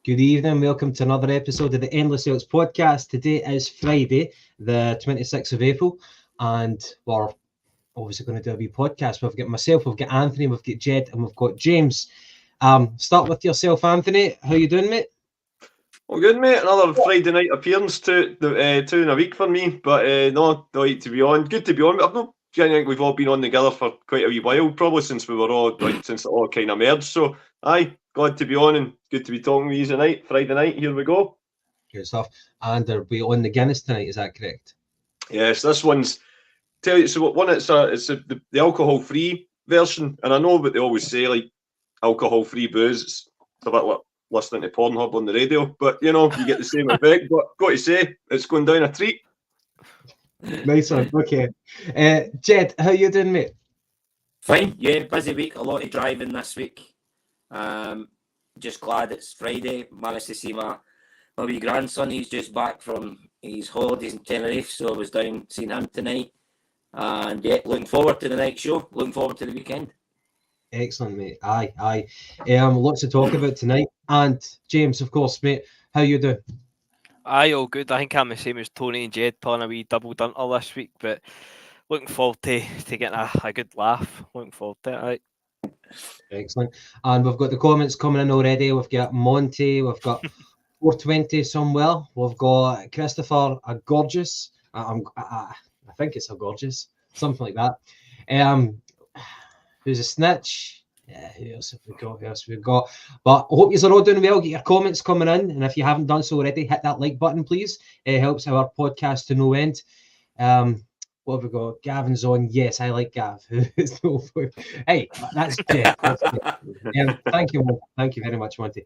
Good evening. Welcome to another episode of the Endless Celts Podcast. Today is Friday, the 26th of April, and we're obviously going to do a wee podcast. We've got myself, we've got Anthony, we've got Jed, and we've got James. Start with yourself, Anthony. How you doing, mate? Well, good, mate. Another Friday night appearance two in a week for me. But no, delighted to be on. Good to be on. I've not think we've all been on together for quite a wee while, probably since we were all since it all kind of merged. So, aye, glad to be on and good to be talking with you tonight. Friday night, here we go. Good stuff. And are we on the Guinness tonight? Is that correct? Yes, this one's. Tell you, so one it's the alcohol-free version, and I know what they always say, like alcohol-free booze. It's a bit like listening to Pornhub on the radio, but you know, you get the same effect. But got to say, it's going down a treat. Nice one. Okay. Jed, how you doing, mate? Fine. Yeah, busy week. A lot of driving this week. Just glad it's Friday. Managed to see my wee grandson. He's just back from his holidays in Tenerife, so I was down seeing him tonight. And yeah, looking forward to the next show. Looking forward to the weekend. Excellent, mate. Aye. Lots to talk about tonight. And James, of course, mate, how you doing? Aye, all good. I think I'm the same as Tony and Jed, pulling a wee double dunter this week, but looking forward to getting a good laugh. Looking forward to it, aye. Excellent. And we've got the comments coming in already. We've got Monty, we've got 420 somewhere, we've got Christopher, a gorgeous. I think it's a gorgeous, something like that. Who's a snitch? Yeah, who else have we got? But I hope you're all doing well. Get your comments coming in, and if you haven't done so already, hit that like button, please. It helps our podcast to no end. What have we got? Gavin's on. Yes, I like Gav. Hey, that's Jeff. Thank you very much, Monty.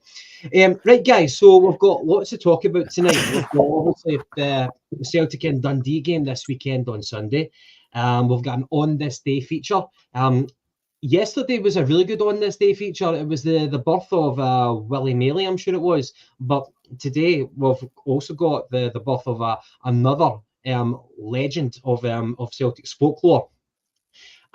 Right, guys. So we've got lots to talk about tonight. We've got obviously the Celtic and Dundee game this weekend on Sunday. We've got an On This Day feature. Yesterday was a really good On This Day feature. It was the birth of Willie Maley, I'm sure it was. But today we've also got the birth of another legend of Celtic's folklore.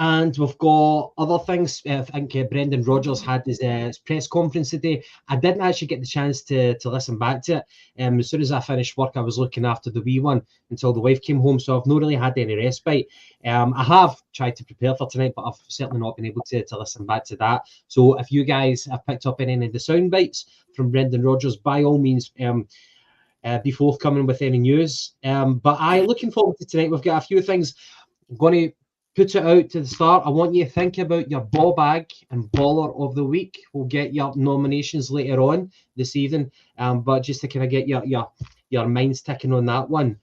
And we've got other things. I think Brendan Rodgers had his press conference today. I didn't actually get the chance to listen back to it. As soon as I finished work, I was looking after the wee one until the wife came home. So I've not really had any respite. I have tried to prepare for tonight, but I've certainly not been able to listen back to that. So if you guys have picked up any of the sound bites from Brendan Rodgers, by all means, be forthcoming with any news. But I'm looking forward to tonight. We've got a few things. I'm going to put it out to the start. I want you to think about your ball bag and baller of the week. We'll get your nominations later on this evening, but just to kind of get your minds ticking on that one.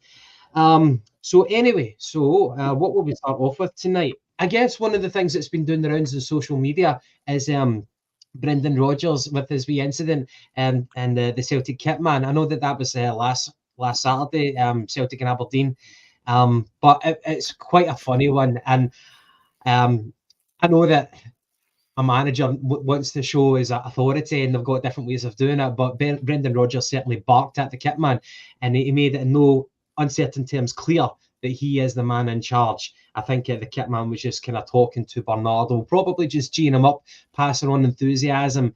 So what will we start off with tonight? I guess one of the things that's been doing the rounds on social media is Brendan Rodgers with his wee incident and the Celtic kit man. I know that was last Saturday, Celtic and Aberdeen. But it's quite a funny one, and I know that a manager wants to show his authority, and they've got different ways of doing it. But Brendan Rodgers certainly barked at the kit man, and he made it in no uncertain terms clear that he is the man in charge. I think the kit man was just kind of talking to Bernardo, probably just geeing him up, passing on enthusiasm.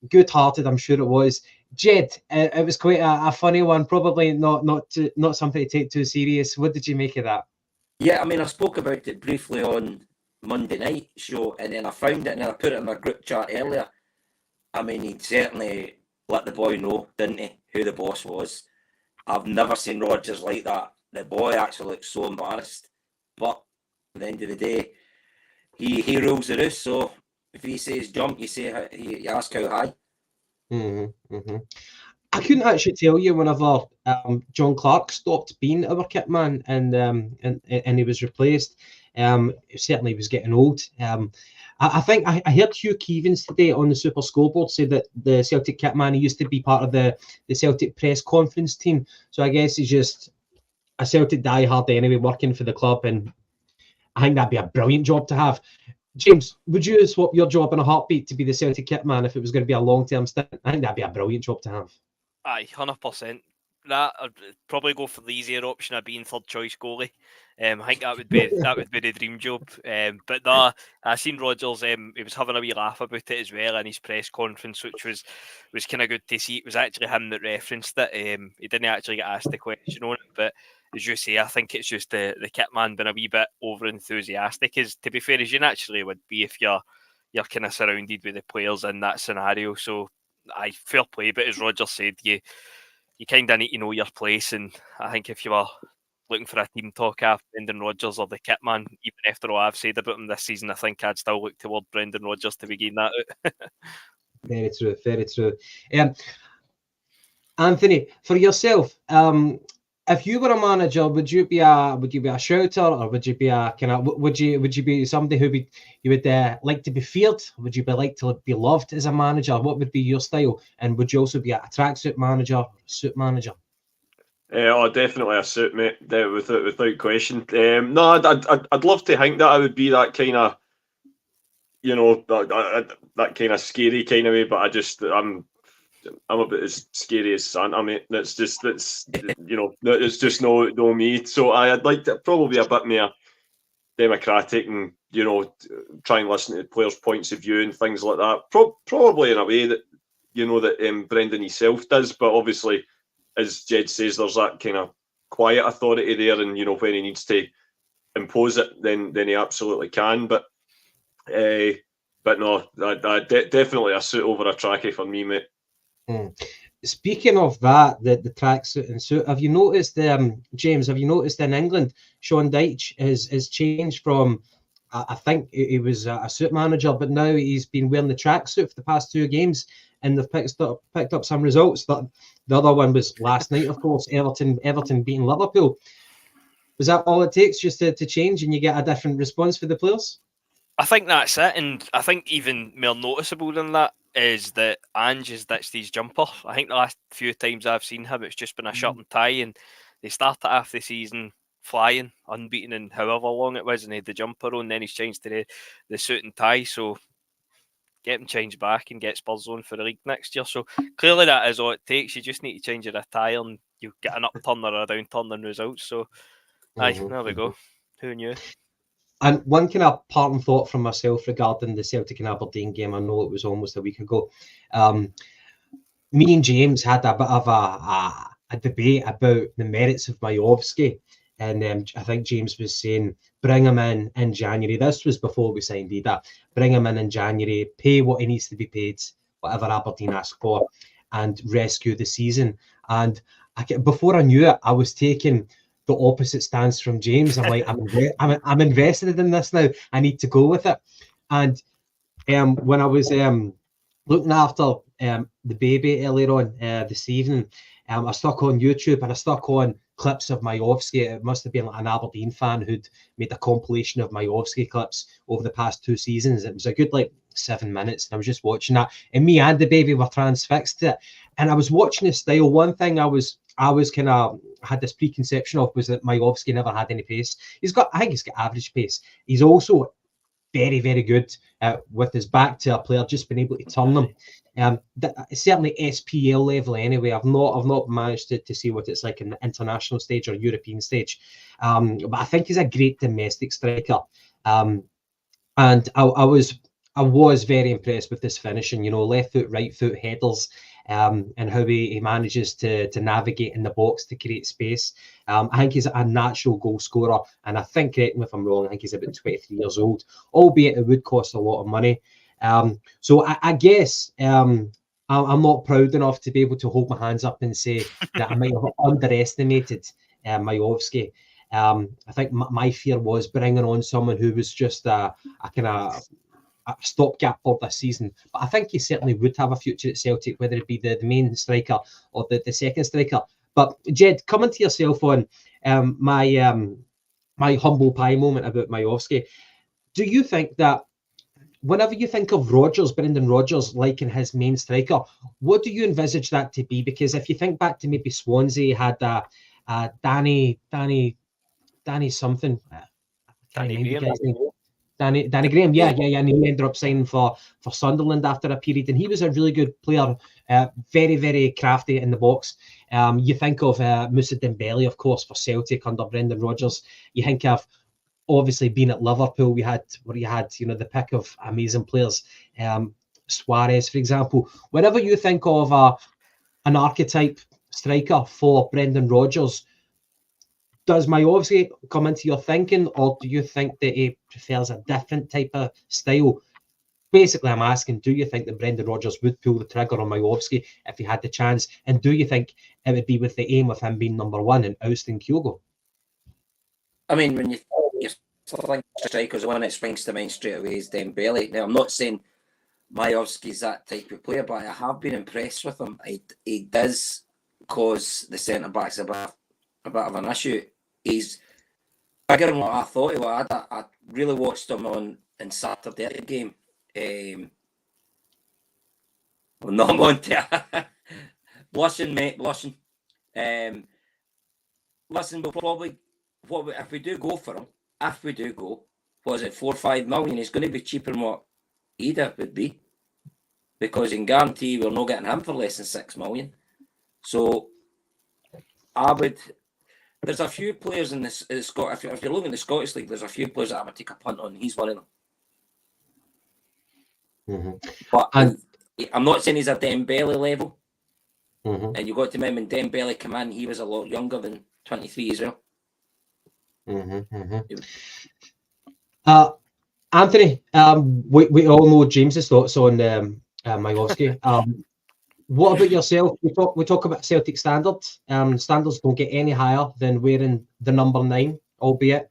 Good-hearted, I'm sure it was. Jed, it was quite a funny one, probably not something to take too serious. What did you make of that? Yeah, I mean, I spoke about it briefly on Monday night show, and then I found it, and then I put it in my group chat earlier. I mean, he'd certainly let the boy know, didn't he, who the boss was. I've never seen Rodgers like that. The boy actually looked so embarrassed. But at the end of the day, he rules the roost. So if he says jump, you ask how high. I couldn't actually tell you whenever John Clark stopped being our kit man and he was replaced. Certainly was getting old. I think I heard Hugh Keevins today on the Super Scoreboard say that the Celtic kit man, he used to be part of the Celtic press conference team. So I guess he's just a Celtic diehard anyway, working for the club, and I think that'd be a brilliant job to have. James, would you swap your job in a heartbeat to be the Celtic kit man if it was going to be a long-term stint? I think that'd be a brilliant job to have. Aye, 100%. that. I'd probably go for the easier option of being third choice goalie. I think that would be the dream job. But no, I seen Rodgers. He was having a wee laugh about it as well in his press conference, which was kind of good to see. It was actually him that referenced it. He didn't actually get asked the question on it, but as you say, I think it's just the kit man being a wee bit over enthusiastic. As to be fair, as you naturally would be if you're kind of surrounded with the players in that scenario. So fair play, but as Roger said, you kind of need to know your place, and I think if you were looking for a team talk after Brendan Rodgers or the kit man, even after all I've said about him this season, I think I'd still look toward Brendan Rodgers to begin that out. Very true, very true. Anthony, for yourself, if you were a manager, would you be a shouter, or would you be a kind of would you be somebody who you would like to be feared? Would you like to be loved as a manager? What would be your style? And would you also be a tracksuit manager, suit manager? Definitely a suit, mate. Without question. No, I'd love to think that I would be that kind of, that kind of scary kind of way. But I'm a bit as scary as Santa, mate. It's just no me. So I'd like to probably a bit more democratic and, try and listen to the players' points of view and things like that. Probably in a way that, that Brendan himself does. But obviously, as Jed says, there's that kind of quiet authority there. And, when he needs to impose it, then he absolutely can. But no, definitely a suit over a trackie for me, mate. Speaking of that, the tracksuit and suit, have you noticed, James? Have you noticed in England, Sean Dyche has changed from, I think he was a suit manager, but now he's been wearing the tracksuit for the past 2 games, and they've picked up some results. The other one was last night, of course, Everton beating Liverpool. Was that all it takes, just to change, and you get a different response for the players? I think that's it, and I think even more noticeable than that is that Ange has ditched his jumper. I think the last few times I've seen him, it's just been a shirt and tie, and they started half the season flying, unbeaten in however long it was, and he had the jumper on, then he's changed to the suit and tie, so get him changed back and get Spurs on for the league next year. So clearly that is all it takes. You just need to change your attire and you get an upturn or a downturn in results. So there we go. Who knew? And one kind of parting thought from myself regarding the Celtic and Aberdeen game, I know it was almost a week ago. Me and James had a bit of a debate about the merits of Miovski. And I think James was saying, bring him in January. This was before we signed Ida. Bring him in January, pay what he needs to be paid, whatever Aberdeen ask for, and rescue the season. And before I knew it, I was taking the opposite stance from James. I'm like, I'm invested in this now. I need to go with it. And when I was looking after the baby earlier on this evening, I stuck on YouTube and I stuck on clips of Miovski. It must have been like an Aberdeen fan who'd made a compilation of Miovski clips over the past 2 seasons. It was a good 7 minutes, and I was just watching that. And me and the baby were transfixed to it. And I was watching his style. One thing I was kind of had this preconception of was that Miovski never had any pace. I think he's got average pace. He's also very, very good with his back to a player, just been able to turn them. Certainly SPL level anyway. I've not managed to see what it's like in the international stage or European stage. But I think he's a great domestic striker. And I was very impressed with this finishing, left foot, right foot headers, and how he manages to navigate in the box to create space. I think he's a natural goal scorer, and I think, correct me if I'm wrong, I think he's about 23 years old, albeit it would cost a lot of money. So I guess I'm not proud enough to be able to hold my hands up and say that I might have underestimated Miovski. I think my fear was bringing on someone who was just a kind of a stopgap for this season. But I think he certainly would have a future at Celtic, whether it be the main striker or the second striker. But Jed, coming to yourself on my humble pie moment about Miovski, do you think that whenever you think of Rodgers, Brendan Rodgers liking his main striker, what do you envisage that to be? Because if you think back to maybe Swansea had Danny something. Danny Graham. Danny Graham, yeah, and he ended up signing for Sunderland after a period, and he was a really good player, very, very crafty in the box. You think of Moussa Dembele, of course, for Celtic under Brendan Rodgers. You think of obviously being at Liverpool, you had the pick of amazing players, Suarez, for example. Whenever you think of an archetype striker for Brendan Rodgers, does Miovski come into your thinking, or do you think that he prefers a different type of style? Basically, I'm asking, do you think that Brendan Rodgers would pull the trigger on Miovski if he had the chance? And do you think it would be with the aim of him being number one and ousting Kyogo? I mean, when you think strikers, the one that springs to mind straight away is Dembele. Now, I'm not saying Miovski's that type of player, but I have been impressed with him. He does cause the centre-backs a bit of an issue. He's bigger than what I thought he was. I really watched him in Saturday game. Well, not Monty. Blushing, mate, blushing. Listen, we'll probably, if we do go for him, was it 4 or 5 million? He's going to be cheaper than what Ida would be, because you can guarantee we're not getting him for less than 6 million. So there's a few players in this Scottish. If you're looking at the Scottish League, there's a few players that I would take a punt on. He's one of them. Mm-hmm. But I'm not saying he's a Dembele level. Mm-hmm. And you got to remember when Dembele came in, he was a lot younger than 23 as well. Anthony, we all know James's thoughts on Miovski. What about yourself? We talk about Celtic standards. Standards don't get any higher than wearing the number 9, albeit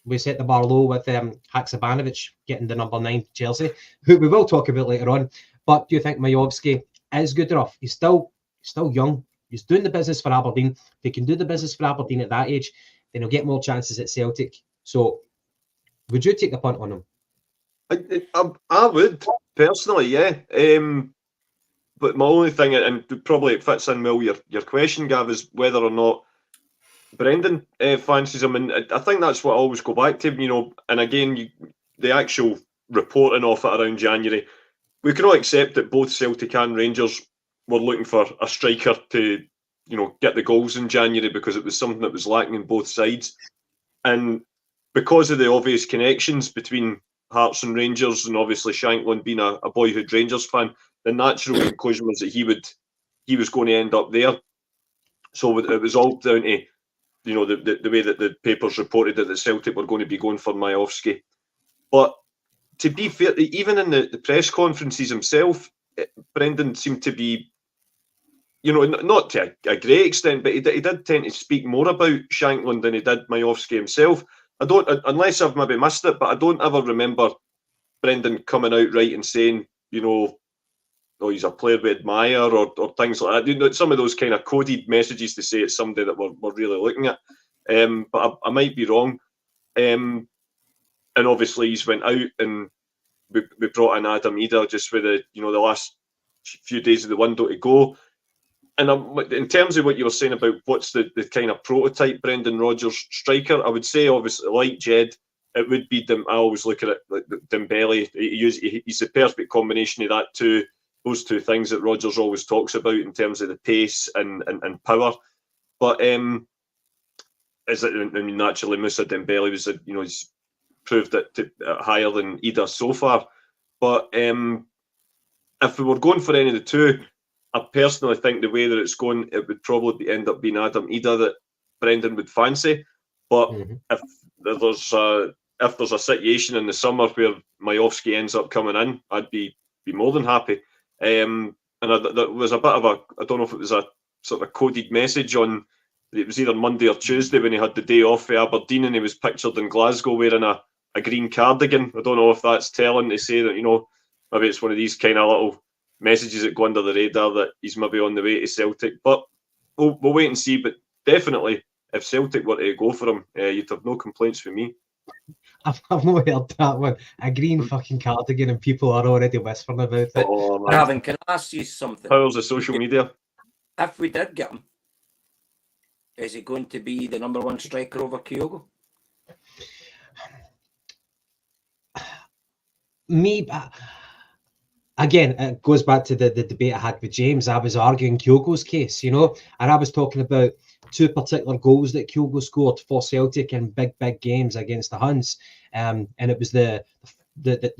we set the bar low with Haksabanovic getting the number 9 to Chelsea, who we will talk about later on. But do you think Miovski is good enough? He's still young. He's doing the business for Aberdeen. If he can do the business for Aberdeen at that age, then he'll get more chances at Celtic. So would you take the punt on him? I would, personally, yeah. But my only thing, and probably it fits in well your question, Gav, is whether or not Brendan fancies him. And I think that's what I always go back to, and again, the actual reporting of it around January, we cannot accept that both Celtic and Rangers were looking for a striker to, get the goals in January, because it was something that was lacking in both sides. And because of the obvious connections between Hearts and Rangers, and obviously Shankland being a boyhood Rangers fan, the natural conclusion was that he was going to end up there. So it was all down to, the way that the papers reported that the Celtic were going to be going for Miovski. But to be fair, even in the press conferences himself, Brendan seemed to be, not to a great extent, but he did tend to speak more about Shankland than he did Miovski himself. I don't, unless I've maybe missed it, but I don't ever remember Brendan coming out right and saying, he's a player we admire, or things like that. Some of those kind of coded messages to say it's somebody that we're really looking at. But I might be wrong. And obviously he's went out, and we brought in Daizen Maeda just for the last few days of the window to go. And in terms of what you were saying about what's the kind of prototype Brendan Rodgers striker, I would say, obviously, like Jed, it would be I always look at it like Dembele. He's the perfect combination of those two things that Rodgers always talks about in terms of the pace and power. But naturally, Moussa Dembele was he's proved it higher than Ida so far. But if we were going for any of the two, I personally think the way that it's going, it would probably end up being Daizen Maeda that Brendan would fancy. But if there's a situation in the summer where Miovski ends up coming in, I'd be more than happy. And there was a bit of I don't know if it was a sort of coded message on, it was either Monday or Tuesday when he had the day off for Aberdeen, and he was pictured in Glasgow wearing a green cardigan. I don't know if that's telling to say that, maybe it's one of these kind of little messages that go under the radar that he's maybe on the way to Celtic. But we'll wait and see. But definitely, if Celtic were to go for him, you'd have no complaints from me. I've not heard that one. A green fucking cardigan, and people are already whispering about it. Oh, man. Gavin, can I ask you something? Powers of social media. If we did get him, is he going to be the number 1 striker over Kyogo? me, again, it goes back to the debate I had with James. I was arguing Kyogo's case, and I was talking about two particular goals that Kyogo scored for Celtic in big games against the Huns. And it was the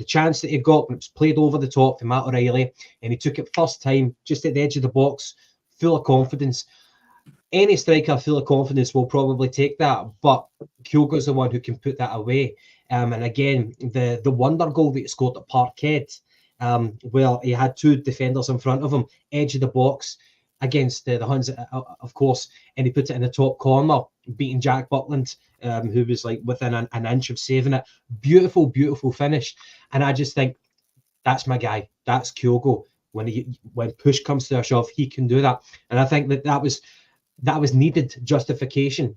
chance that he got when it was played over the top from Matt O'Reilly, and he took it first time just at the edge of the box, full of confidence. Any striker full of confidence will probably take that, but Kyogo's the one who can put that away. And again, the wonder goal that he scored at Parkhead, where he had two defenders in front of him, edge of the box against the Huns, of course, and he put it in the top corner, beating Jack Buckland, who was like within an inch of saving it. Beautiful finish. And I just think that's my guy. That's Kyogo. When push comes to a shove, he can do that. And I think that was needed justification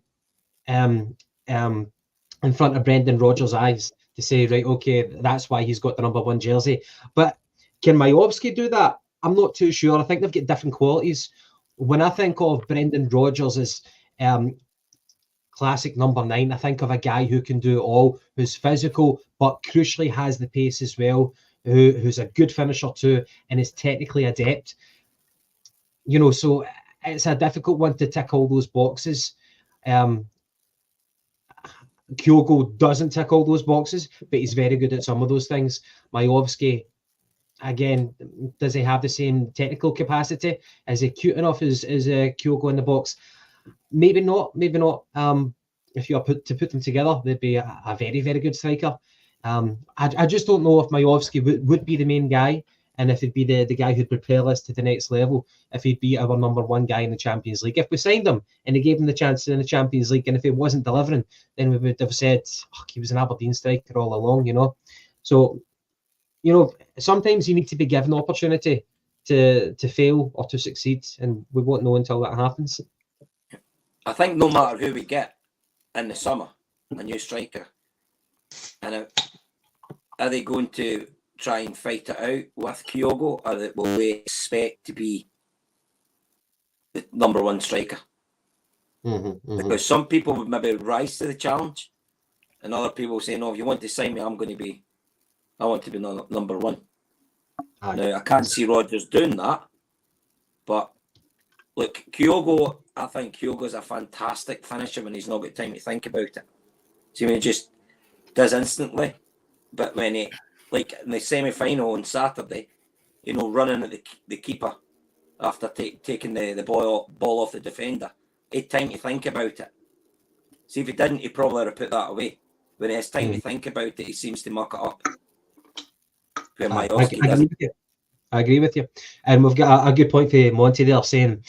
in front of Brendan Rodgers' eyes to say, right, okay, that's why he's got the number 1 jersey. But can Miovski do that? I'm not too sure. I think they've got different qualities. When I think of Brendan Rodgers as classic number 9, I think of a guy who can do it all, who's physical, but crucially has the pace as well, who's a good finisher too, and is technically adept. So it's a difficult one to tick all those boxes. Kyogo doesn't tick all those boxes, but he's very good at some of those things. Miovski, again, does he have the same technical capacity? Is he cute enough as Kyogo in the box? Maybe not. If you are to put them together, they'd be a very, very good striker. I just don't know if Miovski would be the main guy, and if he'd be the guy who'd propel us to the next level, if he'd be our number 1 guy in the Champions League. If we signed him and he gave him the chance in the Champions League, and if he wasn't delivering, then we would have said he was an Aberdeen striker all along, So, sometimes you need to be given opportunity to fail or to succeed, and we won't know until that happens. I think no matter who we get in the summer, a new striker, and are they going to try and fight it out with Kyogo, or will they expect to be the number 1 striker? Because some people would maybe rise to the challenge, and other people say, no, if you want to sign me, I want to be number 1. Now, I can't see Rodgers doing that, but look, Kyogo, I think Kyogo's a fantastic finisher when he's not got time to think about it. See, when he just does instantly, but when he, like in the semi-final on Saturday, running at the keeper after taking the ball off the defender, he had time to think about it. See, if he didn't, he probably would have put that away. When he has time to think about it, he seems to muck it up. I agree with you. And we've got a good point for Monty there saying,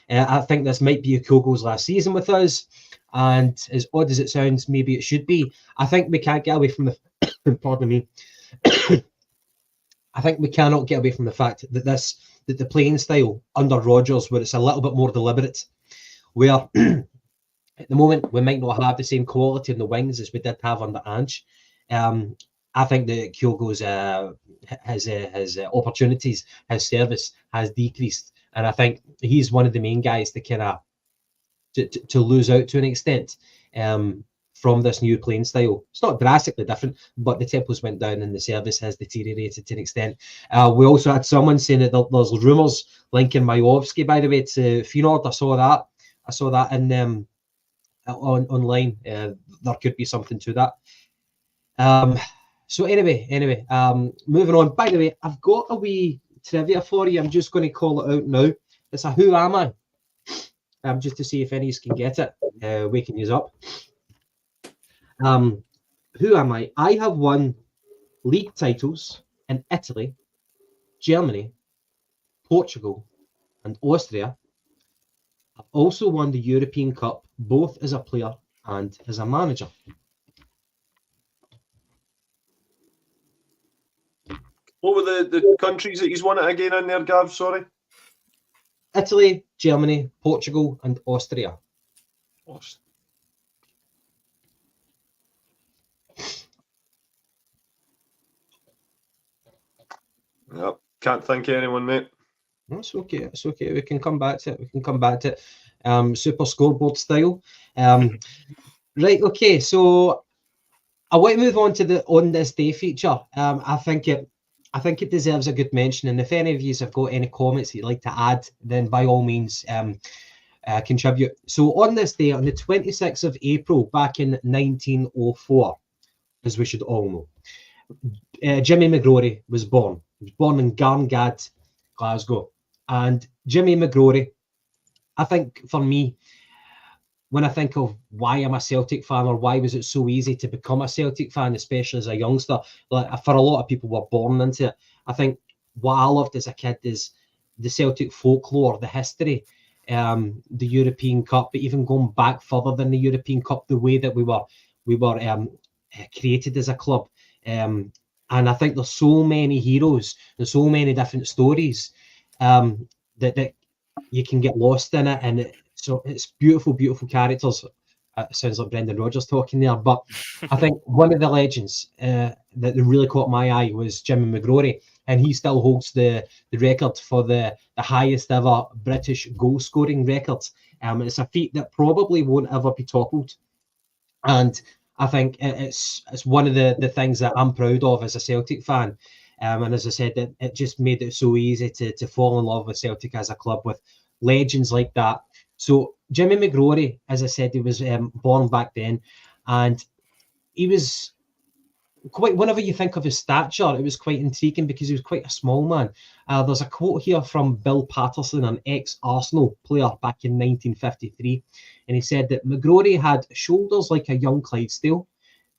I think this might be Kyogo's last season with us. And as odd as it sounds, maybe it should be. I think we can't get away from the pardon me. I think we cannot get away from the fact that the playing style under Rodgers, where it's a little bit more deliberate, where at the moment we might not have the same quality in the wings as we did have under Ange. I think that Kyogo's his opportunities, his service has decreased, and I think he's one of the main guys to kind of to lose out to an extent from this new playing style. It's not drastically different, but the tempos went down and the service has deteriorated to an extent. We also had someone saying that there's rumours linking Miovski, by the way, to Feyenoord. I saw that in online. There could be something to that. So anyway, moving on. By the way, I've got a wee trivia for you. I'm just going to call it out now. It's a who am I? Just to see if any of you can get it. Waking you up. Who am I? I have won league titles in Italy, Germany, Portugal, and Austria. I've also won the European Cup, both as a player and as a manager. What were the countries that he's won it again in there, Gav? Sorry. Italy, Germany, Portugal, and Austria. Yep. Can't think of anyone, mate. That's okay. It's okay. We can come back to it. Super scoreboard style. Right. Okay. So I want to move on to the On This Day feature. I think it deserves a good mention. And if any of you have got any comments that you'd like to add, then by all means contribute. So on this day, on the 26th of April, back in 1904, as we should all know, Jimmy McGrory was born. He was born in Garngad, Glasgow. And Jimmy McGrory, I think for me, when I think of why I'm a Celtic fan, or why was it so easy to become a Celtic fan, especially as a youngster, like for a lot of people were born into it. I think what I loved as a kid is the Celtic folklore, the history, the European Cup, but even going back further than the European Cup, the way that we were created as a club. And I think there's so many heroes, there's so many different stories that you can get lost in it, and so it's beautiful, beautiful characters. It sounds like Brendan Rodgers talking there, but I think one of the legends that really caught my eye was Jimmy McGrory, and he still holds the record for the highest ever British goal scoring record. It's a feat that probably won't ever be toppled, and I think it's one of the things that I'm proud of as a Celtic fan. And as I said, it just made it so easy to fall in love with Celtic as a club with legends like that. So Jimmy McGrory, as I said, he was born back then, and he was quite, whenever you think of his stature, it was quite intriguing because he was quite a small man. There's a quote here from Bill Patterson, an ex-Arsenal player back in 1953, and he said that McGrory had shoulders like a young Clydesdale,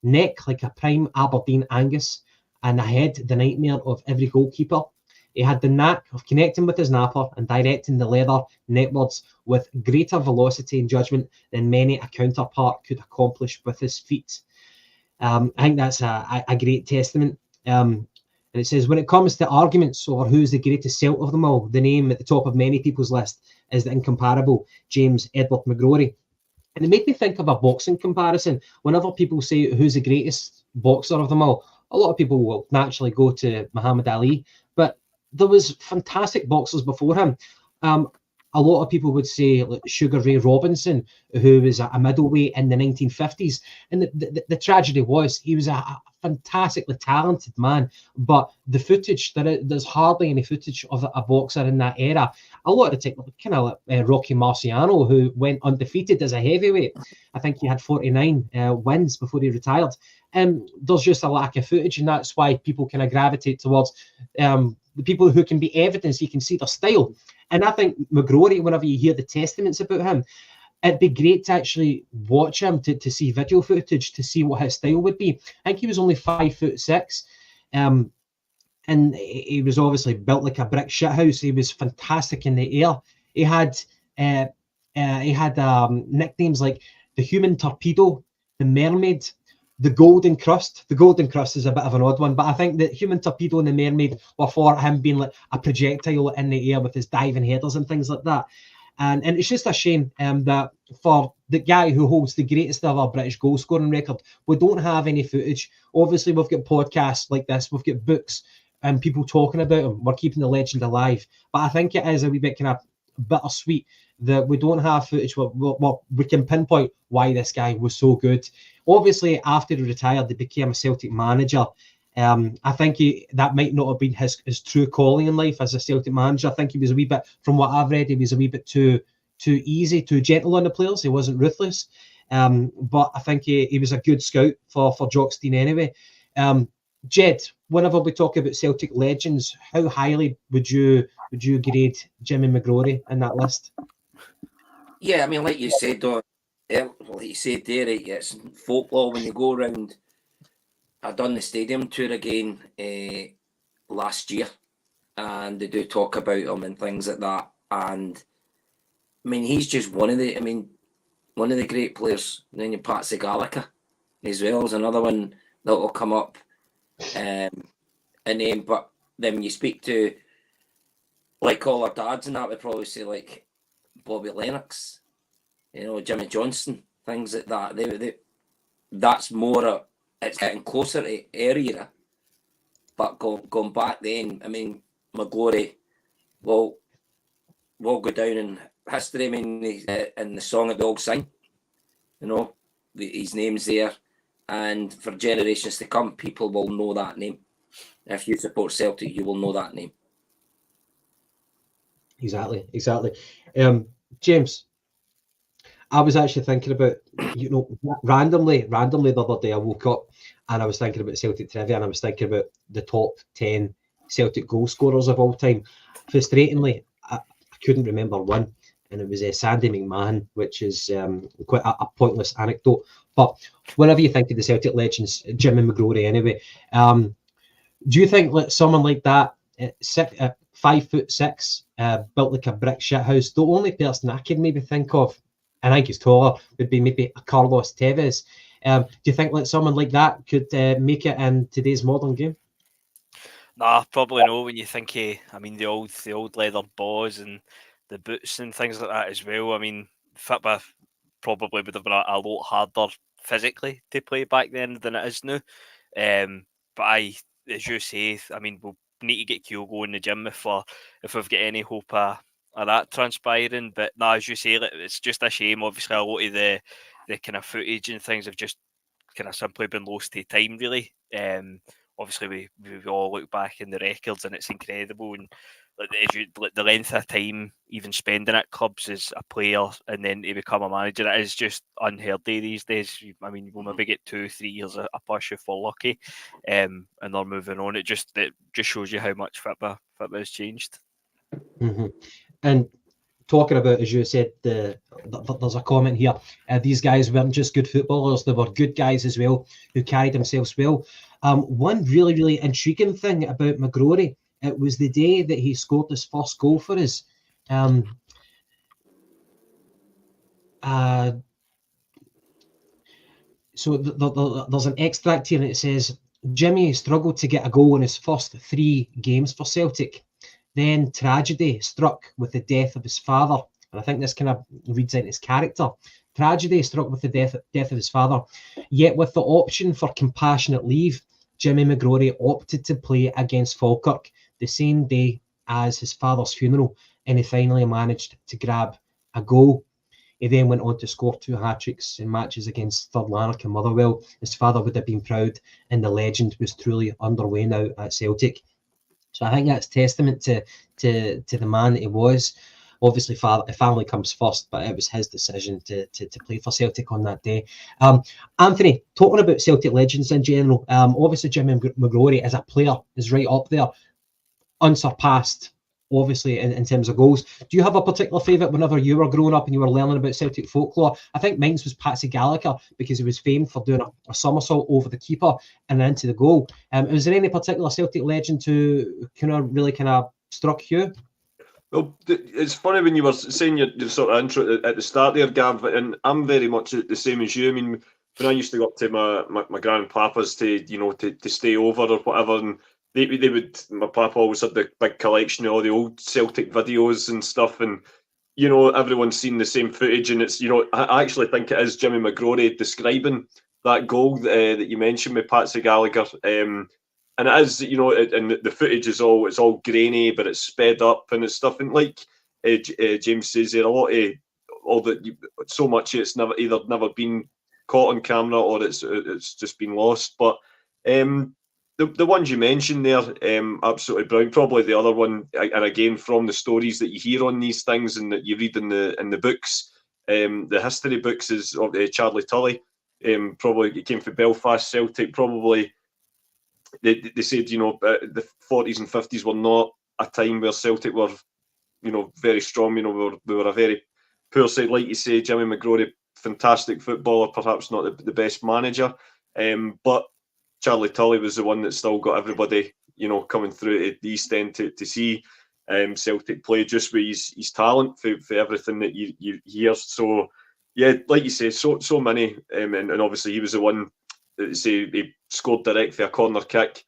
neck like a prime Aberdeen Angus, and a head the nightmare of every goalkeeper. He had the knack of connecting with his napper and directing the leather netwards with greater velocity and judgment than many a counterpart could accomplish with his feet. I think that's a great testament. And it says, when it comes to arguments over who's the greatest Celt of them all, the name at the top of many people's list is the incomparable James Edward McGrory. And it made me think of a boxing comparison. Whenever people say who's the greatest boxer of them all, a lot of people will naturally go to Muhammad Ali, but there was fantastic boxers before him. A lot of people would say like Sugar Ray Robinson, who was a middleweight in the 1950s. And the tragedy was he was a fantastically talented man, but the footage, there's hardly any footage of a boxer in that era. A lot of the time, kind of like Rocky Marciano, who went undefeated as a heavyweight. I think he had 49 wins before he retired. And there's just a lack of footage, and that's why people kind of gravitate towards the people who can be evidence. You can see their style. And I think McGrory, whenever you hear the testaments about him, it'd be great to actually watch him, to see video footage, to see what his style would be. I think he was only 5'6", and he was obviously built like a brick shithouse. He was fantastic in the air. He had nicknames like the Human Torpedo, the Mermaid, the Golden Crust. The Golden Crust is a bit of an odd one, but I think the Human Torpedo and the Mermaid were for him being like a projectile in the air with his diving headers and things like that. And it's just a shame that for the guy who holds the greatest ever British goal scoring record, we don't have any footage. Obviously, we've got podcasts like this, we've got books and people talking about him. We're keeping the legend alive. But I think it is a wee bit kind of bittersweet that we don't have footage where we can pinpoint why this guy was so good. Obviously, after he retired, he became a Celtic manager. I think that might not have been his true calling in life as a Celtic manager. I think he was a wee bit, from what I've read, he was a wee bit too easy, too gentle on the players. He wasn't ruthless. But I think he was a good scout for Jockstein anyway. Jed, whenever we talk about Celtic legends, how highly would you grade Jimmy McGrory in that list? Yeah, I mean, like you said, like you said there, it's folklore when you go around. I done the stadium tour again last year, and they do talk about him and things like that. And I mean, he's just one of the great players. And then you Patsy Gallagher as well as another one that will come up. And then, but then when you speak to like all our dads and that, would probably say like Bobby Lennox, Jimmy Johnson, things like that. They that's more it's getting closer to area, but going back then, I mean, McGrory will go down in history. I mean, in the song that we all sing, his name's there, and for generations to come, people will know that name. If you support Celtic, you will know that name. Exactly. James, I was actually thinking about, randomly the other day I woke up and I was thinking about Celtic trivia, and I was thinking about the top 10 Celtic goal scorers of all time. Frustratingly, I couldn't remember one, and it was Sandy McMahon, which is quite a pointless anecdote. But whenever you think of the Celtic legends, Jimmy McGrory anyway, do you think someone like that, 5'6", built like a brick shithouse, the only person I could maybe think of, and I think he's taller, would be maybe a Carlos Tevez. Do you think someone like that could make it in today's modern game? Nah, probably no. When you think the old leather balls and the boots and things like that as well. I mean, Fitba probably would have been a lot harder physically to play back then than it is now. But as you say, we'll need to get Kyogo in the gym if we've got any hope of that transpiring. But as you say, it's just a shame. Obviously, a lot of the kind of footage and things have just kind of simply been lost to time, really. Obviously, we all look back in the records and it's incredible. And the length of time even spending at clubs as a player and then to become a manager, it is just unheard of these days. We'll maybe get 2-3 years a push if we're lucky, and they're moving on. It just shows you how much Fitba has changed. Mm-hmm. And talking about, as you said, there's a comment here. These guys weren't just good footballers; they were good guys as well, who carried themselves well. One really, really intriguing thing about McGrory, it was the day that he scored his first goal for us. So there's an extract here, and it says, Jimmy struggled to get a goal in his first 3 games for Celtic. Then tragedy struck with the death of his father. And I think this kind of reads out his character. Tragedy struck with the death of his father. Yet with the option for compassionate leave, Jimmy McGrory opted to play against Falkirk the same day as his father's funeral, and he finally managed to grab a goal. He then went on to score 2 hat-tricks in matches against Third Lanark and Motherwell. His father would have been proud, and the legend was truly underway now at Celtic. So I think that's testament to the man that he was. Obviously, family comes first, but it was his decision to play for Celtic on that day. Anthony, talking about Celtic legends in general, obviously Jimmy McGrory as a player is right up there, unsurpassed, obviously, in terms of goals. Do you have a particular favourite whenever you were growing up and you were learning about Celtic folklore? I think mine was Patsy Gallagher, because he was famed for doing a somersault over the keeper and into the goal. Was there any particular Celtic legend who really struck you? Well, it's funny when you were saying your sort of intro at the start there, Gav, and I'm very much the same as you. I mean, when I used to go up to my grandpapa's to stay over or whatever, and they would, my papa always had the big collection of all the old Celtic videos and stuff, and everyone's seen the same footage, and it's I actually think it is Jimmy McGrory describing that goal that you mentioned with Patsy Gallagher. And it is, and the footage is all grainy, but it's sped up and it's stuff. And like James says there, a lot of all that, so much it's either never been caught on camera or it's just been lost. But the ones you mentioned there, absolutely brilliant. Probably the other one, and again from the stories that you hear on these things and that you read in the books, the history books, is Charlie Tully. Probably it came from Belfast Celtic. Probably. They said, the 40s and 50s were not a time where Celtic were, very strong. We were a very poor side. Like you say, Jimmy McGrory, fantastic footballer, perhaps not the best manager. But Charlie Tully was the one that still got everybody, coming through to the East End to see Celtic play, just with his talent for everything that you hear. So, yeah, like you say, so many. And obviously he was the one that he scored direct for a corner kick.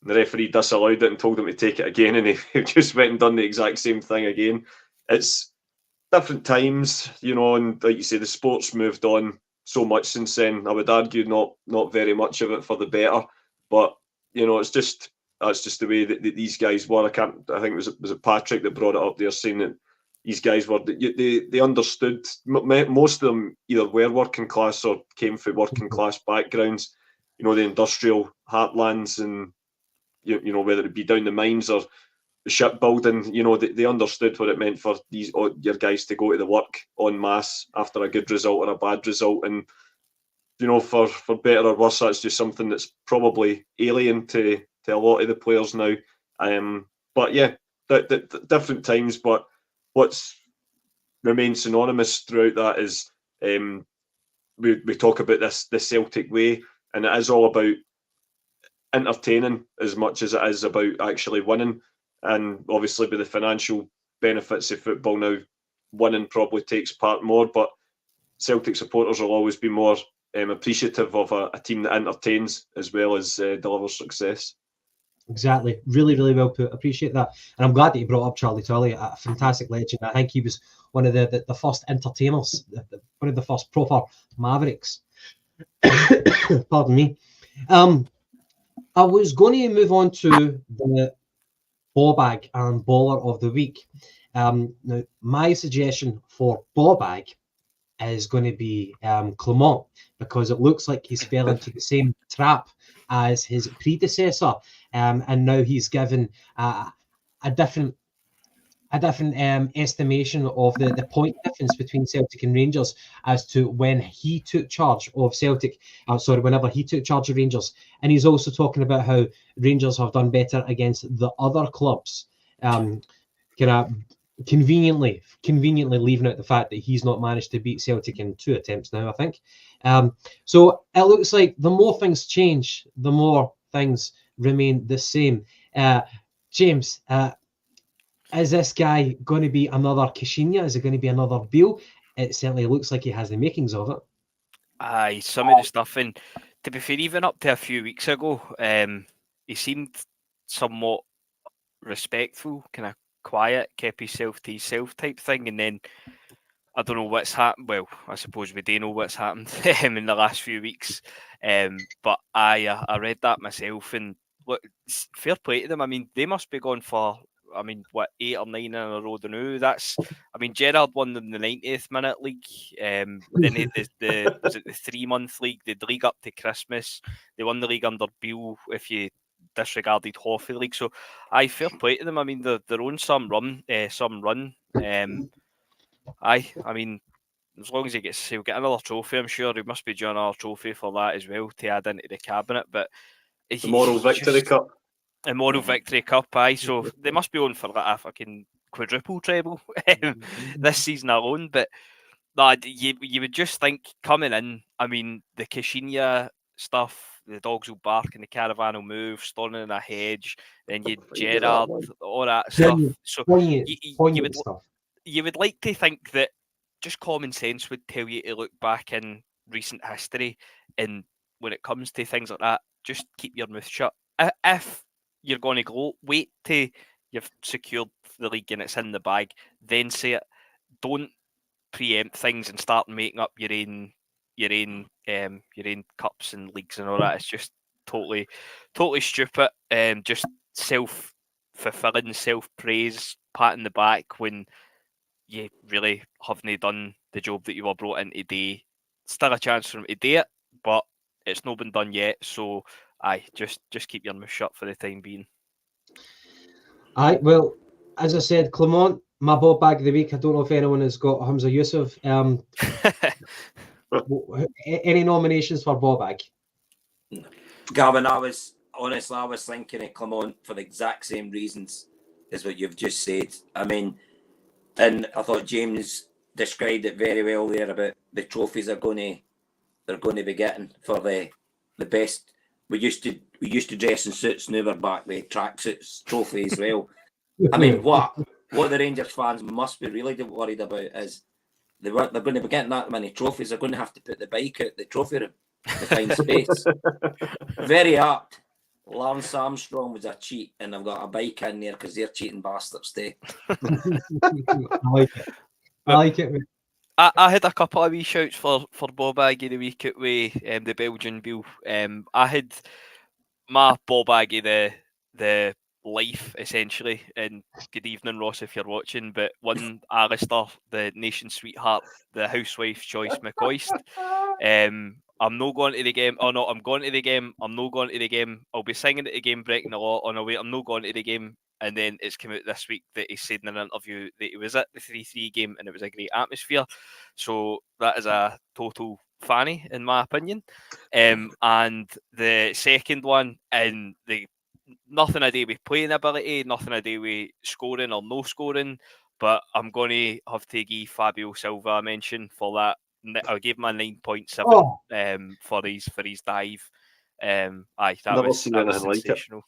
The referee disallowed it and told him to take it again, and he just went and done the exact same thing again. It's different times, and like you say, the sport's moved on so much since then. I would argue not very much of it for the better, but it's just the way that these guys were. I think it was Patrick that brought it up there, saying that these guys were they understood. Most of them either were working class or came from working class backgrounds. the industrial heartlands, and you know, whether it be down the mines or the shipbuilding, they understood what it meant for your guys to go to the work en masse after a good result or a bad result. And for better or worse, that's just something that's probably alien to a lot of the players now. But yeah, different times. But what's remained synonymous throughout that is we talk about the Celtic way, and it is all about entertaining as much as it is about actually winning. And obviously, with the financial benefits of football now, winning probably takes part more. But Celtic supporters will always be more appreciative of a team that entertains as well as delivers success. Exactly. Really, really well put. Appreciate that. And I'm glad that you brought up Charlie Tully, a fantastic legend. I think he was one of the first entertainers, one of the first proper Mavericks. Pardon me. I was going to move on to the ball bag and baller of the week. Now, my suggestion for ball bag is going to be Clement, because it looks like he's fell into the same trap as his predecessor, and now he's given a different estimation of the point difference between Celtic and Rangers as to when he took charge of Celtic. Whenever he took charge of Rangers, and he's also talking about how Rangers have done better against the other clubs. Kind of conveniently leaving out the fact that he's not managed to beat Celtic in 2 attempts now, I think. So it looks like the more things change, the more things remain the same. James, is this guy going to be another Caixinha? Is it going to be another Beale? It certainly looks like he has the makings of it. Aye, some of the stuff, and to be fair, even up to a few weeks ago, he seemed somewhat respectful, kind of quiet, kept himself to himself type thing, and then I don't know what's happened. Well, I suppose we do know what's happened in the last few weeks, but I read that myself, and look, fair play to them. I mean, they must be going for, 8 or 9 in a row now. Gerrard won them the 90th minute league. Then was it the 3-month league? The league up to Christmas. They won the league under Beale, if you disregarded Hoffey league. So, fair play to them. I mean, they're on some run. As long as he'll get another trophy, I'm sure he must be due another trophy for that as well to add into the cabinet. But the Moral Victory Cup. A Moral Victory Cup, so they must be on for like a fucking quadruple treble this season alone. But you would just think coming in, the Caixinha stuff, the dogs will bark and the caravan will move, standing in a hedge, then you Gerrard, all that stuff. So you would like to think that just common sense would tell you to look back in recent history, and when it comes to things like that, just keep your mouth shut. If you're going to go, wait till you've secured the league and it's in the bag, then say it. Don't preempt things and start making up your own cups and leagues and all that. It's just totally stupid. Just self-fulfilling, self-praise, pat in the back when you really haven't done the job that you were brought in to do. Still a chance for him to do it, but it's not been done yet. So, just keep your mouth shut for the time being. Well, as I said, Clement, my ball bag of the week. I don't know if anyone has got Hamza Yusuf. Any nominations for ball bag? Gavin, I was thinking of Clement for the exact same reasons as what you've just said. And I thought James described it very well there about the trophies they're going to be getting for the best. We used to dress in suits, now we're back with tracksuits trophy as well. What the Rangers fans must be really worried about is they're going to be getting that many trophies. They're going to have to put the bike out the trophy room to find space. Very apt. Lance Armstrong was a cheat, and I've got a bike in there because they're cheating bastards too. I like it. I had a couple of wee shouts for ball bag of the week at the Belgian Beale. I had my ball bag of the life essentially, and good evening Ross if you're watching, but one Alistair, the nation's sweetheart, the housewife's choice McCoist. I'm not going to the game. Oh no, I'm going to the game. I'm not going to the game. I'll be singing at the game, breaking the law. On a way, I'm not going to the game. And then it's come out this week that he said in an interview that he was at the 3-3 game and it was a great atmosphere. So that is a total fanny, in my opinion. And the second one, and the nothing to do with playing ability, nothing to do with scoring or no scoring, but I'm going to have to give Fabio Silva a mention for that. I gave him a 9.7 for his dive. That was sensational.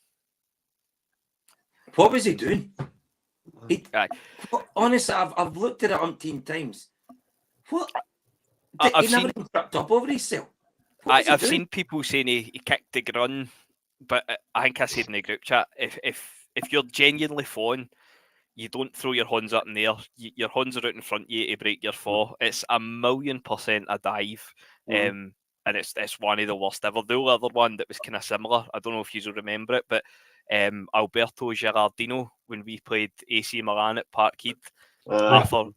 What was he doing? Honestly, I've looked at it umpteen times. What? He never even tripped up over himself. I've seen people saying he kicked the grun, but I think I said in the group chat, if you're genuinely falling, you don't throw your hands up in the air. Your hands are out in front of you to break your fall. It's 1,000,000% a dive. And it's one of the worst ever. The other one that was kind of similar, I don't know if you remember it, but Alberto Gerardino, when we played AC Milan at Park Heath, Arthur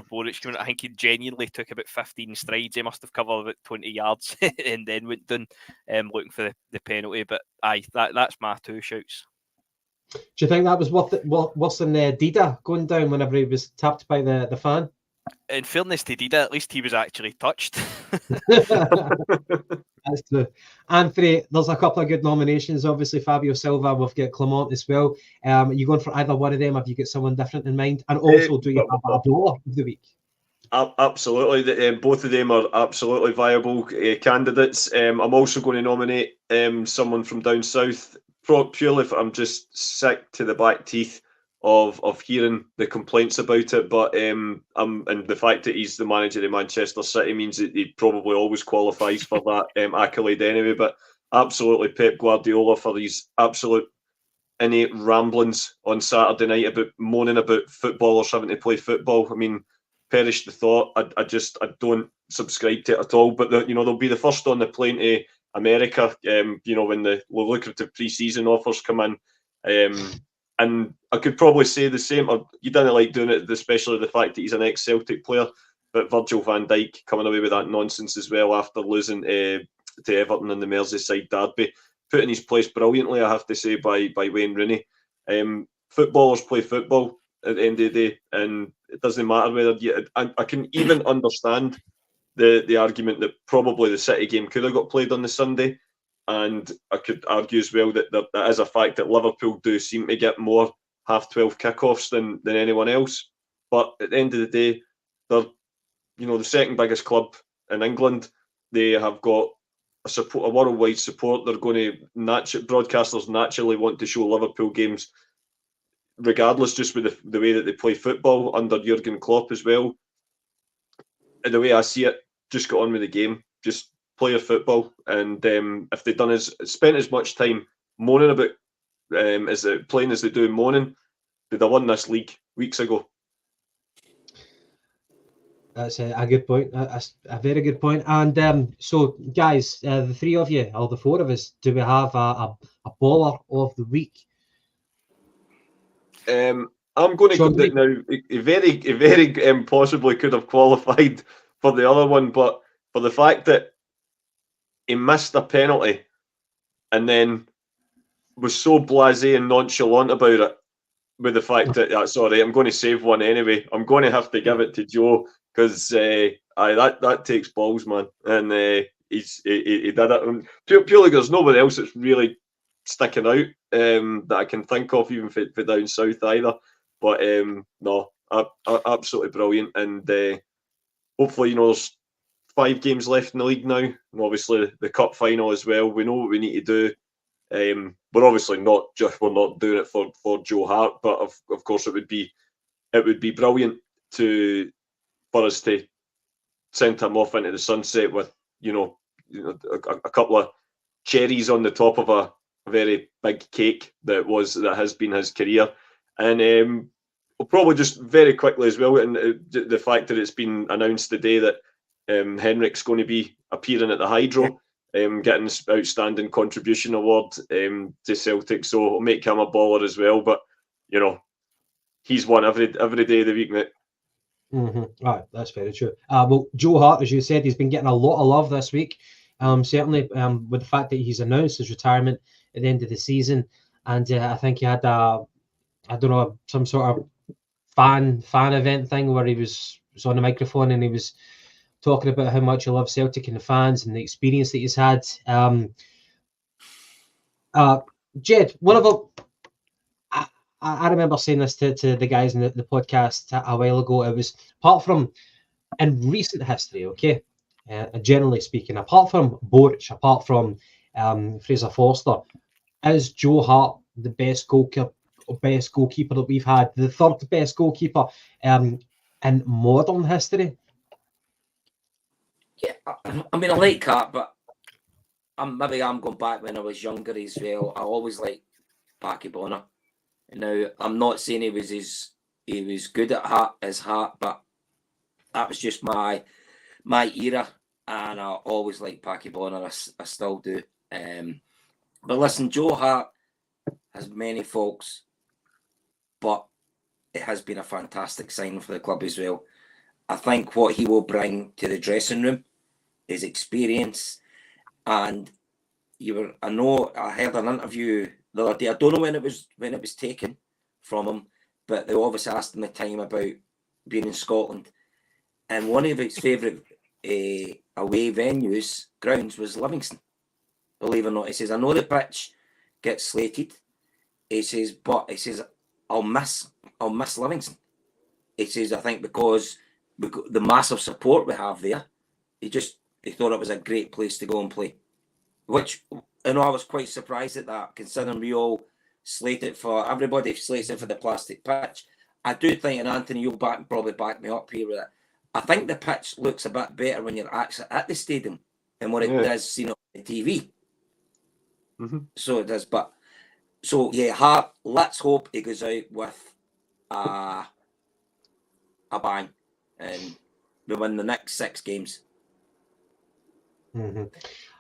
Boric came out. I think he genuinely took about 15 strides. He must have covered about 20 yards and then went down looking for the penalty. But that's my two shouts. Do you think that was worse than Dida going down whenever he was tapped by the fan? In fairness to Dida, at least he was actually touched. That's true. Anthony, there's a couple of good nominations. Obviously, Fabio Silva, we've got Clement as well. Are you going for either one of them? Have you got someone different in mind? And also, do you have a bowler of the week? Absolutely. Both of them are absolutely viable candidates. I'm also going to nominate someone from down south, purely if I'm just sick to the back teeth of hearing the complaints about it, but and the fact that he's the manager of Manchester City means that he probably always qualifies for that accolade anyway. But absolutely, Pep Guardiola, for his absolute innate ramblings on Saturday night about moaning about footballers having to play football. I mean, perish the thought. I don't subscribe to it at all. But they'll be the first on the plane to America. When the lucrative pre-season offers come in. And I could probably say the same. You didn't like doing it, especially the fact that he's an ex-Celtic player. But Virgil van Dijk coming away with that nonsense as well after losing to Everton in the Merseyside derby, put in his place brilliantly, I have to say, by Wayne Rooney. Footballers play football at the end of the day, and it doesn't matter whether I can even understand the argument that probably the City game could have got played on the Sunday. And I could argue as well that that is a fact that Liverpool do seem to get more half-12 kickoffs than anyone else. But at the end of the day, they're the second biggest club in England. They have got a worldwide support. They're going to broadcasters naturally want to show Liverpool games, regardless, just with the way that they play football under Jurgen Klopp as well. And the way I see it, just get on with the game. Just play your football, and if they'd spent as much time moaning about playing as they do moaning, they'd have won this league weeks ago. That's a good point. That's a very good point. And so, guys, the three of you, or the four of us, do we have a baller of the week? I'm going to go that now. He very possibly could have qualified for the other one, but for the fact that he missed a penalty and then was so blasé and nonchalant about it, with the fact that that's all right, I'm going to save one anyway. I'm going to have to give it to Joe, because that takes balls, man. And he did it. Purely there's nobody else that's really sticking out that I can think of, even for down south either. But no, absolutely brilliant. And hopefully, there's 5 games left in the league now, and obviously the cup final as well. We know what we need to do. We're obviously not doing it for Joe Hart, but of course it would be brilliant for us to send him off into the sunset with a couple of cherries on the top of a very big cake that has been his career. And we'll probably just very quickly as well, and the fact that it's been announced today that Henrik's going to be appearing at the Hydro, getting this outstanding contribution award to Celtic, so it'll make him a baller as well. But he's won every day of the week, mate. Mm-hmm. Right, that's very true. Well, Joe Hart, as you said, he's been getting a lot of love this week. certainly with the fact that he's announced his retirement at the end of the season, and I think he had some sort of fan event thing where he was on the microphone and he was talking about how much he loves Celtic and the fans and the experience that he's had. Jed, one of them, I remember saying this to the guys in the podcast a while ago. It was, apart from in recent history, okay, generally speaking, apart from Boric, apart from Fraser Forster, is Joe Hart the best goalkeeper that we've had, the third best goalkeeper in modern history? Yeah, I mean, I like Hart, but maybe I'm going back when I was younger as well. I always liked Packie Bonner. Now, I'm not saying he was good at Hart, but that was just my era, and I always liked Packie Bonner. I still do. But listen, Joe Hart has many faults, but it has been a fantastic signing for the club as well. I think what he will bring to the dressing room, his experience, and I know I heard an interview the other day. I don't know when it was taken from him, but they obviously asked him the time about being in Scotland, and one of his favourite away grounds was Livingston. Believe it or not, he says, I know the pitch gets slated. He says, but I'll miss Livingston. He says, I think because the massive support we have there, he thought it was a great place to go and play. Which, I was quite surprised at that, considering we all everybody slates it for the plastic pitch. I do think, and Anthony, you'll probably back me up here with it, I think the pitch looks a bit better when you're actually at the stadium than what it does seen on the TV. Mm-hmm. So it does, but Hart, let's hope he goes out with a bang and we win the next 6 games. Mm-hmm.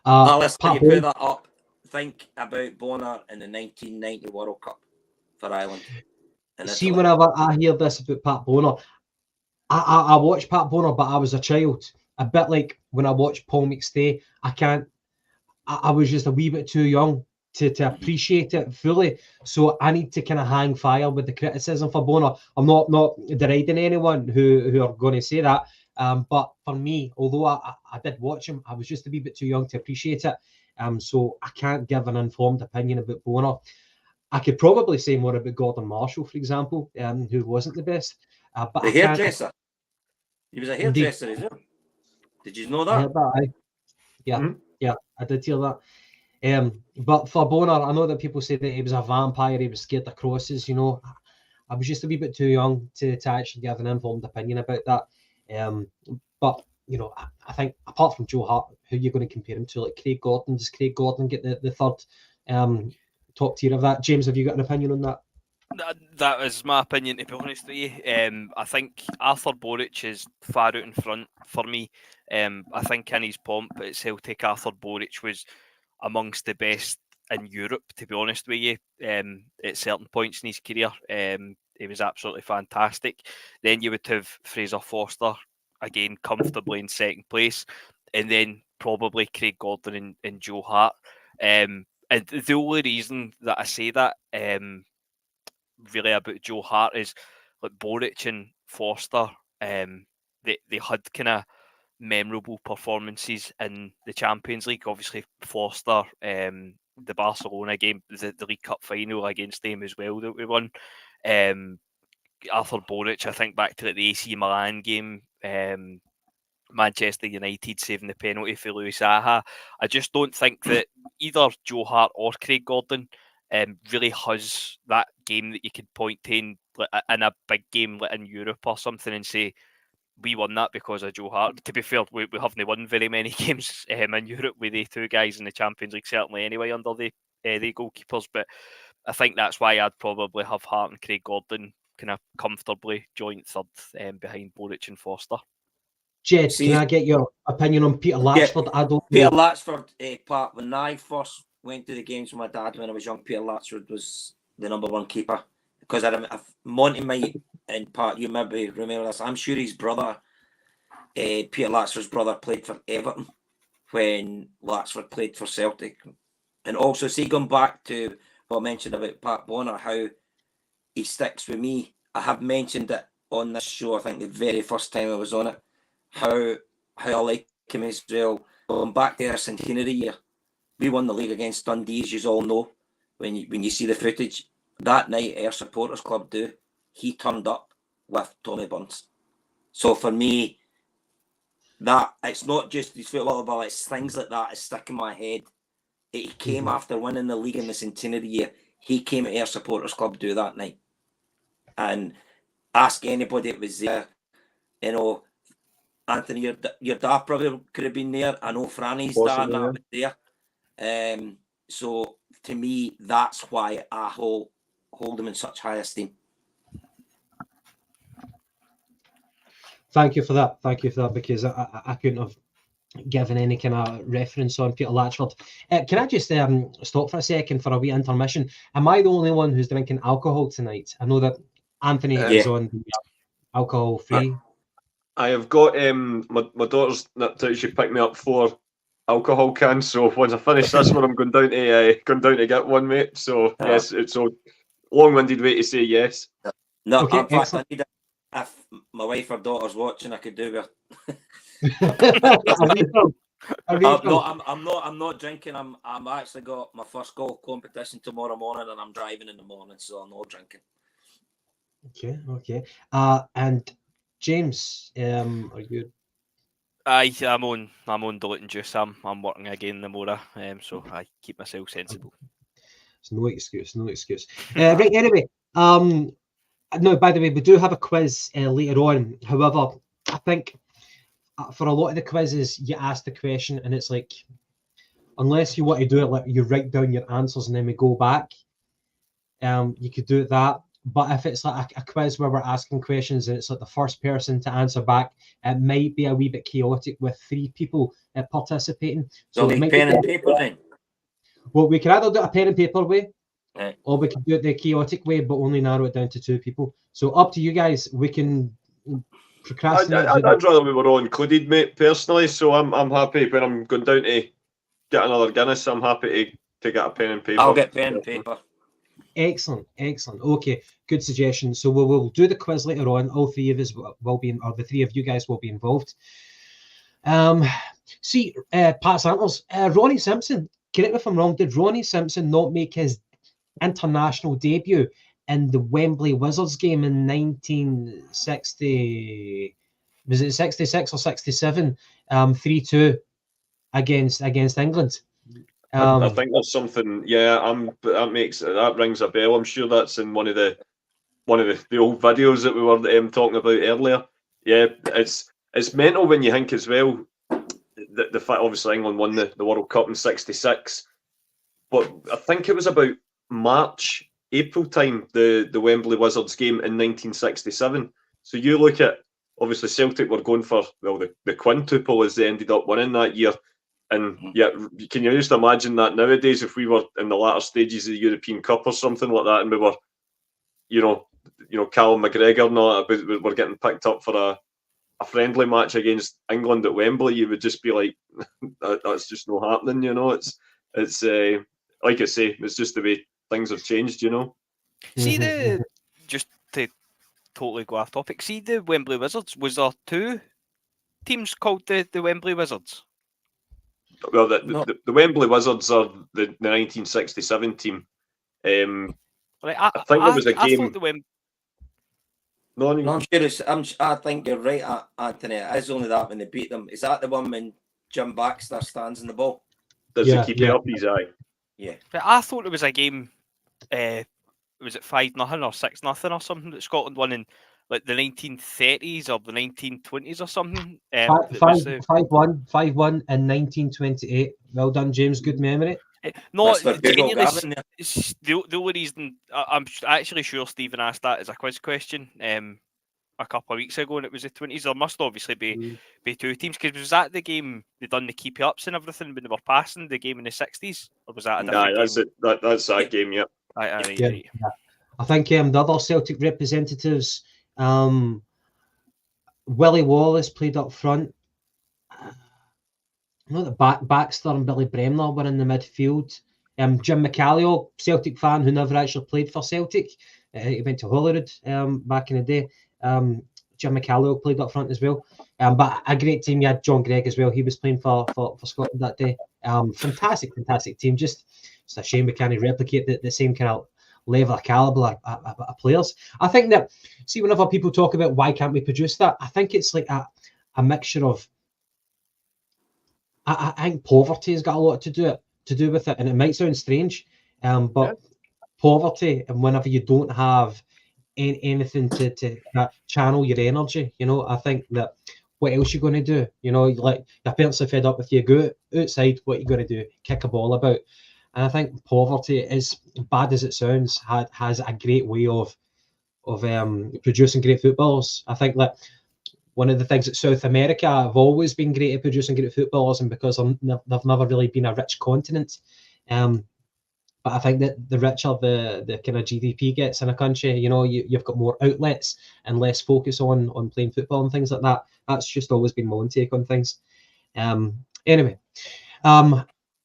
Alice, can you put that up? Think about Bonner in the 1990 World Cup for Ireland. See, whenever I hear this about Pat Bonner, I watched Pat Bonner, but I was a child. A bit like when I watched Paul McStay. I was just a wee bit too young to appreciate it fully. So I need to kind of hang fire with the criticism for Bonner. I'm not deriding anyone who are going to say that. But for me, although I did watch him, I was just a wee bit too young to appreciate it. So I can't give an informed opinion about Bonner. I could probably say more about Gordon Marshall, for example, who wasn't the best. But the hairdresser. He was a hairdresser, is it? Did you know that? I heard that. Yeah, I did hear that. But for Bonner, I know that people say that he was a vampire, he was scared of crosses. I was just a wee bit too young to actually give an informed opinion about that. But I think apart from Joe Hart, who are you going to compare him to? Like Craig Gordon? Does Craig Gordon get the third top tier of that? James, have you got an opinion on that? That is my opinion, to be honest with you. I think Arthur Boric is far out in front for me. I think in his pomp at Celtic, Arthur Boric was amongst the best in Europe, to be honest with you, at certain points in his career. He was absolutely fantastic. Then you would have Fraser Forster, again, comfortably in second place, and then probably Craig Gordon and Joe Hart. And the only reason that I say that really about Joe Hart is like Boric and Forster, they had kind of memorable performances in the Champions League. Obviously, Forster, the Barcelona game, the League Cup final against them as well that we won. Arthur Boric, I think back to the AC Milan game, Manchester United saving the penalty for Luis Saha. I just don't think that either Joe Hart or Craig Gordon really has that game that you could point to in a big game in Europe or something and say, we won that because of Joe Hart. To be fair, we haven't won very many games in Europe with the two guys in the Champions League, certainly anyway, under the goalkeepers. But I think that's why I'd probably have Hart and Craig Gordon kind of comfortably joint third behind Boric and Forster. Jed, can I get your opinion on Peter Latchford? Yeah, I don't know. Peter Latchford, Pat, when I first went to the games with my dad when I was young, Peter Latchford was the number one keeper. Because Monty might, and Pat, you maybe remember this, I'm sure his brother, Peter Latchford's brother, played for Everton. when Latsford played for Celtic. And also, see, going back to what I mentioned about Pat Bonner, how he sticks with me. I have mentioned it on this show, I think the very first time I was on it, how I like him as well. Going back to our centenary year, we won the league against Dundee, as you all know. When you see the footage, that night our supporters club he turned up with Tommy Burns. So for me, that it's not just his football, but it's things like that that stick in my head. He came after winning the league in the centenary year. He came at our supporters club that night. And ask anybody that was there, you know, Anthony, your dad probably could have been there. I know Franny's dad was there. So to me, that's why I hold him in such high esteem. Thank you for that. Because I couldn't have given any kind of reference on Peter Latchford. Can I just stop for a second for a wee intermission? Am I the only one who's drinking alcohol tonight? I know that Anthony is on the alcohol free. I have got my daughter's she picked me up 4 alcohol cans. So once I finish this one, I'm going down to get one, mate. So yes, it's a long-winded way to say yes. No, okay, in fact, I need it. If my wife or daughter's watching, I could do with. I'm not drinking. I'm actually got my first golf competition tomorrow morning, and I'm driving in the morning, so I'm not drinking. Okay. And James, are you? I'm on diluting juice. I'm working again in the morning, so I keep myself sensible. It's no excuse. Right. Anyway, no. By the way, we do have a quiz later on. However, I think for a lot of the quizzes, you ask the question, and it's like, unless you want to do it like you write down your answers and then we go back, you could do it that. But if it's like a quiz where we're asking questions and it's like the first person to answer back, it might be a wee bit chaotic with 3 people participating. So it might pen and paper then? Well, we can either do a pen and paper way, right, or we can do it the chaotic way, but only narrow it down to 2 people. So up to you guys. We can procrastinate. I'd rather we were all included, mate, personally. So I'm happy when I'm going down to get another Guinness. I'm happy to get a pen and paper. I'll get pen and paper. Excellent. Okay, good suggestion. So we'll do the quiz later on. All 3 of us will be, or the 3 of you guys will be involved. See, Pat Santers, Ronnie Simpson, correct me if I'm wrong, did Ronnie Simpson not make his international debut in the Wembley Wizards game in 1960? Was it 66 or 67? 3-2 against England. I think there's something. Yeah, that rings a bell. I'm sure that's in one of the old videos that we were talking about earlier. Yeah, it's mental when you think as well. The fact, obviously, England won the World Cup in '66, but I think it was about March, April time, the Wembley Wizards game in 1967. So you look at, obviously, Celtic were going for the quintuple as they ended up winning that year. And yeah, can you just imagine that nowadays if we were in the latter stages of the European Cup or something like that, and we were, Callum McGregor and all that, we're getting picked up for a friendly match against England at Wembley, you would just be like, that's just not happening, It's like I say, it's just the way things have changed, See just to totally go off topic, see the Wembley Wizards, was there 2 teams called the Wembley Wizards? Well, the Wembley Wizards are the 1967 team. I think there was a game. I'm sure I think you're right, Anthony. It is only that when they beat them. Is that the one when Jim Baxter stands in the ball? Does he keep it up his eye? Yeah. But I thought it was a game. Was it 5-0 or 6-0 or something that Scotland won in like the 1930s or the 1920s or something? 5-1 in 1928. Well done, James. Good memory. No, genuinely, the only reason I'm actually sure Stephen asked that as a quiz question a couple of weeks ago, and it was the 20s. There must obviously be 2 teams, because was that the game they done the keep ups and everything when they were passing the game in the 60s, or was that a different game? That's that game. Yeah. Right. I think the other Celtic representatives, Willie Wallace played up front. know that Baxter and Billy Bremner were in the midfield. Jim McCallio, Celtic fan who never actually played for Celtic. He went to Holyrood back in the day. Jim McCallio played up front as well. But a great team. You had John Gregg as well. He was playing for Scotland that day. Fantastic team. Just it's a shame we can't replicate the same kind of level of caliber of players. I think that, see, whenever people talk about why can't we produce that, I think it's like a mixture of, I think poverty has got a lot to do with it, and it might sound strange, but poverty, and whenever you don't have anything to channel your energy, I think that what else you going to do? Like your parents are fed up with you, go outside, what you going to do? Kick a ball about. And I think poverty, as bad as it sounds, has a great way of producing great footballers. I think that one of the things that South America have always been great at producing great footballers, and because they've never really been a rich continent. But I think that the richer the kind of GDP gets in a country, you've got more outlets and less focus on playing football and things like that. That's just always been my own take on things. Anyway,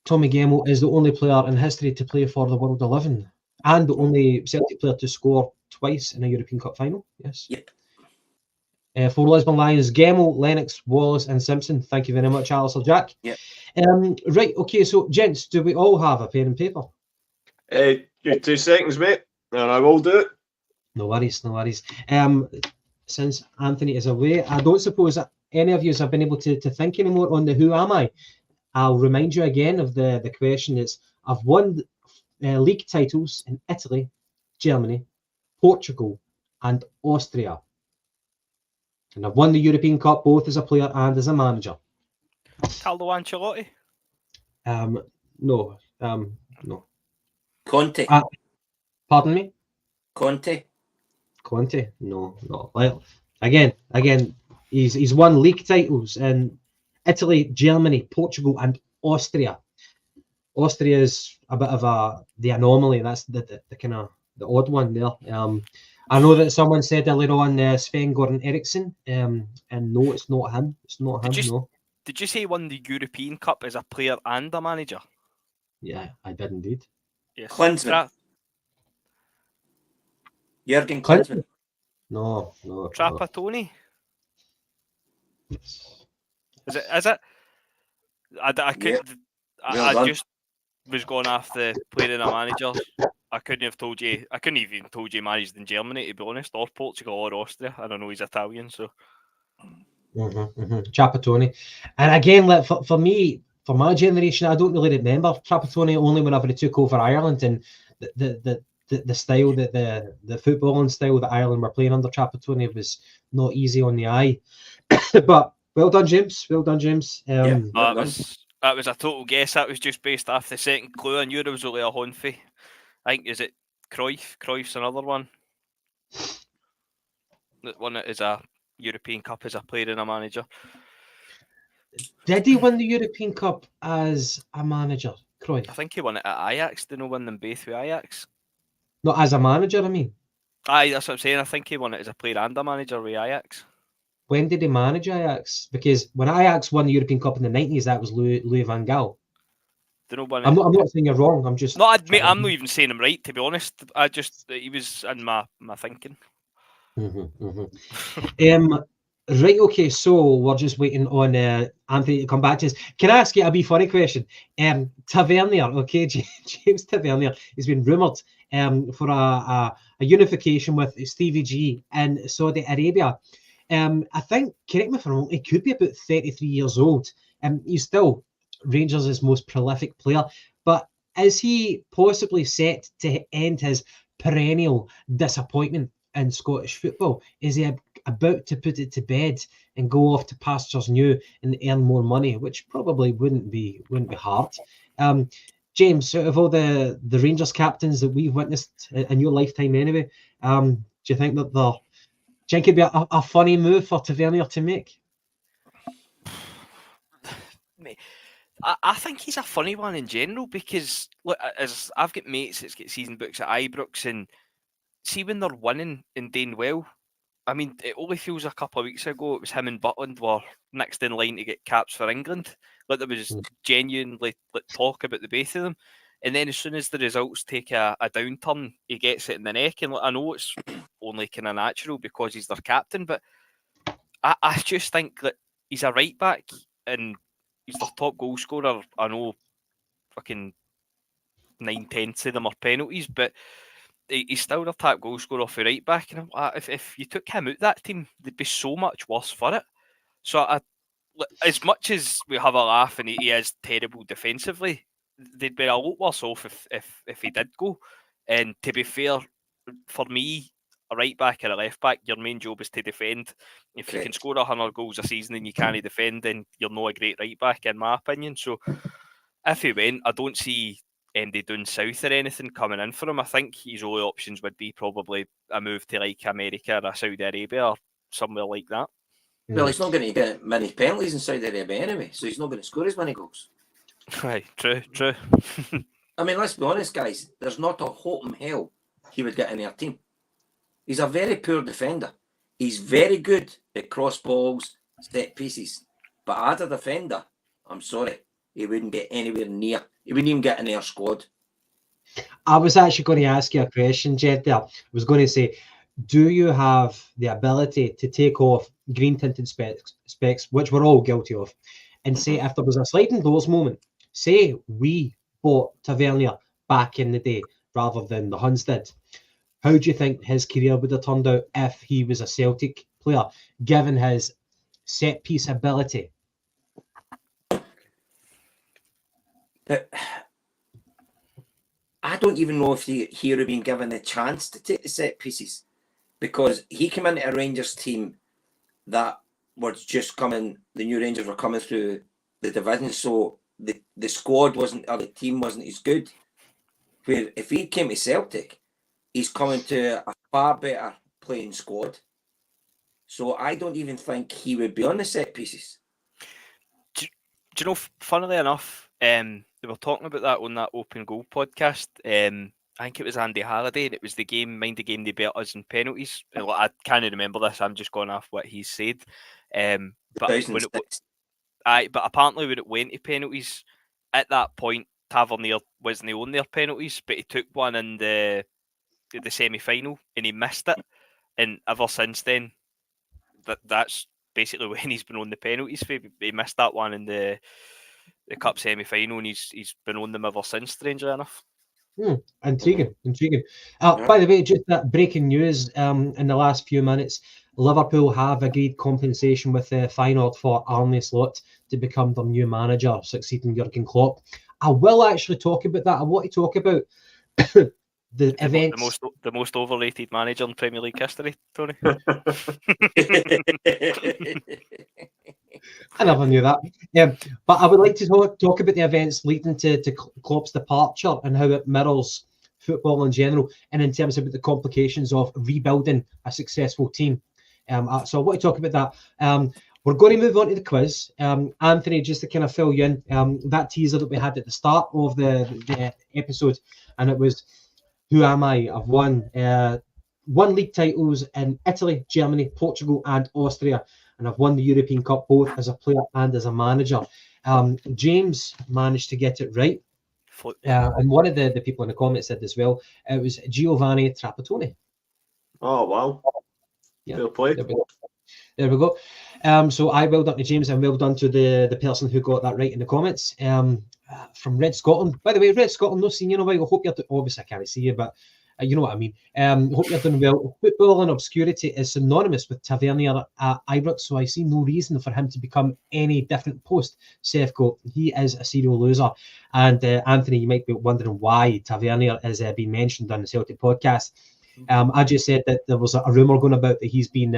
Tommy Gemmell is the only player in history to play for the World 11 and the only Celtic player to score twice in a European Cup final. Yes. Yep. For Lisbon Lions, Gemmell, Lennox, Wallace and Simpson. Thank you very much, Alistair Jack. Yep. Right, okay, so gents, do we all have a pen and paper? Give me 2 seconds, mate, and I will do it. No worries. Since Anthony is away, I don't suppose that any of you have been able to think anymore on the who am I. I'll remind you again of the question. It's I've won league titles in Italy, Germany, Portugal and Austria. And I've won the European Cup both as a player and as a manager. Carlo Ancelotti? No. Conte? Pardon me? Conte? No. Well, again, he's won league titles in Italy, Germany, Portugal, and Austria. Austria is a bit of the anomaly. That's the kind of the odd one there. I know that someone said earlier on Sven-Goran Eriksson, and no, it's not him. No. Did you say he won the European Cup as a player and a manager? Yeah, I did indeed. Yes. Klinsmann? Jurgen Klinsmann? No. Trapattoni? Is it? I couldn't. I just was going after playing a manager. I couldn't have told you. I couldn't even told you he managed in Germany, to be honest, or Portugal or Austria. I don't know. He's Italian, so. Trapattoni, and again, like for me, for my generation, I don't really remember Trapattoni only whenever he took over Ireland, and the style that the footballing style that Ireland were playing under Trapattoni was not easy on the eye. But well done, James. That was a total guess. That was just based off the second clue. I knew there was only a Honfi. I think, is it Cruyff? Cruyff's another one. The one that is a European Cup as a player and a manager. Did he win the European Cup as a manager, Cruyff? I think he won it at Ajax. Didn't he win them both with Ajax? Not as a manager, I mean. Aye, that's what I'm saying. I think he won it as a player and a manager with Ajax. When did he manage Ajax? Because when Ajax won the European Cup in the 90s, that was Louis van Gaal. I'm not saying you're wrong. I'm just. No, I'm not even saying I'm right, to be honest. He was in my thinking. Right, okay, so we're just waiting on Anthony to come back to us. Can I ask you a wee funny question? Tavernier, okay, James Tavernier has been rumoured for a unification with Stevie G in Saudi Arabia. I think, correct me if I'm wrong, he could be about 33 years old. He's still Rangers' most prolific player, but is he possibly set to end his perennial disappointment in Scottish football? Is he about to put it to bed and go off to pastures new and earn more money, which probably wouldn't be hard? James, out of all the Rangers captains that we've witnessed in your lifetime anyway, do you think that it'd be a funny move for Tavernier to make? I think he's a funny one in general because, look, as I've got mates that's got season books at Ibrox, and see when they're winning and doing well, I mean, it only feels a couple of weeks ago it was him and Butland were next in line to get caps for England. Like there was genuinely talk about the both of them. And then as soon as the results take a downturn, he gets it in the neck. And I know it's only kind of natural because he's their captain, but I just think that he's a right back and he's their top goal scorer. I know fucking 9/10 of them are penalties, but he's still their top goal scorer for right back. And if you took him out that team, they'd be so much worse for it. So as much as we have a laugh and he is terrible defensively, they'd be a lot worse off if he did go. And to be fair, for me, a right back or a left back, your main job is to defend. If you can score 100 goals a season and you can't defend, then you're not a great right back, in my opinion. So if he went, I don't see MD down south or anything coming in for him. I think his only options would be probably a move to like America or Saudi Arabia or somewhere like that. Well, he's not going to get many penalties in Saudi Arabia anyway, so he's not going to score as many goals. Right, true. I mean, let's be honest, guys. There's not a hope in hell he would get in our team. He's a very poor defender. He's very good at cross balls, set pieces. But as a defender, I'm sorry, he wouldn't get anywhere near. He wouldn't even get in our squad. I was actually going to ask you a question, Jed, there. I was going to say, do you have the ability to take off green-tinted specs, which we're all guilty of, and say if there was a sliding doors moment, say we bought Tavernier back in the day rather than the Huns did, how do you think his career would have turned out if he was a Celtic player, given his set-piece ability? I don't even know if he would have been given the chance to take the set pieces, because he came into a Rangers team that was just coming, the new Rangers were coming through the division, so the squad wasn't, or the team wasn't as good. Where if he came to Celtic, he's coming to a far better playing squad. So I don't even think he would be on the set pieces. Do you know, funnily enough, they were talking about that on that Open Goal podcast. I think it was Andy Halliday, and it was the game, mind the game, they beat us in penalties. I can't remember this, I'm just going off what he said. But apparently when it went to penalties, at that point, Tavernier wasn't on their penalties, but he took one in the semi-final and he missed it. And ever since then, that's basically when he's been on the penalties. He missed that one in the cup semi-final, and he's been on them ever since, strangely enough. Intriguing. By the way, just that breaking news in the last few minutes, Liverpool have agreed compensation with the Feyenoord for Arne Slot to become their new manager, succeeding Jurgen Klopp. I will actually talk about that. I want to talk about the events. The most overrated manager in Premier League history, Tony. I never knew that. But I would like to talk about the events leading to Klopp's departure and how it mirrors football in general, and in terms of the complications of rebuilding a successful team. So I want to talk about that. We're going to move on to the quiz. Anthony, just to kind of fill you in, that teaser that we had at the start of the episode, and it was, who am I? I've won league titles in Italy, Germany, Portugal, and Austria. And I've won the European Cup both as a player and as a manager. James managed to get it right. And one of the people in the comments said as well, it was Giovanni Trapattoni. Oh, wow. Yeah. Well played. There we go. So I well done to James, and well done to the person who got that right in the comments. From Red Scotland. By the way, Red Scotland, no seeing you in a while. I hope you're obviously I can't see you, but you know what I mean. Hope you're doing well. Football in obscurity is synonymous with Tavernier at Ibrox, so I see no reason for him to become any different post Sefco. He is a serial loser. And Anthony, you might be wondering why Tavernier is being mentioned on the Celtic podcast. I just said that there was a rumour going about that he's been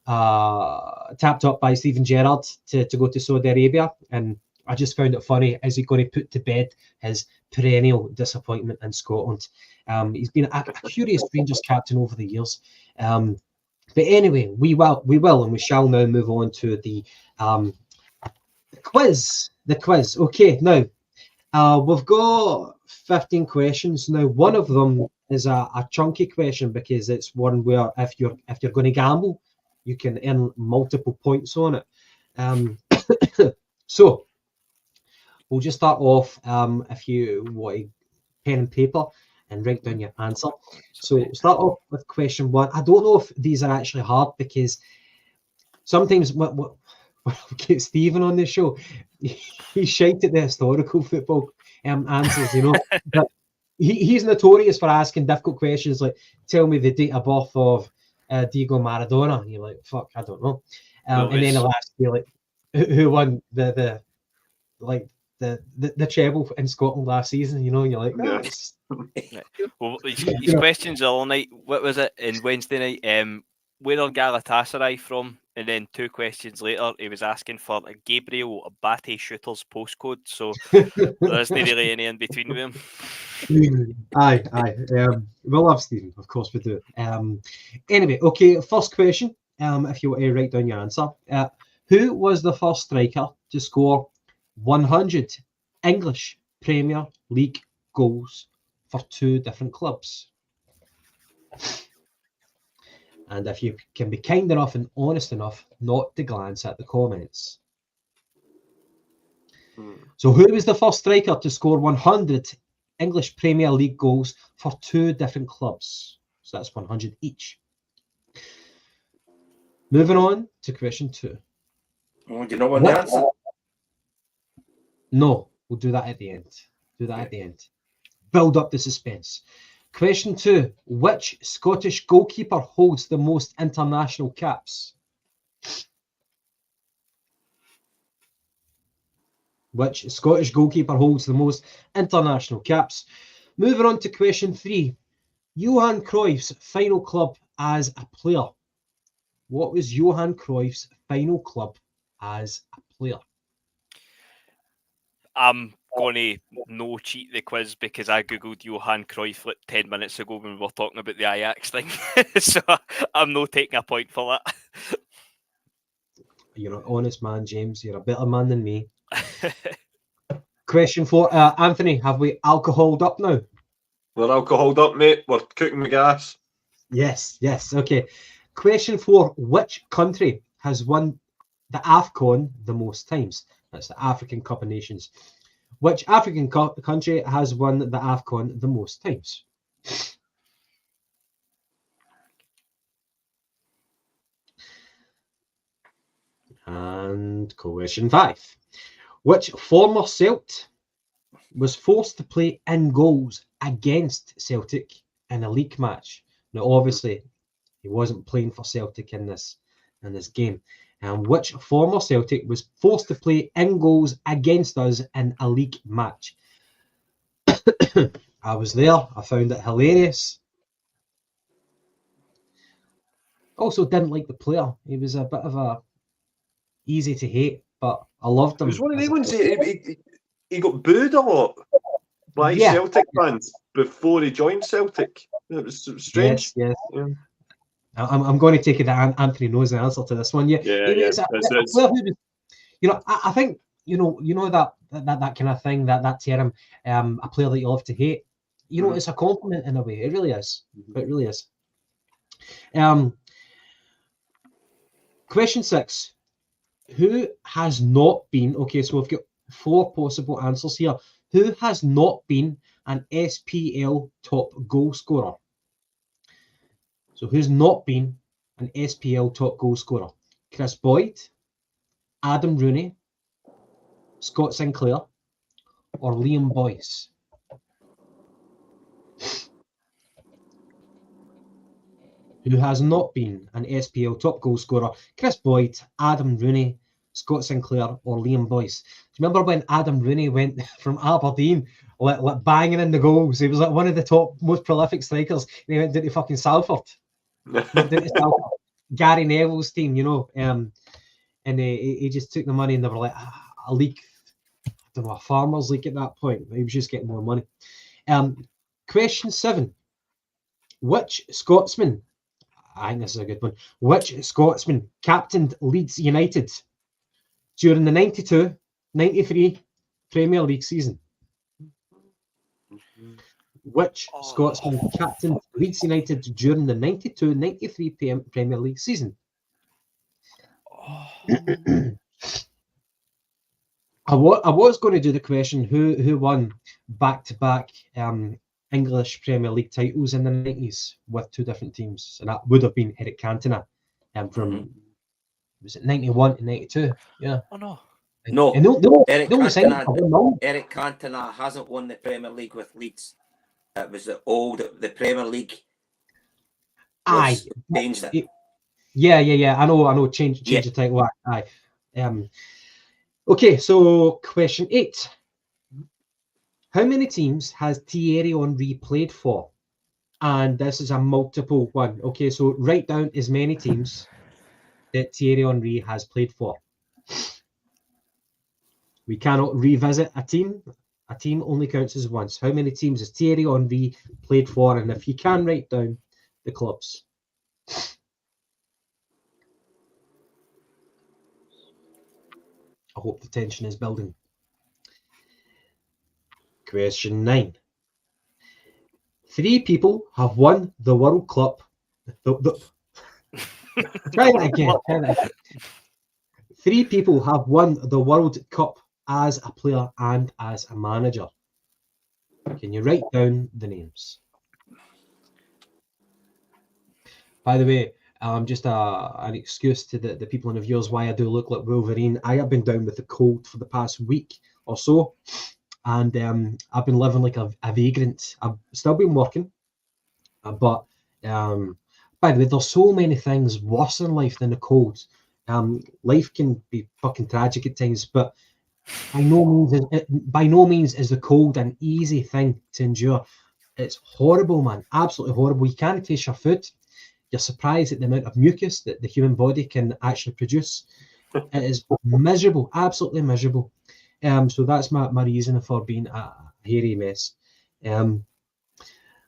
tapped up by Steven Gerrard to go to Saudi Arabia, and I just found it funny. Is he going to put to bed his perennial disappointment in Scotland? He's been a curious Rangers captain over the years. But anyway, we will and we shall now move on to the quiz. The quiz. Okay, now we've got 15 questions. Now, one of them is a chunky question, because it's one where if you're going to gamble, you can earn multiple points on it. So we'll just start off. If you want pen and paper and write down your answer. So start off with question 1. I don't know if these are actually hard because sometimes what get Stephen on the show, he's shite at the historical football answers, you know. But he's notorious for asking difficult questions like, tell me the date of birth of Diego Maradona. And you're like, fuck, I don't know. And then he'll ask you like, who won the treble in Scotland last season, you know, and you're like, no. Well, his questions all night. What was it in Wednesday night? Where are Galatasaray from? And then 2 questions later, he was asking for a Gabriel Abate shooter's postcode. So there isn't really any in between with him. Aye. We love Stephen, of course we do. Anyway, okay, first question. If you want to write down your answer. Who was the first striker to score 100 English Premier League goals for 2 different clubs? And if you can be kind enough and honest enough not to glance at the comments. So who was the first striker to score 100 English Premier League goals for 2 different clubs? So that's 100 each. Moving on to question 2. Oh, do you know what the answer? No, we'll do that at the end. Build up the suspense. Question 2. Which Scottish goalkeeper holds the most international caps? Which Scottish goalkeeper holds the most international caps? Moving on to question 3. Johan Cruyff's final club as a player. What was Johan Cruyff's final club as a player? I'm going to no cheat the quiz because I googled Johan Cruyff like 10 minutes ago when we were talking about the Ajax thing. So I'm not taking a point for that. You're an honest man, James. You're a better man than me. Question 4. Anthony, have we alcoholed up now? We're alcoholed up, mate. We're cooking the gas. Yes. Okay. Question 4. Which country has won the AFCON the most times? That's the African Cup of Nations. Which African country has won the AFCON the most times? And question 5. Which former Celt was forced to play in goals against Celtic in a league match? Now, obviously, he wasn't playing for Celtic in this game. And which former Celtic was forced to play in goals against us in a league match? I was there. I found it hilarious. Also, didn't like the player. He was a bit of a easy to hate, but I loved him. It was one of the ones he got booed a lot by Celtic fans before he joined Celtic. It was strange. Yes. Yeah. I'm going to take it that Anthony knows the answer to this one. I think that kind of thing, that term, a player that you love to hate. You know, it's a compliment in a way. It really is. It really is. Question 6. Who has not been? Okay, so we've got 4 possible answers here. Who has not been an SPL top goal scorer? So who's not been an SPL top goal scorer? Chris Boyd, Adam Rooney, Scott Sinclair, or Liam Boyce? Who has not been an SPL top goal scorer? Chris Boyd, Adam Rooney, Scott Sinclair, or Liam Boyce? Do you remember when Adam Rooney went from Aberdeen, like banging in the goals? He was like one of the top, most prolific strikers. And he went into fucking Salford. Gary Neville's team, you know, and he just took the money, and they were like a league, I don't know, a farmers league at that point. He was just getting more money. Question 7. Which Scotsman, I think this is a good one, which Scotsman captained Leeds United during the 92-93 Premier League season? Which Scotsman captained Leeds United during the 92-93 Premier League season? I was going to do the question who won back-to-back English Premier League titles in the 90s with two different teams, and that would have been Eric Cantona from was it 91 to 92? Yeah. Oh no. No, And Eric the only signing for one million. Eric Cantona hasn't won the Premier League with Leeds. It was the Premier League. Aye, changed it. Yeah. I know. Change the title. Aye. Okay, so question 8. How many teams has Thierry Henry played for? And this is a multiple one. Okay, so write down as many teams that Thierry Henry has played for. We cannot revisit a team. A team only counts as once. How many teams has Thierry Henry played for? And if you can write down the clubs. I hope the tension is building. Question 9. 3 people have won the World Cup. Try that again. 3 people have won the World Cup as a player and as a manager. Can you write down the names? By the way, just an excuse to the people in the viewers why I do look like Wolverine. I have been down with the cold for the past week or so, and I've been living like a vagrant. I've still been working, but by the way, there's so many things worse in life than the cold. Life can be fucking tragic at times, but by no means is the cold an easy thing to endure. It's horrible, man. Absolutely horrible. You can't taste your food. You're surprised at the amount of mucus that the human body can actually produce. It is miserable, absolutely miserable. So that's my reason for being a hairy mess.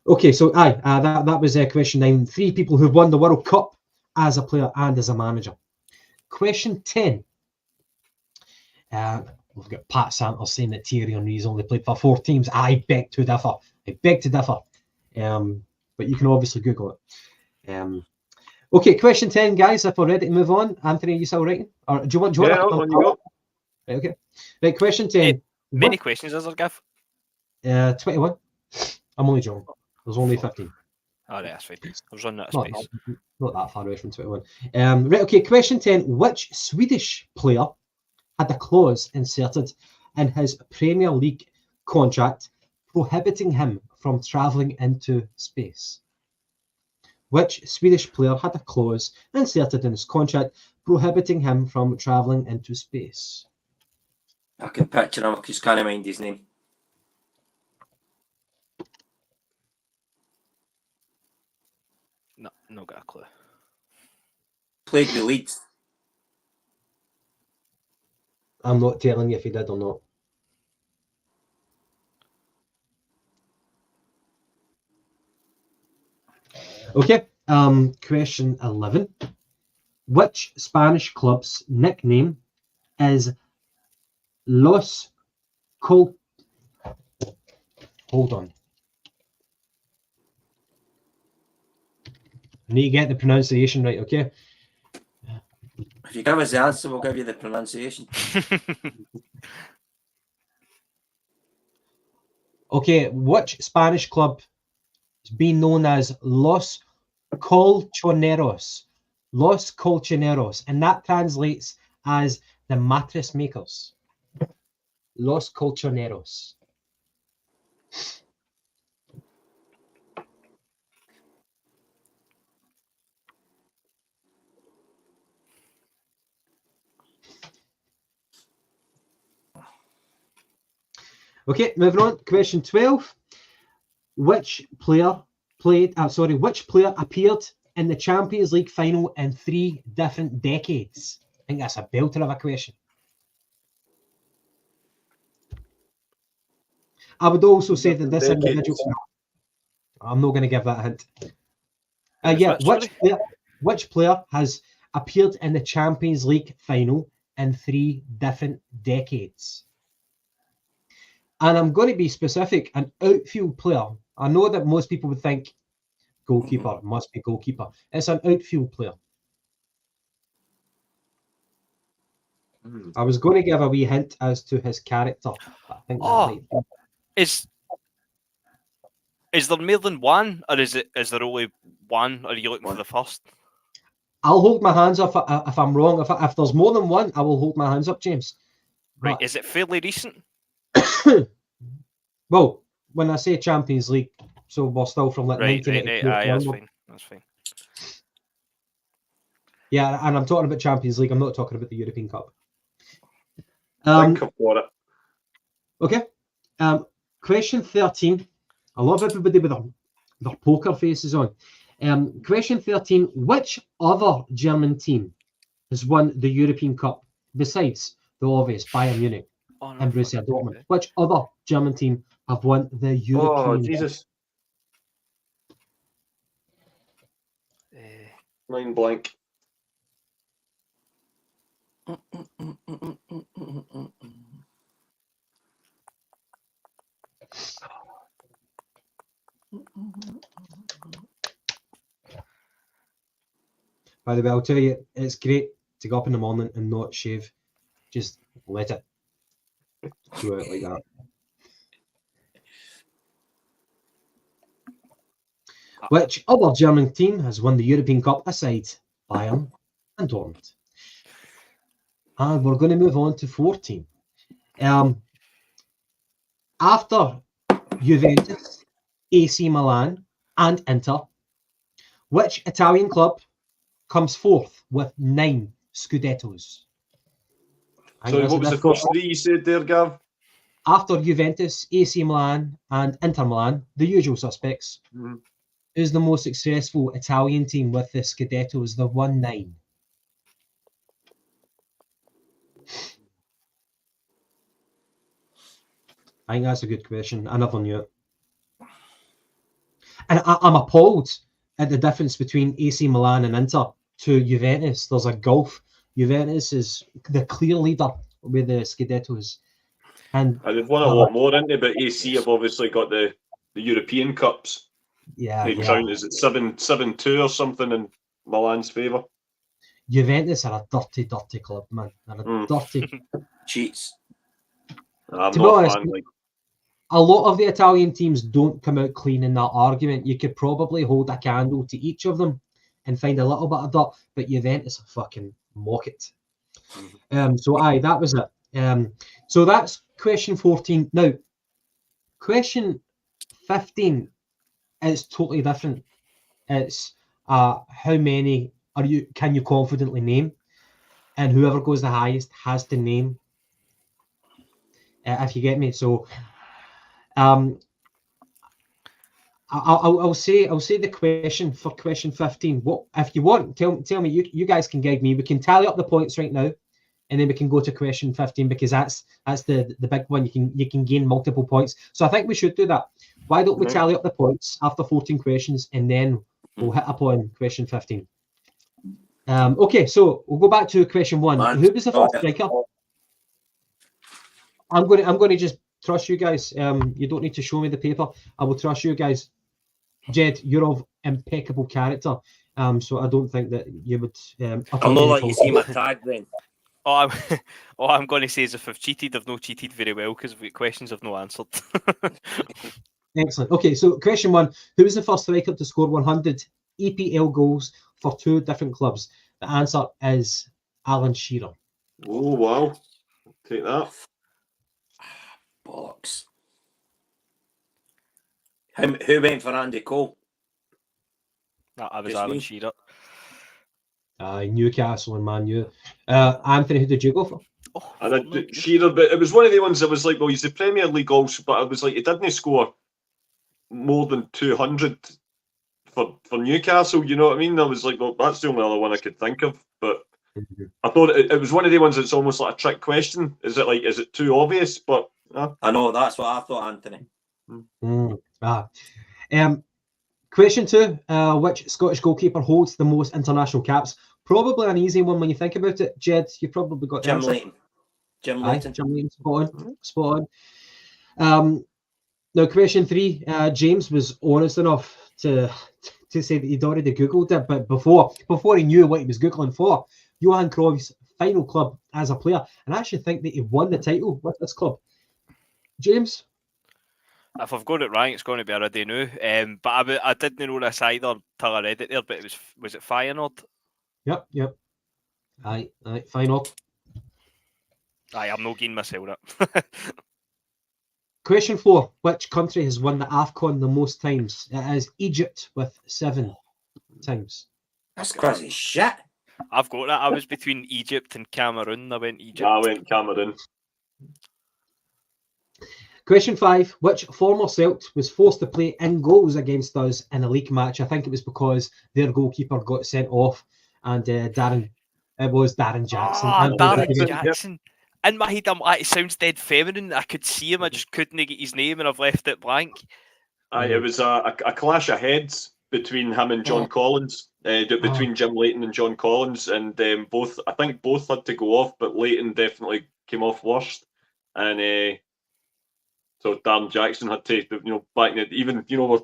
Okay, so that was question 9. 3 people who've won the World Cup as a player and as a manager. Question 10. We've got Pat Santers saying that Thierry Henry's only played for 4 teams. I beg to differ. But you can obviously Google it. Okay, question 10, guys. If we're ready to move on, Anthony, are you still writing? Or do you want? On you go. Right, okay. Right, question 10. Many questions, is there, Gav? 21. I'm only joking. There's only 15. Oh, right, that's fine. I was running out of space. Not that far away from 21. Right, okay, question 10. Which Swedish player had a clause inserted in his Premier League contract prohibiting him from travelling into space? Which Swedish player had a clause inserted in his contract prohibiting him from travelling into space? I can picture him, I just can't mind his name. No got a clue. Played the Leeds. I'm not telling you if he did or not. Okay, question 11. Which Spanish club's nickname is Los Col... Hold on. I need to get the pronunciation right, okay? If you give us the answer, we'll give you the pronunciation. Okay, which Spanish club is being known as Los Colchoneros? Los Colchoneros, and that translates as the mattress makers. Los Colchoneros. Okay, moving on. Question 12. Which player appeared in the Champions League final in 3 different decades? I think that's a belter of a question. I would also say that this individual... I'm not going to give that a hint. Which player has appeared in the Champions League final in 3 different decades? And I'm going to be specific, an outfield player. I know that most people would think goalkeeper, must be goalkeeper. It's an outfield player. I was going to give a wee hint as to his character. But I think that might be... Is there more than one, or is there only one? Or are you looking for the first? I'll hold my hands up if I'm wrong. If there's more than one, I will hold my hands up, James. Right, is it fairly recent? Well, when I say Champions League, so we're still from like 1982. That's fine. Yeah, and I'm talking about Champions League. I'm not talking about the European Cup. Think I've got it. Okay. Question 13. I love everybody with their poker faces on. Question 13. Which other German team has won the European Cup besides the obvious Bayern Munich and Borussia Dortmund? Which other German team have won the European Cup? Jesus. Mind blank. By the way, I'll tell you, it's great to go up in the morning and not shave. Just let it go out like that. Which other German team has won the European Cup aside Bayern and Dortmund? And we're going to move on to 14. After Juventus, AC Milan, and Inter, which Italian club comes fourth with 9 Scudettos? Sorry, what was the first 3 you said there, Gav? After Juventus, AC Milan, and Inter Milan, the usual suspects. Mm-hmm. Who's the most successful Italian team with the Scudettos? They've won 9. I think that's a good question. I never knew it. And I'm appalled at the difference between AC Milan and Inter to Juventus. There's a gulf. Juventus is the clear leader with the Scudettos. And they've won a lot more, didn't they? But AC have obviously got the European Cups. Yeah. Crown, is it 7-2 or something in Milan's favour? Juventus are a dirty, dirty club, man. They're a dirty... Cheats. I'm to not be honest, a fan. A lot of the Italian teams don't come out clean in that argument. You could probably hold a candle to each of them and find a little bit of dirt, but Juventus fucking mock it. So that was it. So that's question 14. Now, question 15 is totally different. It's how many can you confidently name, and whoever goes the highest has to name. If you get me, so I'll say the question for question 15. What if you want? Tell me. You guys can guide me. We can tally up the points right now, and then we can go to question 15 because that's the big one. You can gain multiple points. So I think we should do that. Why don't we tally up the points after 14 questions, and then we'll hit upon question 15. Okay, so we'll go back to question 1. Who was the first striker? I'm going to just trust you guys. You don't need to show me the paper. I will trust you guys. Jed, you're of impeccable character. So I don't think that you would. I'll not let you see my tag then. All I'm going to say is if I've cheated, I've not cheated very well because we've got questions I've not answered. Excellent. Okay, so question 1. Who was the first striker to score 100 EPL goals for 2 different clubs? The answer is Alan Shearer. Oh, wow. Take that. Bollocks. Who went for Andy Cole? No, I was Alan Shearer. Newcastle and Man U. Anthony, who did you go for? Shearer, but it was one of the ones that was like, well, he's the Premier League also, but it was like he didn't score more than 200 for Newcastle. You know what I mean? I was like, well, that's the only other one I could think of. But I thought it was one of the ones that's almost like a trick question. Is it too obvious? But I know that's what I thought, Anthony. Question 2. Which Scottish goalkeeper holds the most international caps? Probably an easy one when you think about it. Jed, you probably got Jim Leighton. Jim Leighton, spot on. Now, question 3. James was honest enough to to say that he'd already Googled it, but before he knew what he was Googling for, Johan Cruyff's final club as a player, and I actually think that he won the title with this club. James? If I've got it right, it's going to be already new. But I didn't know this either till I read it there. But was it Feyenoord? Yep. Aye, Feyenoord. Aye, I'm not getting myself up. Question 4. Which country has won the AFCON the most times? It is Egypt with 7 times. That's crazy shit. I've got that. I was between Egypt and Cameroon. I went Egypt. I went Cameroon. Question 5. Which former Celt was forced to play in goals against us in a league match? I think it was because their goalkeeper got sent off, and it was Darren Jackson. Darren Jackson. In my head, I'm like, it sounds dead feminine. I could see him. I just couldn't get his name, and I've left it blank. It was a clash of heads between him and John Collins, between Jim Leighton and John Collins, and I think both had to go off, but Leighton definitely came off worst, and so Darren Jackson had to, back then, even we're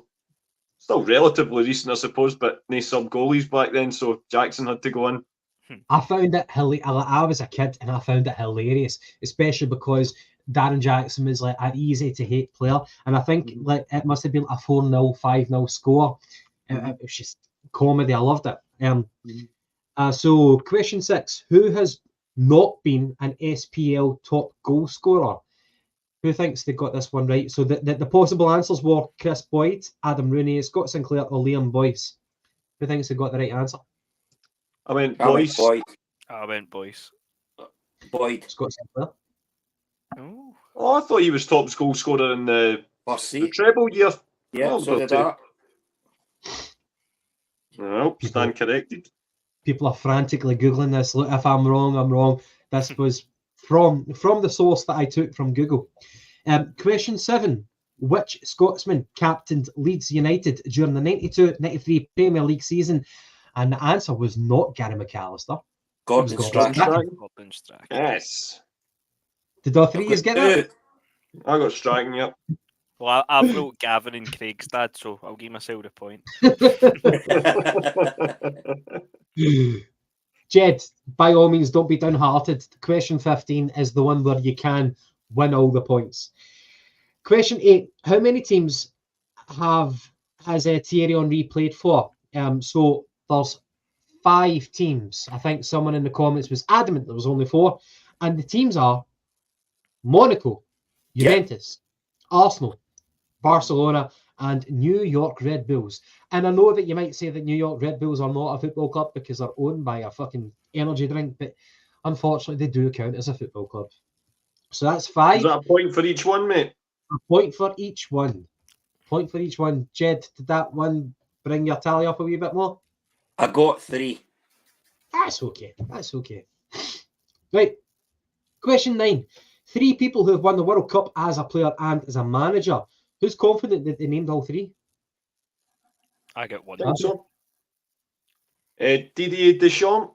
still relatively recent, I suppose, but no sub goalies back then, so Jackson had to go in. I found it hilarious. I was a kid and I found it hilarious, especially because Darren Jackson was like an easy to hate player, and I think like it must have been a 4-0, 5-0 score. It was just comedy. I loved it. So question 6: who has not been an SPL top goal scorer? Who thinks they got this one right? So the possible answers were Chris Boyd, Adam Rooney, Scott Sinclair, or Liam Bhoys. Who thinks they got the right answer? I went Bhoys. I went Bhoys. Boyd. Scott Sinclair. Oh, I thought he was top goal scorer in the treble year. Yeah, so did that. Well, stand corrected. People are frantically Googling this. Look, if I'm wrong, I'm wrong. This was from the source that I took from Google. Question 7. Which Scotsman captained Leeds United during the 92-93 Premier League season? And the answer was not Gary McAllister. Gordon Strachan. Yes. Did all three of you get that? I got Strachan, yep. Well, I've wrote Gavin and Craig's dad, so I'll give myself the point. Jed, by all means, don't be downhearted. Question 15 is the one where you can win all the points. Question 8. How many teams has Thierry Henry played for? So there's 5 teams. I think someone in the comments was adamant there was only 4. And the teams are Monaco, Juventus, Arsenal, Barcelona, and New York Red Bulls. And I know that you might say that New York Red Bulls are not a football club because they're owned by a fucking energy drink, but unfortunately they do count as a football club. So that's 5. Is that a point for each one, mate? A point for each one. Point for each one. Jed, did that one bring your tally up a wee bit more? I got 3. That's okay. That's okay. Right. Question 9. 3 people who have won the World Cup as a player and as a manager. Who's confident that they named all 3? I get one. So. Didier Deschamps,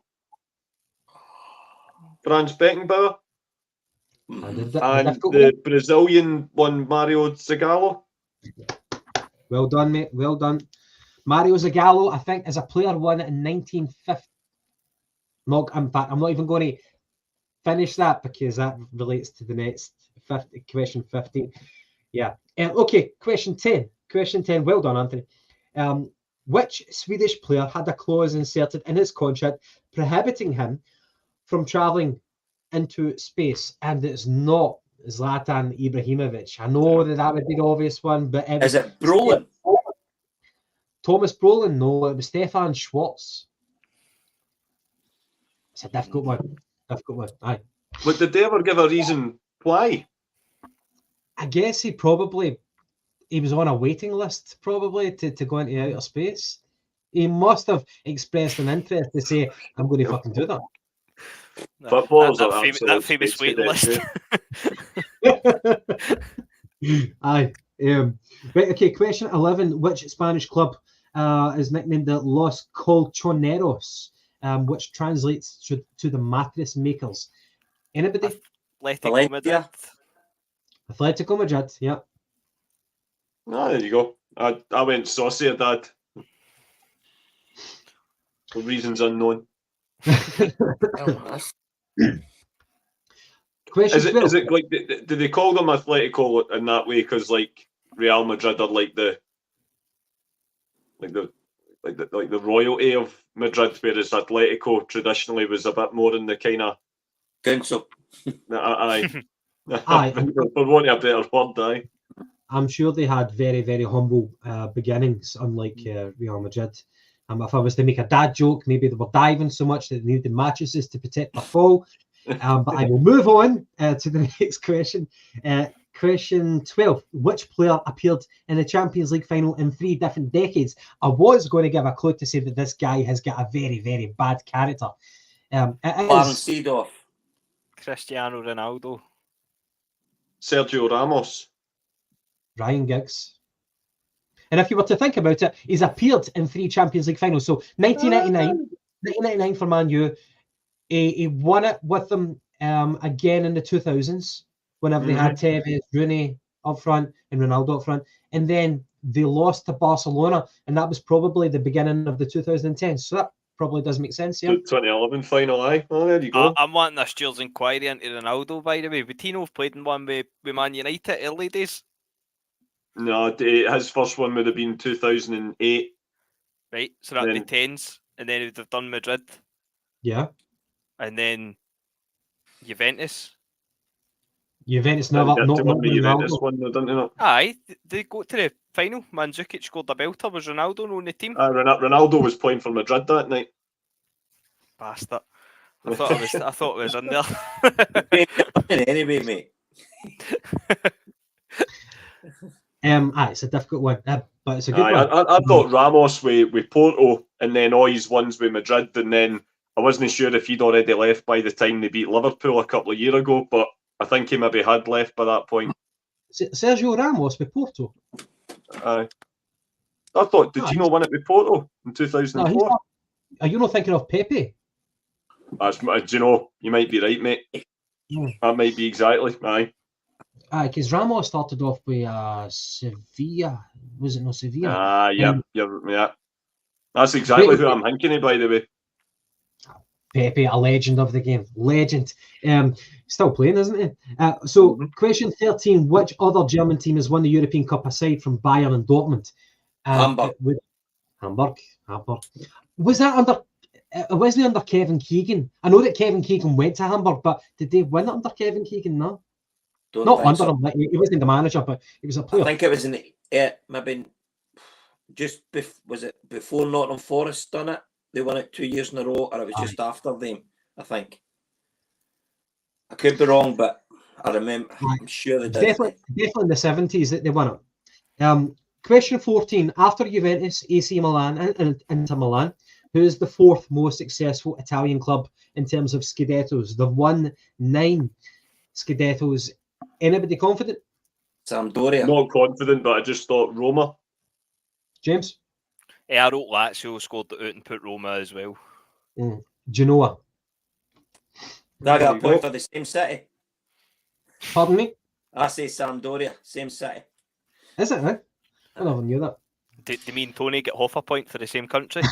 Franz Beckenbauer, and the Brazilian one, Mario Zagallo. Well done, mate. Well done. Mario Zagallo, I think, as a player, won it in 1950. In fact, I'm not even going to finish that because that relates to the next question 15. Yeah. Okay, question 10. Question 10. Well done, Anthony. Which Swedish player had a clause inserted in his contract prohibiting him from travelling into space? And it's not Zlatan Ibrahimovic. I know that would be the obvious one, but is it Brolin? Thomas Brolin? No, it was Stefan Schwartz. It's a difficult one. Aye. But did they ever give a reason why? I guess he was on a waiting list probably to go into outer space. He must have expressed an interest to say, I'm going to fucking do that. That famous waiting list. Aye. Right, okay, question 11. Which Spanish club is nicknamed the Los Colchoneros, which translates to the mattress makers? Anybody? Atletico Madrid, yeah. Ah, there you go. I went Sociedad. For reasons unknown. Question Is 12. it like, do they call them Atletico in that way because like Real Madrid are like the royalty of Madrid, whereas Atletico traditionally was a bit more in the kind of Council. aye. Aye. For want of a better word, aye. I'm sure they had very, very humble beginnings, unlike Real Madrid. If I was to make a dad joke, maybe they were diving so much that they needed mattresses to protect their fall. But I will move on to the next question. Question 12. Which player appeared in the Champions League final in 3 different decades? I was going to give a clue to say that this guy has got a very, very bad character. It Clarence is Seedorf. Cristiano Ronaldo. Sergio Ramos. Ryan Giggs. And if you were to think about it, he's appeared in 3 Champions League finals. So 1999 for Man U. He won it with them again in the 2000s, whenever they had Tevez, Rooney up front and Ronaldo up front. And then they lost to Barcelona, and that was probably the beginning of the 2010s. So that probably does make sense, yeah. 2011 final, aye. Oh, there you go. I'm wanting a Steers inquiry into Ronaldo, by the way. Would Tino have played in one with Man United early days? No, his first one would have been 2008. Right, so that'd be 10s, and then he would have done Madrid. Yeah. And then Juventus. Juventus never, not Juventus one, didn't they? Aye, they go to the final. Mandzukic scored a belter. Was Ronaldo on the team? Ronaldo was playing for Madrid that night. Bastard. I thought it was in there. Anyway, mate. It's a difficult one, but it's a good one. I thought Ramos with Porto, and then all his ones with Madrid, and then I wasn't sure if he'd already left by the time they beat Liverpool a couple of years ago, but I think he maybe had left by that point. Sergio Ramos with Porto. Aye. I thought, did you not win it with Porto in 2004? Are you not thinking of Pepe? Do you know, you might be right, mate. That might be exactly, aye. Aye, because Ramos started off with Sevilla. Was it not Sevilla? Yeah. That's exactly who I'm thinking of, by the way. Pepe, a legend of the game. Legend. Still playing, isn't he? Question 13. Which other German team has won the European Cup aside from Bayern and Dortmund? Hamburg. Hamburg. Was that under... wasn't it under Kevin Keegan? I know that Kevin Keegan went to Hamburg, but did they win it under Kevin Keegan? No. Not under him. He wasn't the manager, but he was a player. I think it was maybe just was it before Nottingham Forest done it? They won it 2 years in a row, or it was just after them, I think. I could be wrong, but I remember. I'm sure they did. Definitely in the 70s that they won it. Question 14. After Juventus, AC Milan, and Inter Milan, who is the 4th most successful Italian club in terms of Scudettos? They've won 9 Scudettos. Anybody confident? Sampdoria. Not confident, but I just thought Roma. James? I wrote Lazio scored it out and put Roma as well. Genoa. I got a point for the same city. Pardon me? I say Sampdoria, same city. Is it, eh? I never knew that. Do you mean Tony get half a point for the same country?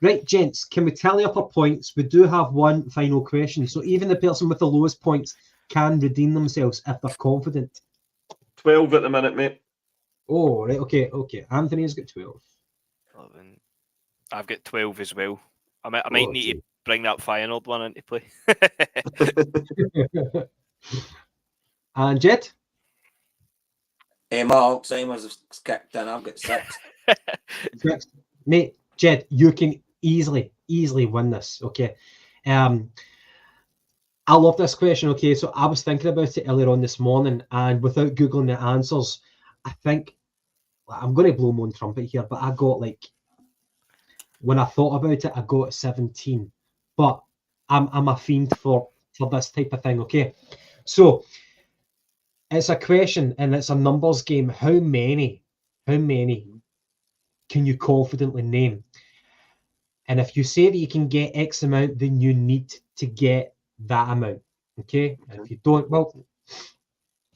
Right, gents, can we tally up our points? We do have one final question, so even the person with the lowest points can redeem themselves if they're confident. 12 at the minute, mate. Oh, right, okay. Anthony's got 12. 11. I've got 12 as well. I might need to bring that Feyenoord one into play. And Jed? My Alzheimer's has kicked in. I've got 6. 6. Mate, Jed, you can easily win this, okay? I love this question, okay? So I was thinking about it earlier on this morning, and without Googling the answers, I think, I'm going to blow my own trumpet here, but I got when I thought about it, I got 17. But I'm a fiend for this type of thing, okay? So it's a question and it's a numbers game. How many can you confidently name? And if you say that you can get X amount, then you need to get that amount, okay? And if you don't, well,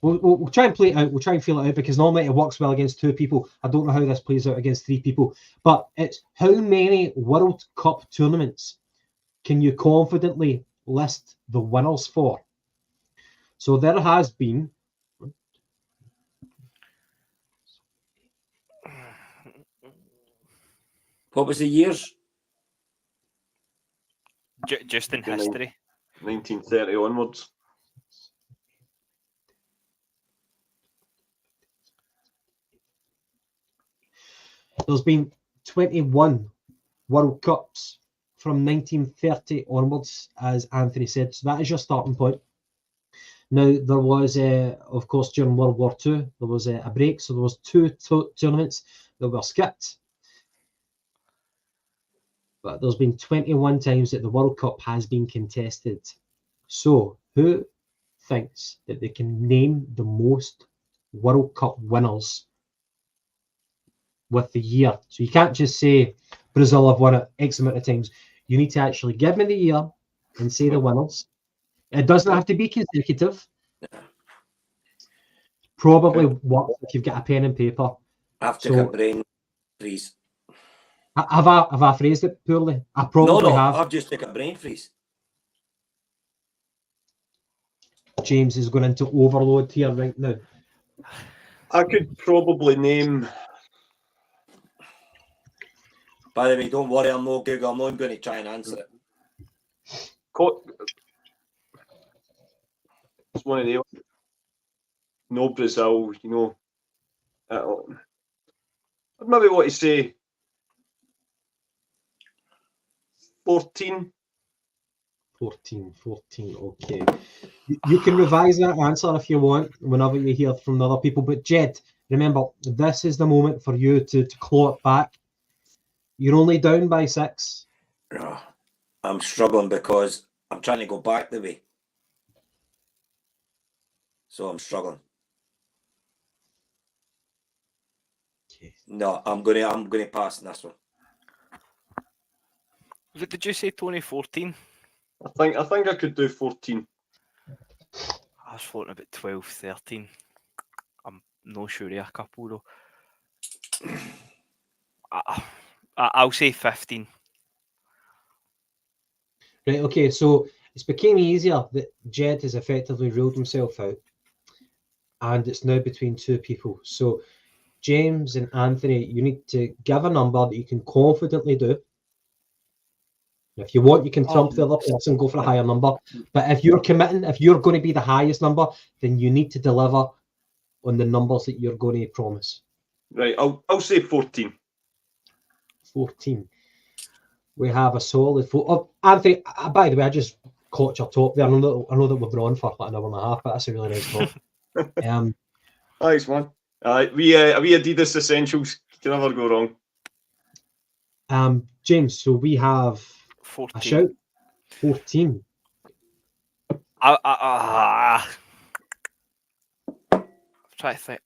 We'll try and play it out. We'll try and feel it out because normally it works well against 2 people. I don't know how this plays out against 3 people. But it's how many World Cup tournaments can you confidently list the winners for? So there has been... What was the years? Just in history. 1930 onwards. There's been 21 World Cups from 1930 onwards, as Anthony said. So that is your starting point. Now, there was, of course, during World War II, there was a break. So there was 2 tournaments that were skipped. But there's been 21 times that the World Cup has been contested. So who thinks that they can name the most World Cup winners with the year? So you can't just say Brazil have won it X amount of times. You need to actually give me the year and say the winners. It doesn't have to be consecutive. Probably works if you've got a pen and paper. I have to take a brain freeze. Have I phrased it poorly? I probably have. I've just taken a brain freeze. James is going into overload here right now. I could probably name... By the way, don't worry, I'm no Google. I'm not going to try and answer it. It's one of the... No Brazil, you know. I'd maybe want to say 14. 14, okay. You can revise that answer if you want, whenever you hear from the other people. But Jed, remember, this is the moment for you to claw it back. You're only down by 6. I'm struggling because I'm trying to go back the way. So I'm struggling. Okay. No, I'm gonna pass on this one. Did you say Tony 14? I think I could do 14. I was floating about 12, 13. I'm not sure of a couple though. I'll say 15. Right, okay, so it's became easier that Jed has effectively ruled himself out. And it's now between 2 people. So James and Anthony, you need to give a number that you can confidently do. If you want, you can trump the other person, go for a higher number. But if you're committing, if you're going to be the highest number, then you need to deliver on the numbers that you're going to promise. Right, I'll say 14. 14. We have a solid 4. Oh, Anthony, by the way, I just caught your talk there. I know that we've been on for like an hour and a half, but that's a really nice talk. Thanks, man. We Adidas Essentials can never go wrong. James, so we have 14. A shout. 14. I'm trying to think.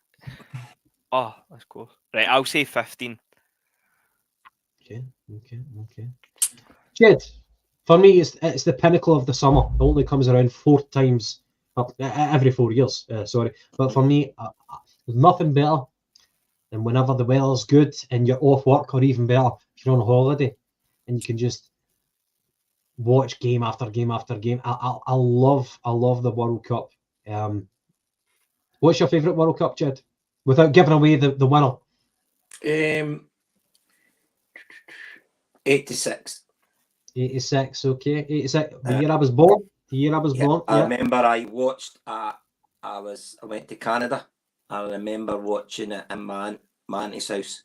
Oh, let's go. Right, I'll say 15. Okay. Jed, for me, it's the pinnacle of the summer. It only comes around 4 times, every 4 years. Sorry, but for me, there's nothing better than whenever the weather's good and you're off work, or even better if you're on holiday and you can just watch game after game after game. I love the World Cup. What's your favourite World Cup, Jed? Without giving away the winner. 86. 86, okay. 86. The year I was born. I remember I watched. I went to Canada. I remember watching it in Manty's house.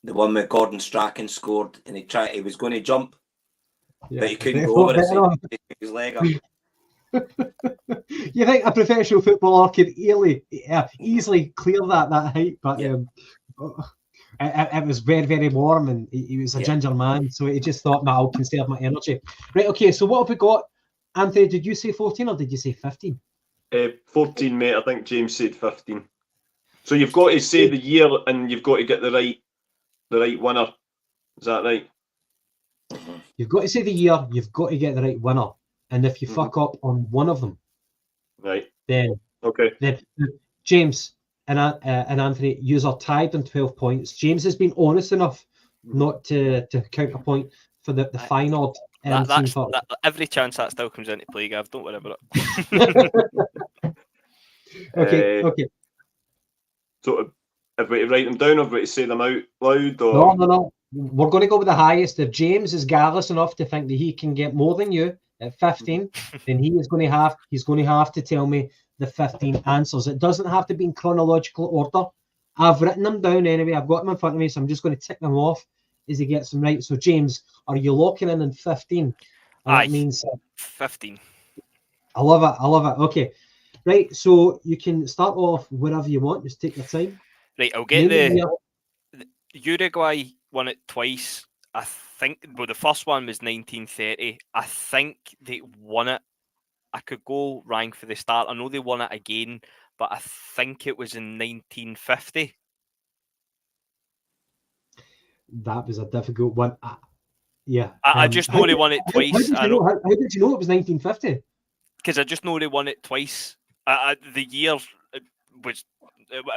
The one where Gordon Strachan scored, and he was going to jump, but he couldn't go over it. His leg up. You think a professional footballer could easily clear that height, but it was very, very warm, and he was a ginger man, so he just thought, I'll conserve my energy. Right, okay, so what have we got? Anthony, did you say 14 or did you say 15? 14, mate. I think James said 15. So you've got to say the year, and you've got to get the right winner. Is that right? You've got to say the year, you've got to get the right winner. And if you fuck up on one of them, right, then Okay. Then James and Anthony, you are tied on 12 points. James has been honest enough not to count a point for the final. Every chance that still comes into play, Gav. Don't worry about it. Okay. So, have we to write them down, or have we to say them out loud? Or... No. We're going to go with the highest. If James is garrulous enough to think that he can get more than you at 15, then he's going to have to tell me the 15 answers. It doesn't have to be in chronological order. I've written them down anyway. I've got them in front of me, so I'm just going to tick them off as he gets them right. So, James, are you locking in 15? Aye. That means 15. I love it. Okay. Right, so you can start off wherever you want. Just take your time. Right, I'll get the Uruguay won it twice. I think, well, the first one was 1930. I think they won it. I could go rank for the start. I know they won it again, but I think it was in 1950. That was a difficult one. Yeah. I just know they won it twice. How did you know it was 1950? Because I just know they won it twice. The year it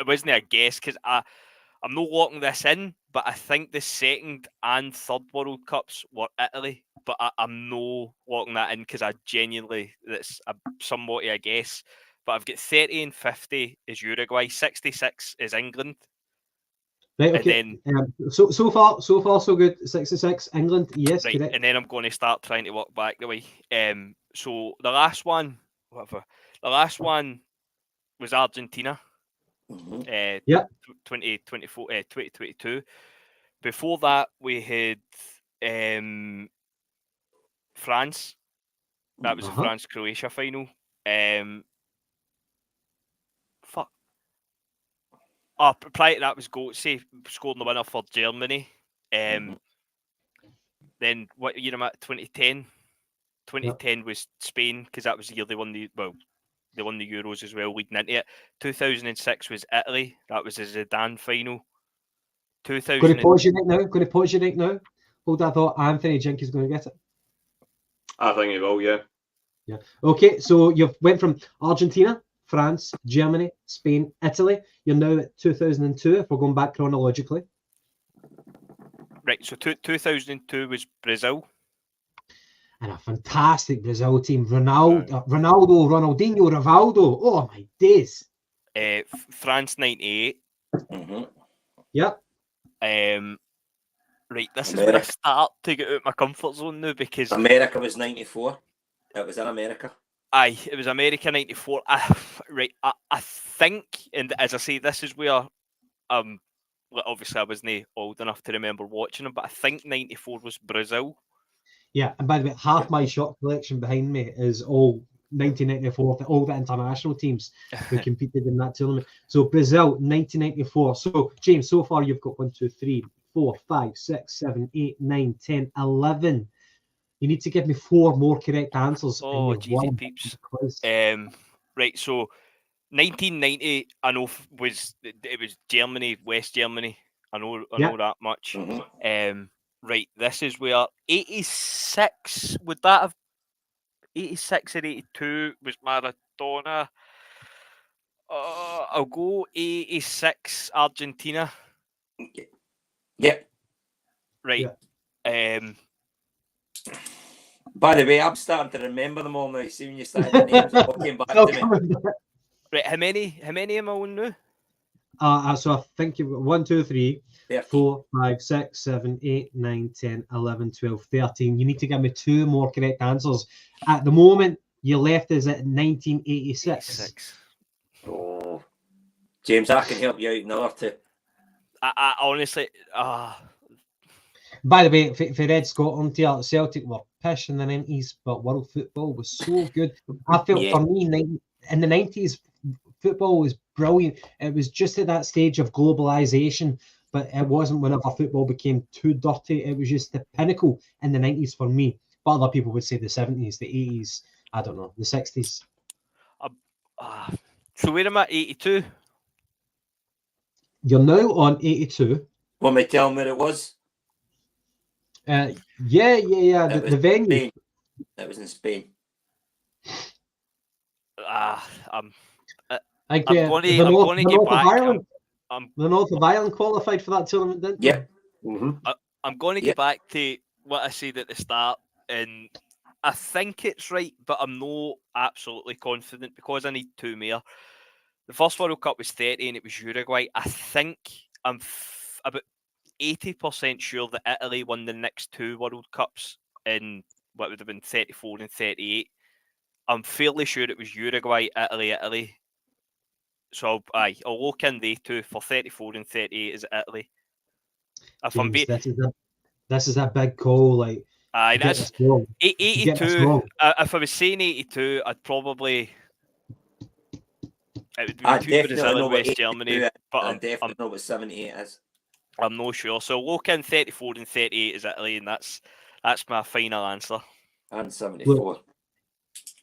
wasn't a guess, because I'm not locking this in, but I think the second and third World Cups were Italy, but I'm not locking that in because I genuinely, that's somewhat a guess. But I've got 30 and 50 is Uruguay, 66 is England. Right, okay. And then, so far so good. 66 England, yes, right, correct. and then I'm going to start trying to work back the way. So the last one was Argentina. 2022. Before that, we had France. That was the France-Croatia final. Prior to that was Götze scoring the winner for Germany. Then what year am I at? 2010. 2010 was Spain, because that was the year they won the Euros as well, leading into it. 2006 was Italy. That was a Zidane final. Going to pause you right now. Hold that thought. Anthony Jink is going to get it. I think he will, yeah. Yeah. Okay, so you've went from Argentina, France, Germany, Spain, Italy. You're now at 2002, if we're going back chronologically. Right, so 2002 was Brazil. And a fantastic Brazil team. Ronaldinho, Rivaldo. Oh, my days. France 98. Yep. Right, this is where I start to get out of my comfort zone now, because America was 94. It was in America. Aye, it was America 94. I think, and as I say, this is where obviously I wasn't old enough to remember watching them, but I think 94 was Brazil. Yeah, and by the way, half my shot collection behind me is all 1994, all the international teams who competed in that tournament. So Brazil, 1994. So James, so far you've got 1, 2, 3, 4, 5, 6, 7, 8, 9, 10, 11. You need to give me 4 more correct answers. Oh, Jesus peeps. Right, so 1990, I know it was Germany, West Germany. I know that much. Right, this is where 86, would that have 86 or 82 was Maradona? I'll go 86 Argentina. Yep. Right. Yeah. By the way, I'm starting to remember them all now. See, when you started the names, it all came back to me. Right, how many am I on now? So I think you've got 1, 2, 3, 4, 5, 6, 7, 8, 9, 10, 11, 12, 13. You need to give me 2 more correct answers. At the moment, your left is at 1986. Oh, James, I can help you out in order to. I honestly, By the way, for Red Scotland here, Celtic were pish in the 90s, but world football was so good. I felt for me, in the 90s, football was brilliant. It was just at that stage of globalization, but it wasn't whenever football became too dirty. It was just the pinnacle in the 90s for me. But other people would say the 70s, the 80s, I don't know, the 60s. So where am I? 82? You're now on 82. Want me to tell them where it was? Yeah. The venue. Spain. It was in Spain. Like, I'm going to get back. The North of Ireland qualified for that tournament, didn't they? Yeah. Mm-hmm. I'm going to get back to what I said at the start, and I think it's right, but I'm not absolutely confident because I need two more. The first World Cup was 30 and it was Uruguay. I think I'm about 80% sure that Italy won the next two World Cups in what would have been 34 and 38. I'm fairly sure it was Uruguay, Italy. So I'll look in they two for 34 and 38 is Italy. If James, this is a big call. Like, that's 82. If I was saying 82, I'd probably it would be two Brazil and West Germany, but I definitely know what 78 is. I'm not sure. So look in 34 and 38 is Italy, and that's my final answer. And 74. Look,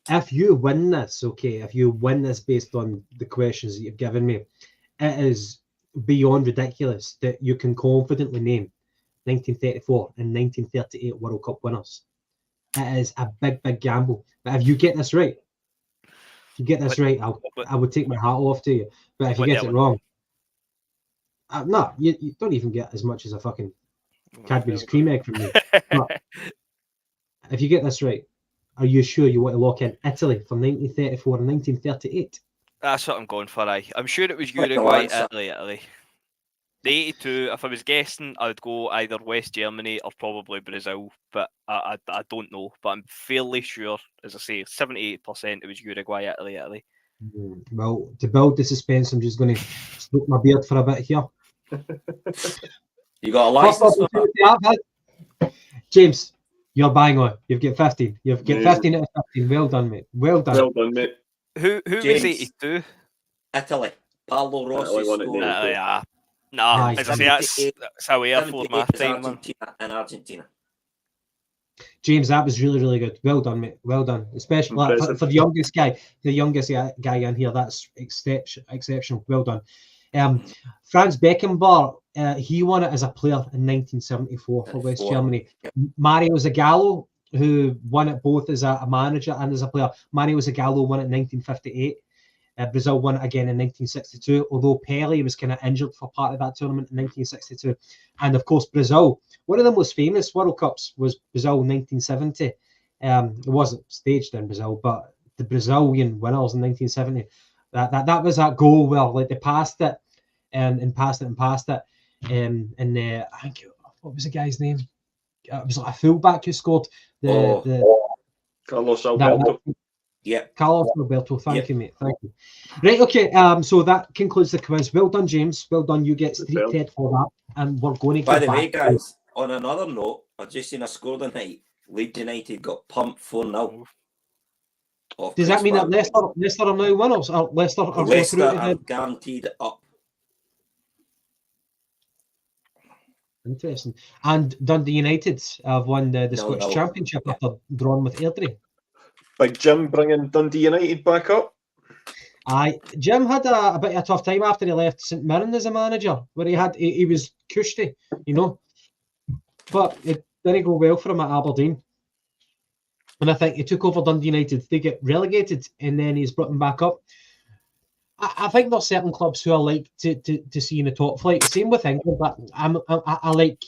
if you win this, if you win this based on the questions that you've given me, it is beyond ridiculous that you can confidently name 1934 and 1938 World Cup winners. It is a big, big gamble. But if you get this right, I would take my hat off to you. But if you get it wrong, no, you don't even get as much as a fucking Cadbury's cream egg from me. But if you get this right, are you sure you want to lock in Italy from 1934 and 1938? That's what I'm going for. I'm sure it was Uruguay, Italy. The 82, if I was guessing, I would go either West Germany or probably Brazil, but I don't know. But I'm fairly sure, as I say, 78% it was Uruguay, Italy. Well, to build the suspense, I'm just going to stroke my beard for a bit here. You got a license for that? James, you're bang on. You've got 15. You've got 15 out of 15. Well done, mate. Well done, mate. Who was 82? Italy. Paolo Rossi. No, as I say, that's how we are for my time, man. And Argentina. James, that was really, really good. Well done, mate. Well done. Especially for the youngest guy in here. That's exceptional. Well done. Franz Beckenbauer, he won it as a player in 1974 for West Germany. Mario Zagallo, who won it both as a manager and as a player. Mario Zagallo won it in 1958. Brazil won it again in 1962, although Pelé was kind of injured for part of that tournament in 1962. And of course, Brazil, one of the most famous World Cups was Brazil 1970. It wasn't staged in Brazil, but the Brazilian winners in 1970, that was that goal where like they passed it and passed it. And I think, what was the guy's name? It was like a fullback who scored Carlos Alberto. Yeah, Carlos Alberto. Thank you, mate. Thank you. Right, okay. So that concludes the quiz. Well done, James. Well done. You get street cred for that, and we're going to get By the way, guys, on another note, I've just seen a score tonight. Leeds United got pumped 4-0. Does that mean that Leicester are now winners? Or Leicester are guaranteed up. Interesting. And Dundee United have won the Scottish Championship after drawing with Airdrie. Big Jim bringing Dundee United back up. Jim had a bit of a tough time after he left St Mirren as a manager, where he was cushy, but it didn't go well for him at Aberdeen. And I think he took over Dundee United. They get relegated, and then he's brought them back up. I think there's certain clubs who I like to see in the top flight. Same with England, but I like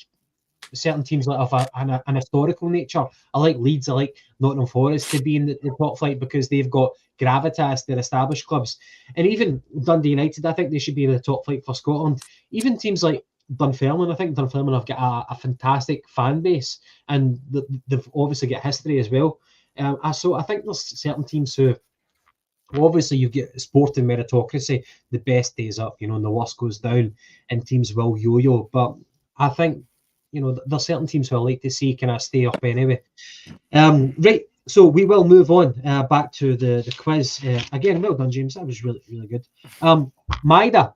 certain teams like of an historical nature. I like Leeds, I like Nottingham Forest to be in the top flight because they've got gravitas, they're established clubs. And even Dundee United, I think they should be in the top flight for Scotland. Even teams like Dunfermline, I think Dunfermline have got a fantastic fan base, and they've obviously got history as well. So I think there's certain teams who, obviously, you get sporting meritocracy, the best days up, and the worst goes down, and teams will yo-yo. But I think, there's certain teams who I like to see kind of stay up anyway. Right, so we will move on back to the quiz. Again, well done, James. That was really, really good. Maeda,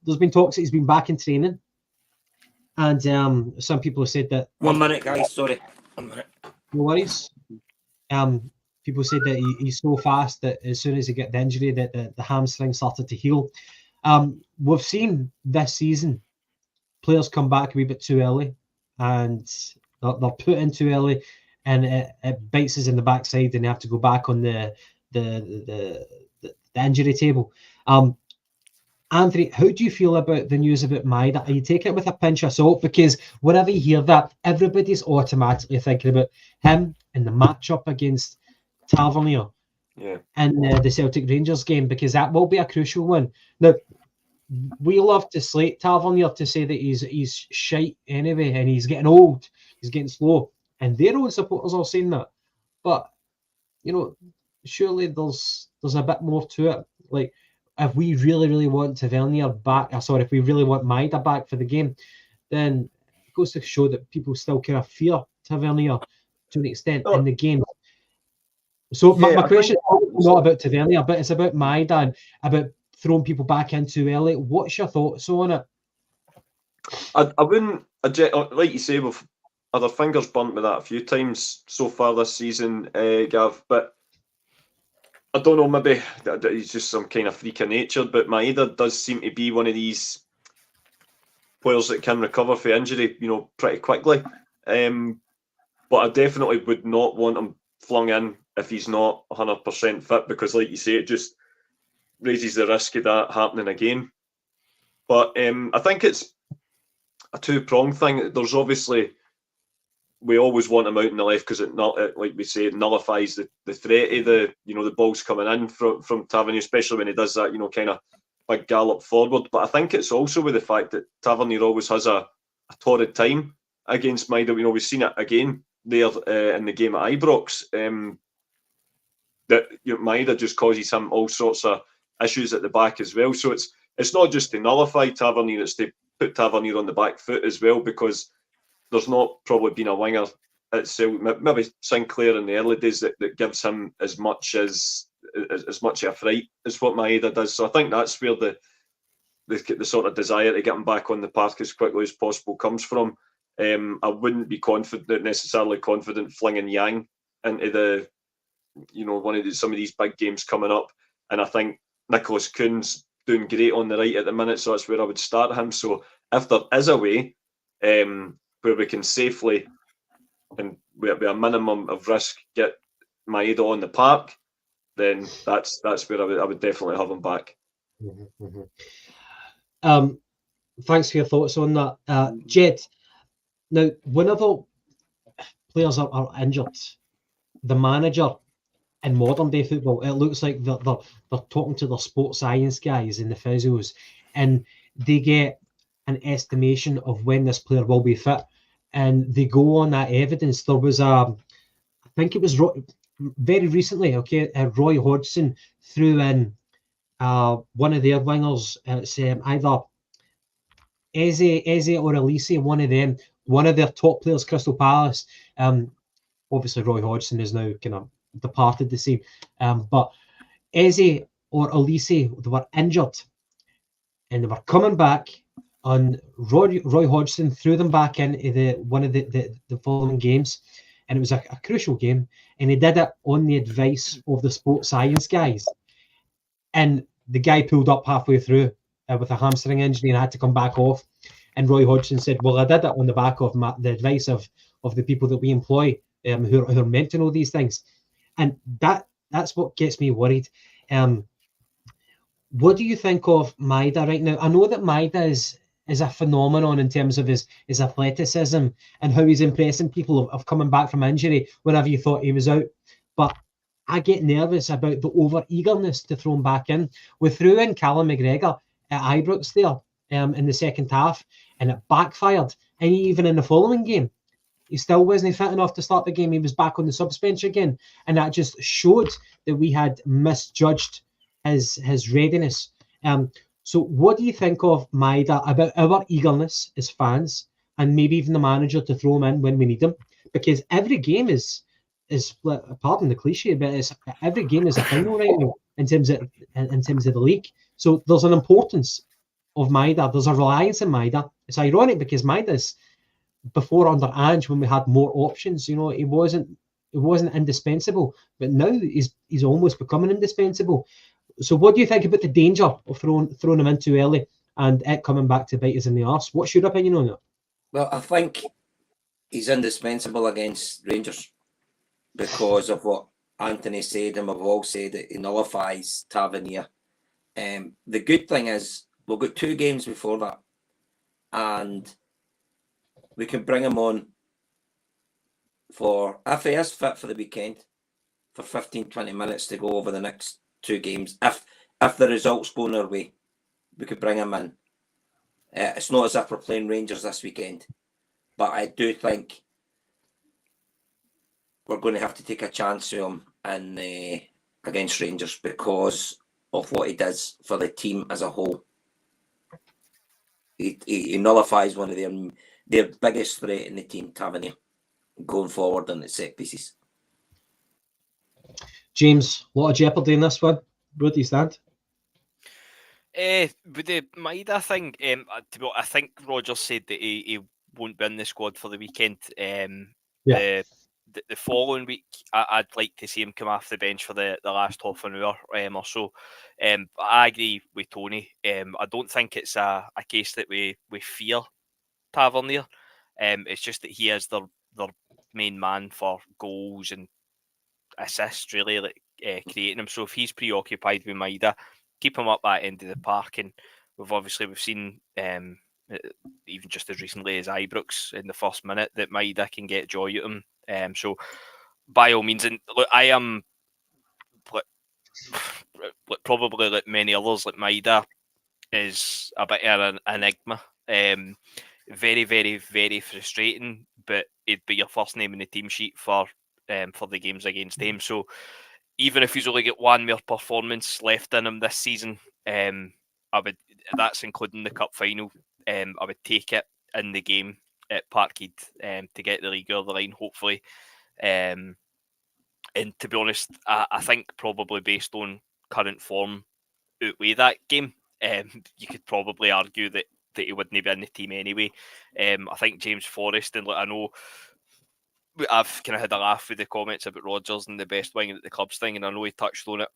there's been talks that he's been back in training. And some people have said that... 1 minute, guys, sorry. 1 minute. No worries. People said that he's so fast that as soon as he got the injury, that the hamstring started to heal. We've seen this season players come back a wee bit too early, and they're put in too early, and it bites us in the backside, and they have to go back on the the injury table. Anthony, how do you feel about the news about Maeda? Are you taking it with a pinch of salt? Because whenever you hear that, everybody's automatically thinking about him in the matchup against Tavernier in the Celtic Rangers game, because that will be a crucial one. Now, we love to slate Tavernier to say that he's shite anyway, and he's getting old, he's getting slow, and their own supporters are saying that. But surely there's a bit more to it. Like, if we really want Tavernier back, if we really want Maeda back for the game, then it goes to show that people still kind of fear Tavernier to an extent in the game. So my question is not about Tavernier, but it's about Maeda and about throwing people back in too early. What's your thoughts on it? I wouldn't, like you say, we've had our fingers burnt with that a few times so far this season, Gav, but I don't know, maybe he's just some kind of freak of nature, but Maeda does seem to be one of these players that can recover from injury, pretty quickly. But I definitely would not want him flung in if he's not 100% fit, because, like you say, it just raises the risk of that happening again. But I think it's a two-pronged thing. There's obviously, we always want him out in the left because it like we say, it nullifies the threat of the balls coming in from Tavernier, especially when he does that, kind of big gallop forward. But I think it's also with the fact that Tavernier always has a torrid time against Maeda. We've seen it again there in the game at Ibrox. That Maeda just causes him all sorts of issues at the back as well. So it's not just to nullify Tavernier, it's to put Tavernier on the back foot as well, because there's not probably been a winger at Celtic, maybe Sinclair in the early days, that gives him as much of a fright as what Maeda does. So I think that's where the sort of desire to get him back on the park as quickly as possible comes from. I wouldn't be necessarily confident flinging Yang into the some of these big games coming up, and I think Nicholas Kuhn's doing great on the right at the minute, so that's where I would start him. So if there is a way where we can safely and with a minimum of risk get Maeda on the park, then that's where I would definitely have him back. Thanks for your thoughts on that, Jed. Now, whenever players are injured, the manager in modern day football, it looks like they're talking to their sports science guys in the physios, and they get an estimation of when this player will be fit, and they go on that evidence. There was I think it was very recently, Roy Hodgson threw in one of their wingers. It's either Eze or Elise, one of them, one of their top players, Crystal Palace. Obviously, Roy Hodgson is now kind of departed the scene, but Eze or Elise, they were injured and they were coming back, and Roy Hodgson threw them back into one of the following games, and it was a crucial game, and he did it on the advice of the sports science guys, and the guy pulled up halfway through with a hamstring injury and had to come back off, and Roy Hodgson said, well, I did it on the back of the advice of the people that we employ, who are meant to know these things. And that's what gets me worried. What do you think of Maeda right now? I know that Maeda is a phenomenon in terms of his athleticism and how he's impressing people of coming back from injury whenever you thought he was out. But I get nervous about the over-eagerness to throw him back in. We threw in Callum McGregor at Ibrox there in the second half, and it backfired. And even in the following game, he still wasn't fit enough to start the game. He was back on the subs bench again. And that just showed that we had misjudged his readiness. So what do you think of Maeda, about our eagerness as fans, and maybe even the manager to throw him in when we need him? Because every game is pardon the cliche, but every game is a final right now in terms of the league. So there's an importance of Maeda. There's a reliance on Maeda. It's ironic because Maeda's, before under Ange, when we had more options, he wasn't indispensable, but now he's almost becoming indispensable. So what do you think about the danger of throwing him in too early and it coming back to bite us in the arse? What's your opinion on that? Well, I think he's indispensable against Rangers because of what Anthony said, and we've all said it, he nullifies Tavernier. The good thing is we've got 2 games before that, and we can bring him on for, if he is fit for the weekend, for 15-20 minutes to go over the next 2 games. If the results go our way, we could bring him in. It's not as if we're playing Rangers this weekend, but I do think we're going to have to take a chance with him against Rangers because of what he does for the team as a whole. He nullifies one of their biggest threat in the team, Tavernier, going forward on the set pieces. James, a lot of jeopardy in this one. Where do you stand? With the Maeda thing, I think Rodgers said that he won't be in the squad for the weekend. The following week, I'd like to see him come off the bench for the last half an hour or so. I agree with Tony. I don't think it's a case that we fear Tavernier. It's just that he is their main man for goals and assists, really, creating them. So if he's preoccupied with Maeda, keep him up that end of the park. And we've seen even just as recently as Ibrox in the first minute that Maeda can get joy at him. So by all means, and look, I am probably like many others, like Maeda is a bit of an enigma. Very, very, very frustrating, but it'd be your first name in the team sheet for the games against him. So even if he's only got one more performance left in him this season, that's including the cup final. I would take it in the game at Parkhead to get the league over the line, hopefully. And to be honest, I think probably based on current form, outweigh that game. You could probably argue that he wouldn't be in the team anyway. I think James Forrest, and I know I've kind of had a laugh with the comments about Rodgers and the best wing at the club's thing, and I know he touched on it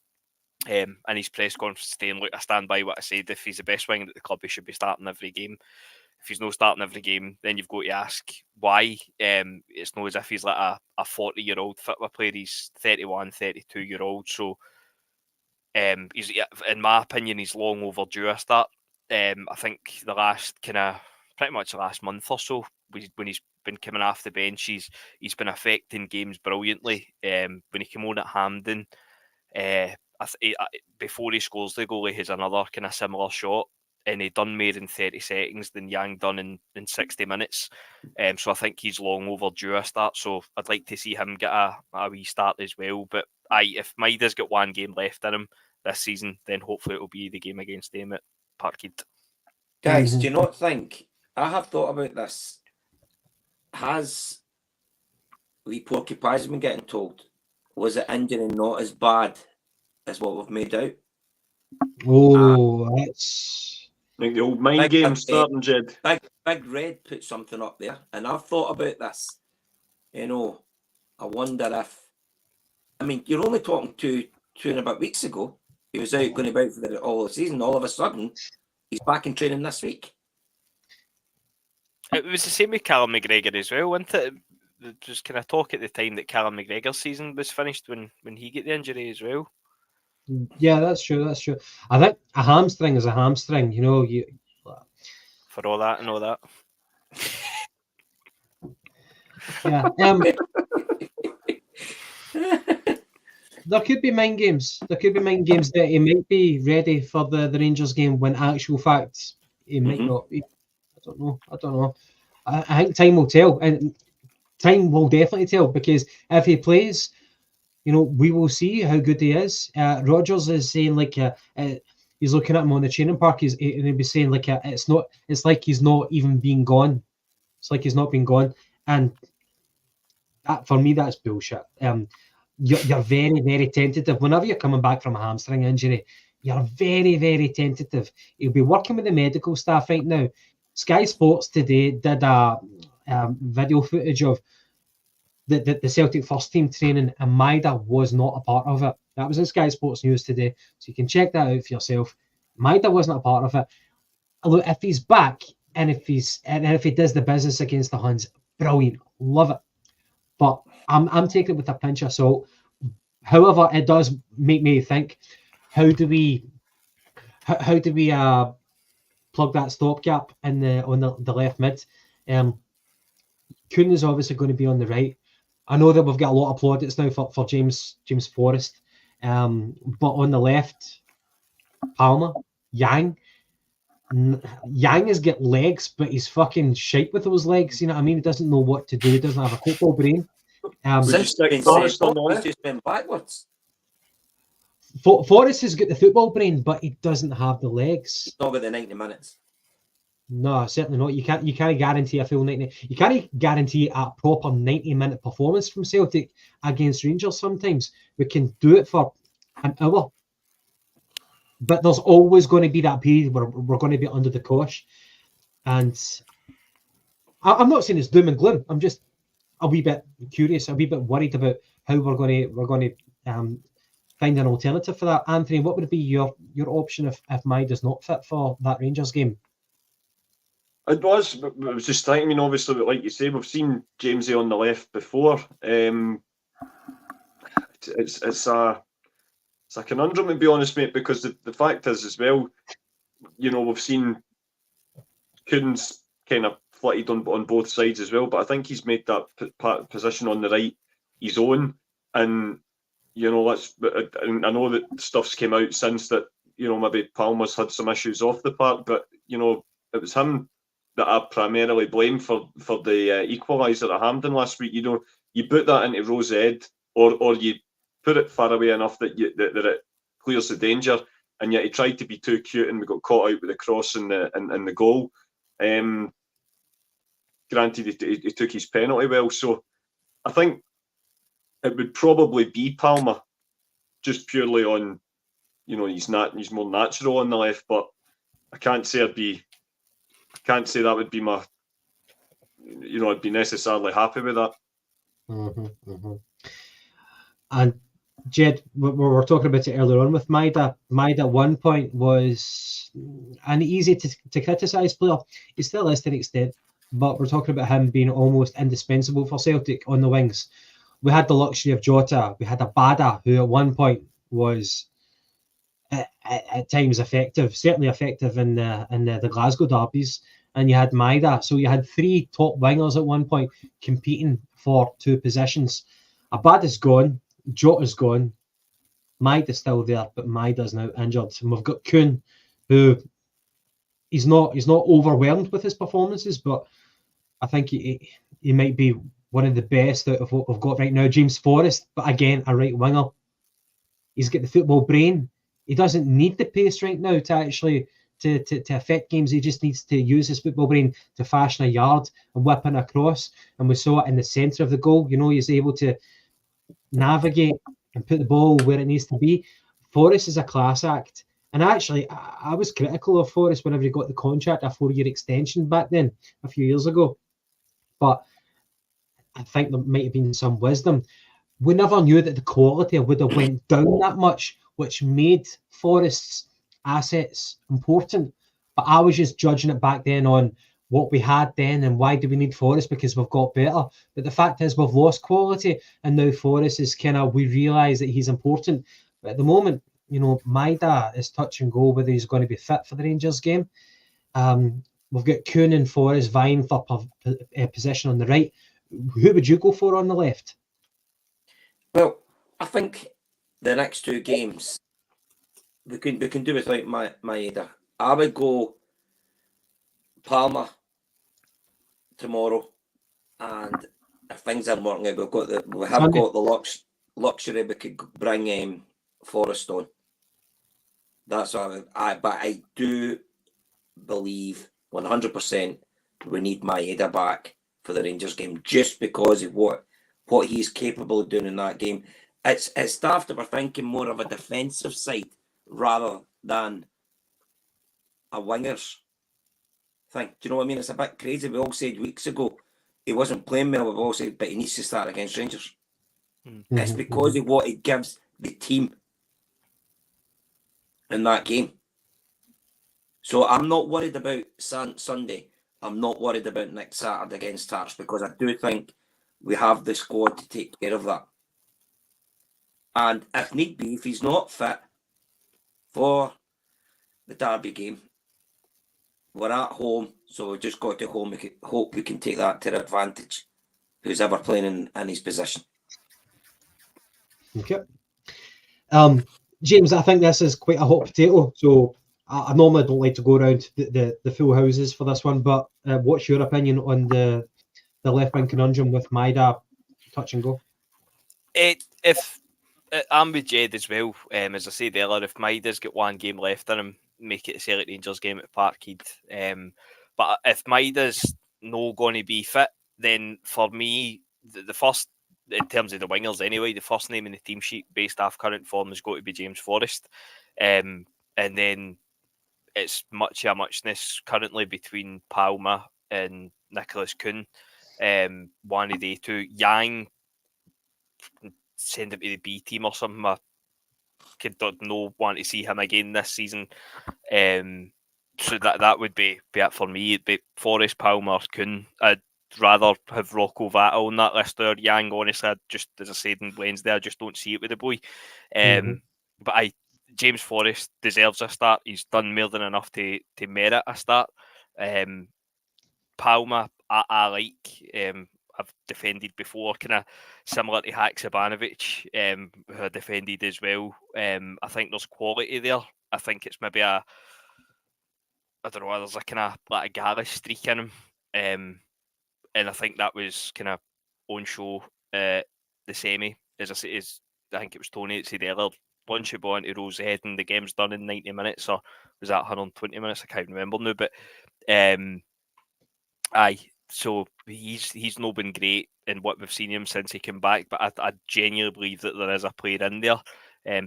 in his press conference today. And look, I stand by what I said. If he's the best wing at the club, he should be starting every game. If he's not starting every game, then you've got to ask why. It's not as if he's like a 40-year-old football player. He's 31, 32-year-old. So he's, in my opinion, he's long overdue a start. I think pretty much the last month or so, when he's been coming off the bench, he's been affecting games brilliantly. When he came on at Hampden, before he scores the goal, he has another kind of similar shot, and he done more in 30 seconds than Yang done in 60 minutes. So I think he's long overdue a start. So I'd like to see him get a wee start as well. But if Maeda's got one game left in him this season, then hopefully it'll be the game against him at Parkhead. Guys, do you not think, I have thought about this, has Lee Porcupine been getting told, was it injury not as bad as what we've made out? Oh, that's... Like the old mind game starting, Jed. Big Red put something up there, and I've thought about this. I wonder if... I mean, you're only talking two and a bit weeks ago. He was out going about for all the season. All of a sudden, he's back in training this week. It was the same with Callum McGregor as well, wasn't it? Just kind of talk at the time that Callum McGregor's season was finished when he got the injury as well. Yeah, that's true. I think a hamstring is a hamstring. For all that and all that. Yeah. There could be mind games. There could be mind games that he might be ready for the Rangers game when actual facts he might not be. I don't know. I think time will tell, and time will definitely tell, because if he plays, we will see how good he is. Rodgers is saying he's looking at him on the training park. And he'll be saying it's like he's not even been gone. It's like he's not been gone, and that, for me, that's bullshit. You're very, very tentative whenever you're coming back from a hamstring injury. You're very, very tentative. He'll be working with the medical staff right now. Sky Sports today did a video footage of the Celtic first team training, and Maeda was not a part of it. That was in Sky Sports News today, so you can check that out for yourself. Maeda wasn't a part of it. Look, if he's back and if he does the business against the Huns, brilliant, love it. But I'm taking it with a pinch of salt. However, it does make me think: how do we plug that stopgap on the left mid? Kuhn is obviously going to be on the right. I know that we've got a lot of plaudits now for James Forrest, but on the left, Palmer, Yang. Yang has got legs, but he's fucking shite with those legs. You know what I mean? He doesn't know what to do. He doesn't have a football brain. Since been Forrest said, on the he's left? just been backwards. Forrest has got the football brain, but he doesn't have the legs. He's not got the 90 minutes. No, certainly not. You can't guarantee a full 90. You can't guarantee a proper 90-minute performance from Celtic against Rangers. Sometimes we can do it for an hour, but there's always going to be that period where we're going to be under the cosh. And I'm not saying it's doom and gloom. I'm just a wee bit curious, a wee bit worried about how we're going to find an alternative for that. Anthony, what would be your option if Maeda's not fit for that Rangers game? It was just thinking, I mean, obviously, like you say, we've seen Jamesy on the left before. It's a conundrum, to be honest, mate, because the fact is as well, you know, we've seen Kuhn's kind of flitted on both sides as well, but I think he's made that position on the right his own. And, you know, I know that stuff's came out since that, you know, maybe Palmer's had some issues off the park, but, you know, it was him that I primarily blame for the equaliser at Hampden last week. You know, you put that into Rose Ed, or you put it far away enough that it clears the danger, and yet he tried to be too cute and we got caught out with the cross and the goal. Granted, he took his penalty well, so I think it would probably be Palmer, just purely on, you know, he's more natural on the left, but I can't say that would be my, you know, I'd be necessarily happy with that. And Jed, we were talking about it earlier on with Maeda. Maeda at one point was an easy to criticise player. He still is to an extent, but we're talking about him being almost indispensable for Celtic on the wings. We had the luxury of Jota. We had a Bada, who at one point was at times effective, certainly effective in the Glasgow derbies. And you had Maeda. So you had three top wingers at one point competing for two positions. Abada's gone, Jota's gone, Maeda's still there, but Maeda's now injured. And we've got Kuhn, who he's not overwhelmed with his performances, but I think he might be one of the best out of what we've got right now. James Forrest, but again, a right winger. He's got the football brain. He doesn't need the pace right now to actually to affect games. He just needs to use his football brain to fashion a yard and whip in across. And we saw it in the centre of the goal. You know, he's able to navigate and put the ball where it needs to be. Forrest is a class act. And actually, I was critical of Forrest whenever he got the contract, a 4-year extension back then, a few years ago. But I think there might have been some wisdom. We never knew that the quality would have went down that much, which made Forrest's assets important. But I was just judging it back then on what we had then and why do we need Forrest, because we've got better. But the fact is we've lost quality, and now Forrest is we realise that he's important. But at the moment, you know, Maeda is touch and go whether he's going to be fit for the Rangers game. We've got Kuhn and Forrest vying for position on the right. Who would you go for on the left? Well, I think the next two games we can do without Maeda. I would go Palmer tomorrow, and if things aren't working out, we have got the luxury. We could bring Forrest on. That's what but I do believe 100% we need Maeda back for the Rangers game, just because of what he's capable of doing in that game. It's daft that we're thinking more of a defensive side rather than a wingers thing. Do you know what I mean? It's a bit crazy. We all said weeks ago he wasn't playing well. We've all said, but he needs to start against Rangers. Mm-hmm. It's because of what it gives the team in that game. So I'm not worried about Sunday. I'm not worried about next Saturday against Hearts, because I do think we have the squad to take care of that. And if need be, if he's not fit for the Derby game, we're at home, so we've just got to hope we can take that to our advantage, who's ever playing in his position. Okay. James, I think this is quite a hot potato, so I normally don't like to go around the full houses for this one, but what's your opinion on the left-wing conundrum with Maeda touch and go? If I'm with Jed as well, as I said earlier, if Maeda's got one game left in him, make it a Celtic Rangers game at Parkhead. But if Maeda's no going to be fit, then for me, the first, in terms of the wingers anyway, the first name in the team sheet based off current form has got to be James Forrest. And then it's much of a muchness currently between Palma and Nicholas Kuhn. One of the two. Yang, send him to the B team or something. I could not want to see him again this season. So that would be it for me. It'd be Forrest, Palmer, Kuhn. I'd rather have Rocco Vata on that list or Yang. Honestly, just as I said on Wednesday, I just don't see it with the boy. But James Forrest deserves a start. He's done more than enough to merit a start. Palma, I like. I've defended before, kind of similar to Haksabanovic, who I defended as well. I think there's quality there. I think it's maybe I don't know, there's a kind of like a galley streak in him. And I think that was kind of on show the semi. As I say, I think it was Tony that said earlier, launch the ball into Rose's head and the game's done in 90 minutes, or was that 120 minutes? I can't remember now, but so he's not been great in what we've seen him since he came back, but I genuinely believe that there is a player in there,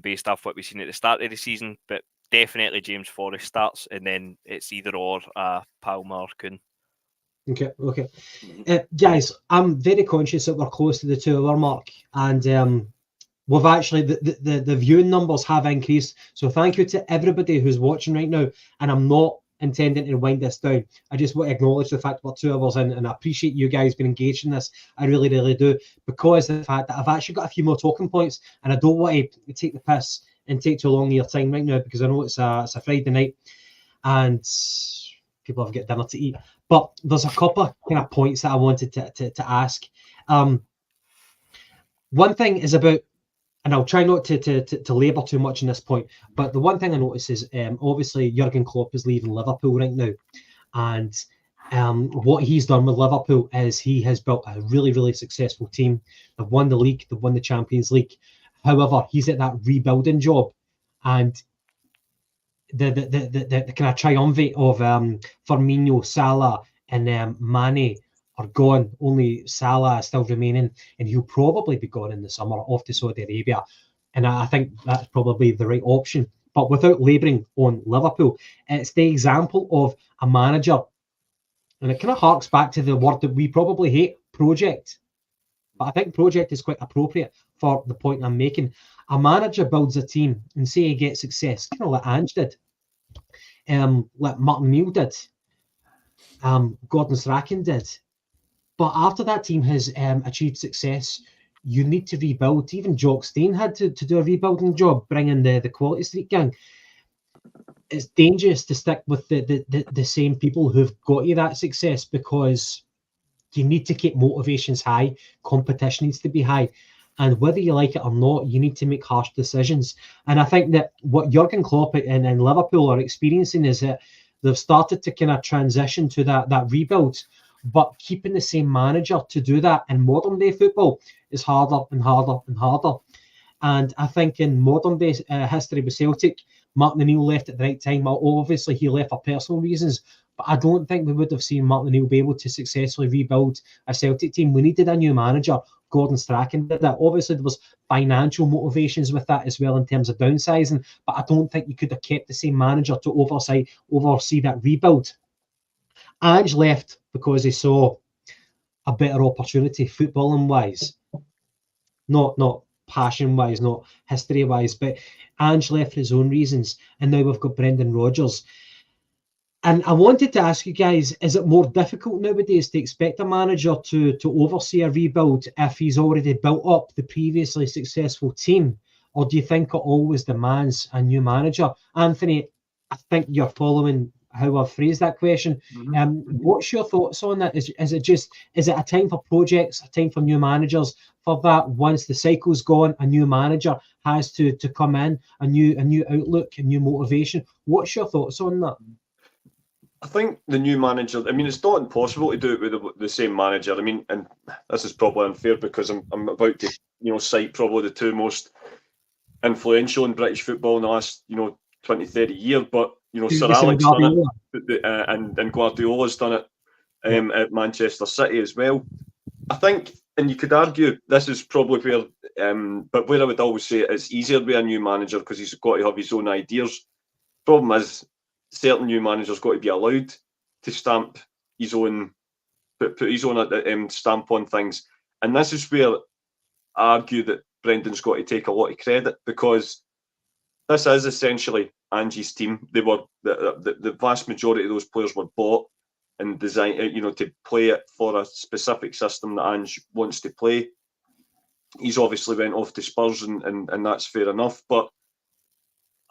based off what we've seen at the start of the season. But definitely James Forrest starts, and then it's either or Palmer or Kuhn. Okay. Guys, I'm very conscious that we're close to the 2 hour mark, and we've actually the viewing numbers have increased. So thank you to everybody who's watching right now, and I'm not intending to wind this down. I just want to acknowledge the fact we're 2 hours in, and I appreciate you guys being engaged in this. I really, really do, because of the fact that I've actually got a few more talking points, and I don't want to take the piss and take too long of your time right now, because I know it's a Friday night and people have got dinner to eat. But there's a couple of kind of points that I wanted to ask. One thing is about, and I'll try not to labour too much on this point, but the one thing I notice is obviously Jurgen Klopp is leaving Liverpool right now, and what he's done with Liverpool is he has built a really, really successful team. They've won the league, they've won the Champions League. However, he's at that rebuilding job, and the kind of triumvirate of Firmino, Salah, and Mane are gone. Only Salah is still remaining, and he'll probably be gone in the summer off to Saudi Arabia. And I think that's probably the right option. But without labouring on Liverpool, it's the example of a manager, and it kind of harks back to the word that we probably hate, project. But I think project is quite appropriate for the point I'm making. A manager builds a team and say he gets success, kind of like Ange did, like Martin Neal did, Gordon Strachan did. But after that team has achieved success, you need to rebuild. Even Jock Stein had to do a rebuilding job, bringing the Quality Street gang. It's dangerous to stick with the same people who've got you that success, because you need to keep motivations high. Competition needs to be high. And whether you like it or not, you need to make harsh decisions. And I think that what Jurgen Klopp and Liverpool are experiencing is that they've started to kind of transition to that rebuild. But keeping the same manager to do that in modern day football is harder and harder and harder. And I think in modern day history with Celtic, Martin O'Neill left at the right time. Obviously, he left for personal reasons, but I don't think we would have seen Martin O'Neill be able to successfully rebuild a Celtic team. We needed a new manager. Gordon Strachan did that. Obviously, there was financial motivations with that as well in terms of downsizing, but I don't think you could have kept the same manager to oversee that rebuild. Ange left because he saw a better opportunity footballing-wise, not passion-wise, not history-wise, but Ange left for his own reasons, and now we've got Brendan Rodgers. And I wanted to ask you guys, is it more difficult nowadays to expect a manager to oversee a rebuild if he's already built up the previously successful team? or do you think it always demands a new manager? Anthony, I think you're following how I've phrased that question. What's your thoughts on that? Is it a time for projects, a time for new managers? For that, once the cycle's gone, a new manager has to come in, a new outlook, a new motivation. What's your thoughts on that? I think the new manager, I mean, it's not impossible to do it with the same manager. I mean, and this is probably unfair because I'm about to, cite probably the two most influential in British football in the last, 20, 30 years. But, Sir Alex done it, and Guardiola's done it at Manchester City as well. I think, and you could argue this is probably where, but where I would always say it's easier with a new manager because he's got to have his own ideas. Problem is, certain new managers got to be allowed to stamp his own, put his own stamp on things. And this is where I argue that Brendan's got to take a lot of credit, because this is essentially Angie's team. They were the vast majority of those players were bought and designed, to play it for a specific system that Ange wants to play. He's obviously went off to Spurs, and that's fair enough. But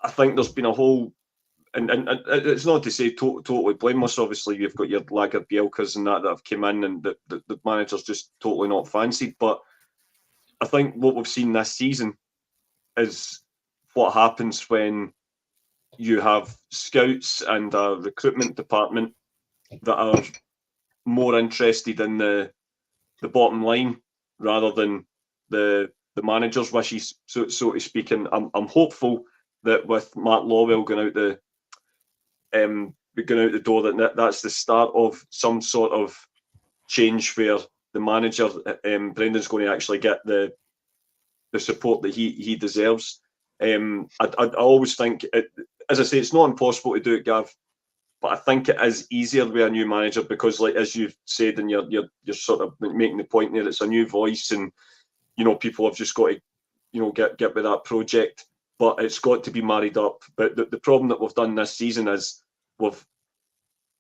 I think there's been a whole, and it's not to say totally blameless. Obviously, you've got your Lager Bielkas and that have come in, and the manager's just totally not fancied. But I think what we've seen this season is what happens when you have scouts and a recruitment department that are more interested in the bottom line rather than the manager's wishes, so to speak. And I'm hopeful that with Matt Lawwell going out the door, that's the start of some sort of change where the manager, Brendan's going to actually get the support that he deserves. I always think, as I say, it's not impossible to do it, Gav, but I think it is easier with a new manager because, like as you've said, and you're sort of making the point there, it's a new voice, and people have just got to get with that project, but it's got to be married up. But the problem that we've done this season is we've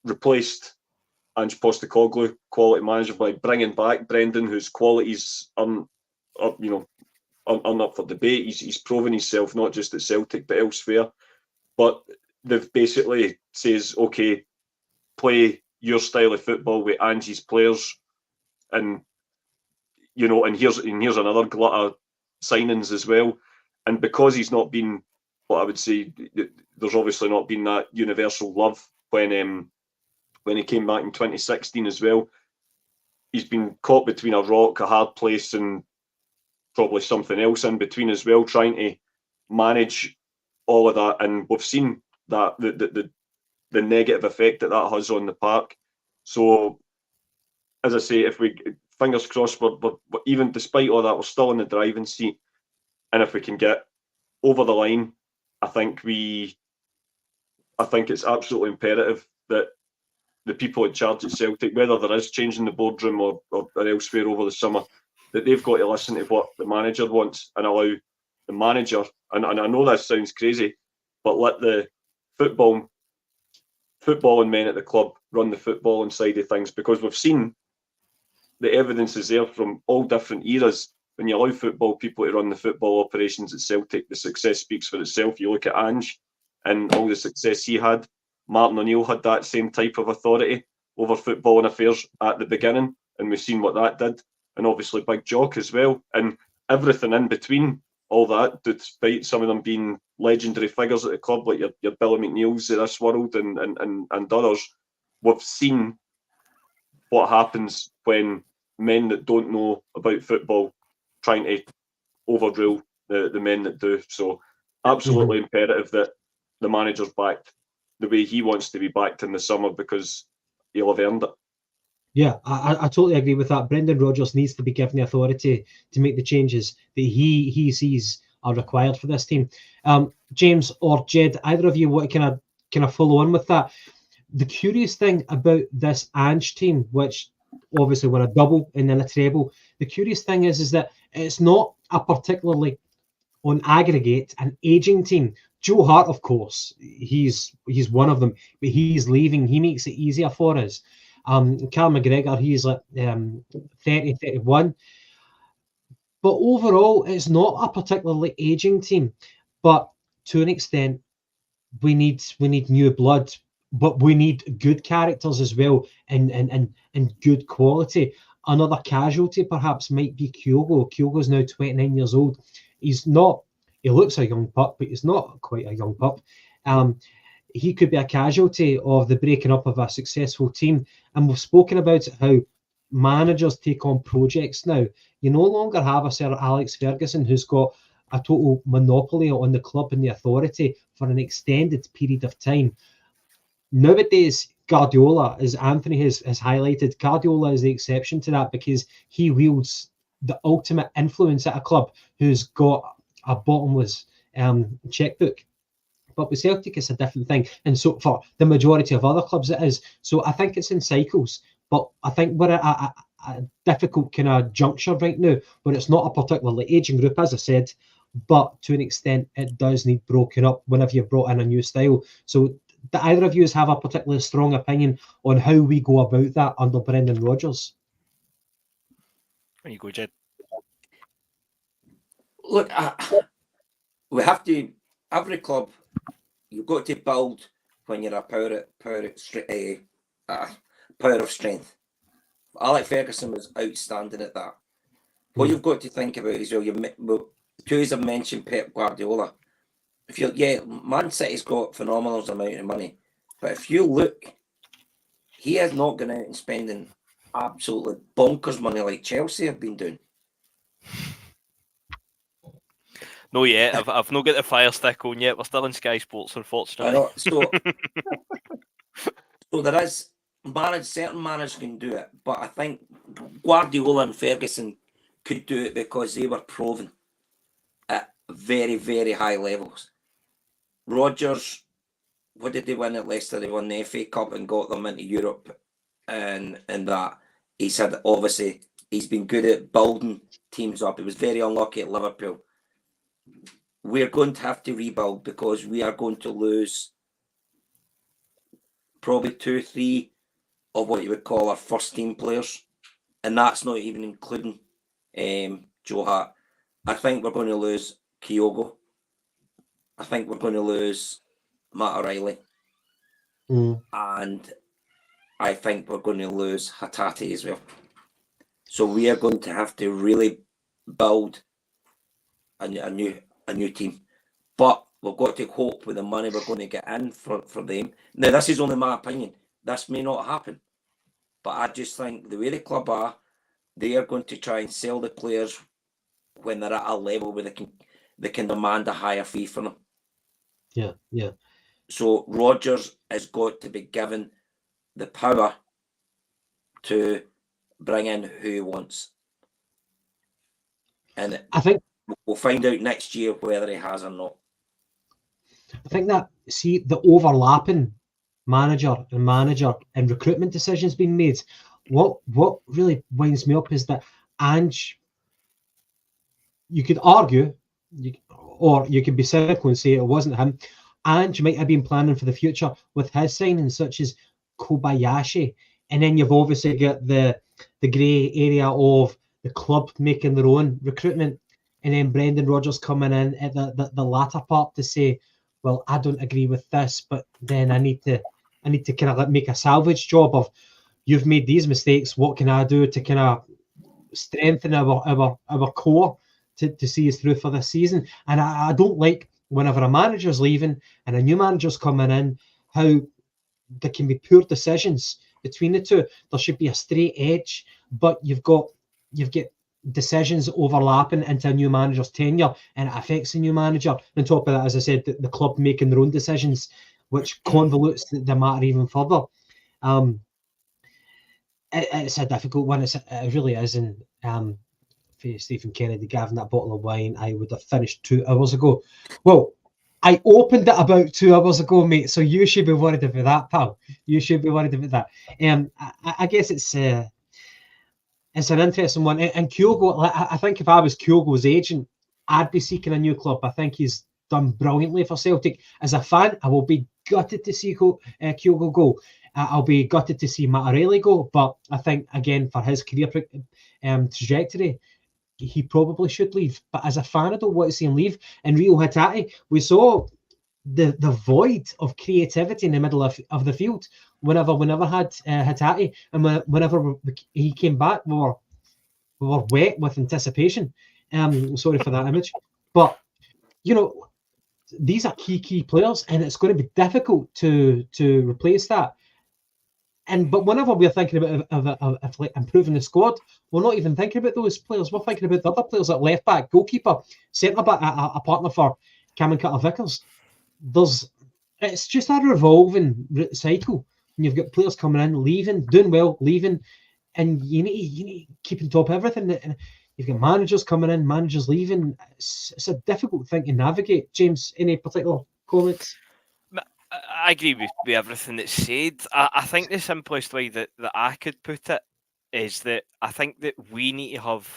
replaced Ange Postecoglou, quality manager, by bringing back Brendan, whose qualities aren't up for debate. He's proven himself not just at Celtic but elsewhere. But they've basically says, okay, play your style of football with Angie's players, and here's another glut of signings as well. And because he's not been, what I would say, there's obviously not been that universal love when he came back in 2016 as well. He's been caught between a rock, a hard place, and probably something else in between as well, trying to manage all of that. And we've seen that the negative effect that has on the park. So, as I say, if we, fingers crossed, we're even despite all that, we're still in the driving seat. And if we can get over the line, I think it's absolutely imperative that the people in charge at Celtic, whether there is change in the boardroom or elsewhere over the summer, that they've got to listen to what the manager wants and allow the manager, and I know that sounds crazy, but let the footballing men at the club run the footballing side of things, because we've seen the evidence is there from all different eras. When you allow football people to run the football operations at Celtic, the success speaks for itself. You look at Ange and all the success he had. Martin O'Neill had that same type of authority over footballing affairs at the beginning, and we've seen what that did. And obviously Big Jock as well, and everything in between all that, despite some of them being legendary figures at the club, like your Billy McNeils of this world and others. We've seen what happens when men that don't know about football trying to overrule the men that do. So absolutely imperative that the manager's backed the way he wants to be backed in the summer, because he'll have earned it. Yeah, I totally agree with that. Brendan Rodgers needs to be given the authority to make the changes that he sees are required for this team. James or Jed, either of you, what can I follow on with that? The curious thing about this Ange team, which obviously were a double and then a treble, the curious thing is that it's not a particularly, on aggregate, an aging team. Joe Hart, of course, he's one of them, but he's leaving. He makes it easier for us. Carl McGregor, he's like 30, 31. But overall, it's not a particularly aging team. But to an extent, we need new blood, but we need good characters as well, and good quality. Another casualty perhaps might be Kyogo. Kyogo's now 29 years old. He looks a young pup, but he's not quite a young pup. He could be a casualty of the breaking up of a successful team. And we've spoken about how managers take on projects now. You no longer have a Sir Alex Ferguson who's got a total monopoly on the club and the authority for an extended period of time. Nowadays, Guardiola, as Anthony has highlighted, Guardiola is the exception to that because he wields the ultimate influence at a club who's got a bottomless checkbook. But with Celtic, it's a different thing. And so for the majority of other clubs, it is. So I think it's in cycles. But I think we're at a difficult kind of juncture right now where it's not a particularly aging group, as I said, but to an extent, it does need broken up whenever you've brought in a new style. So do either of you have a particularly strong opinion on how we go about that under Brendan Rodgers? There you go, Jed. Look, we have to, every club, you've got to build when you're a power of strength. Alex Ferguson was outstanding at that. What you've got to think about is, two have mentioned Pep Guardiola. Man City's got phenomenal amount of money, but if you look, he is not going out and spending absolutely bonkers money like Chelsea have been doing. No, yet. I've not got the fire stick on yet. We're still in Sky Sports, unfortunately. I know. So there is certain managers can do it, but I think Guardiola and Ferguson could do it because they were proven at very, very high levels. Rodgers, what did they win at Leicester? They won the FA Cup and got them into Europe, and that he said obviously he's been good at building teams up. He was very unlucky at Liverpool. We're going to have to rebuild because we are going to lose probably 2-3 of what you would call our first team players, and that's not even including Joe Hart. I think we're going to lose Kyogo. I think we're going to lose Matt O'Reilly. And I think we're going to lose Hatate as well. So we are going to have to really build a new team. But we've got to hope with the money we're going to get in for them. Now, this is only my opinion. This may not happen. But I just think the way the club are, they are going to try and sell the players when they're at a level where they can demand a higher fee for them. Yeah. So Rodgers has got to be given the power to bring in who he wants. And I think we'll find out next year whether he has or not. I think that, see, the overlapping manager and recruitment decisions being made, what really winds me up is that Ange, you could argue, or you could be cynical and say it wasn't him, Ange might have been planning for the future with his signings such as Kobayashi, and then you've obviously got the grey area of the club making their own recruitment, and then Brendan Rodgers coming in at the latter part to say, well, I don't agree with this, but then I need to kind of make a salvage job of, you've made these mistakes, what can I do to kind of strengthen our core to see us through for this season? And I don't like whenever a manager's leaving and a new manager's coming in, how there can be poor decisions between the two. There should be a straight edge, but you've got decisions overlapping into a new manager's tenure, and it affects the new manager. On top of that, as I said, the club making their own decisions, which convolutes the matter even further. It's a difficult one. It really is. And for Stephen Kennedy giving that bottle of wine, I would have finished 2 hours ago. Well, I opened it about 2 hours ago, mate. So you should be worried about that, pal. You should be worried about that. I guess it's an interesting one. And Kyogo, I think if I was Kyogo's agent, I'd be seeking a new club. I think he's done brilliantly for Celtic. As a fan, I will be gutted to see Kyogo go. I'll be gutted to see Matt O'Reilly go. But I think, again, for his career trajectory, he probably should leave. But as a fan, I don't want to see him leave. And Rio Hatate, we saw the void of creativity in the middle of the field whenever had Hatate, and whenever he came back, we were wet with anticipation. Sorry for that image, but these are key players, and it's going to be difficult to replace that. But whenever we're thinking about like improving the squad, we're not even thinking about those players. We're thinking about the other players like left back, goalkeeper, centre back, a partner for Cameron Carter-Vickers. It's just a revolving cycle. And you've got players coming in, leaving, doing well, leaving, and you need to keep on top of everything. And you've got managers coming in, managers leaving. It's a difficult thing to navigate. James, any particular comments? I agree with everything that's said. I think the simplest way that I could put it is that I think that we need to have,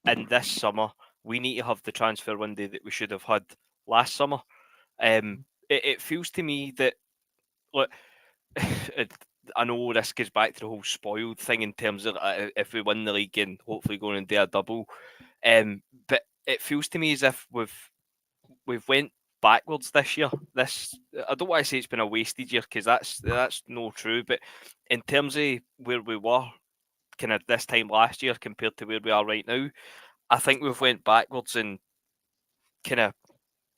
in this summer, we need to have the transfer window that we should have had last summer. It feels to me that, look, I know this goes back to the whole spoiled thing in terms of if we win the league and hopefully going and do a double. But it feels to me as if we've went backwards this year. I don't want to say it's been a wasted year, because that's no true. But in terms of where we were kind of this time last year compared to where we are right now, I think we've went backwards in kind of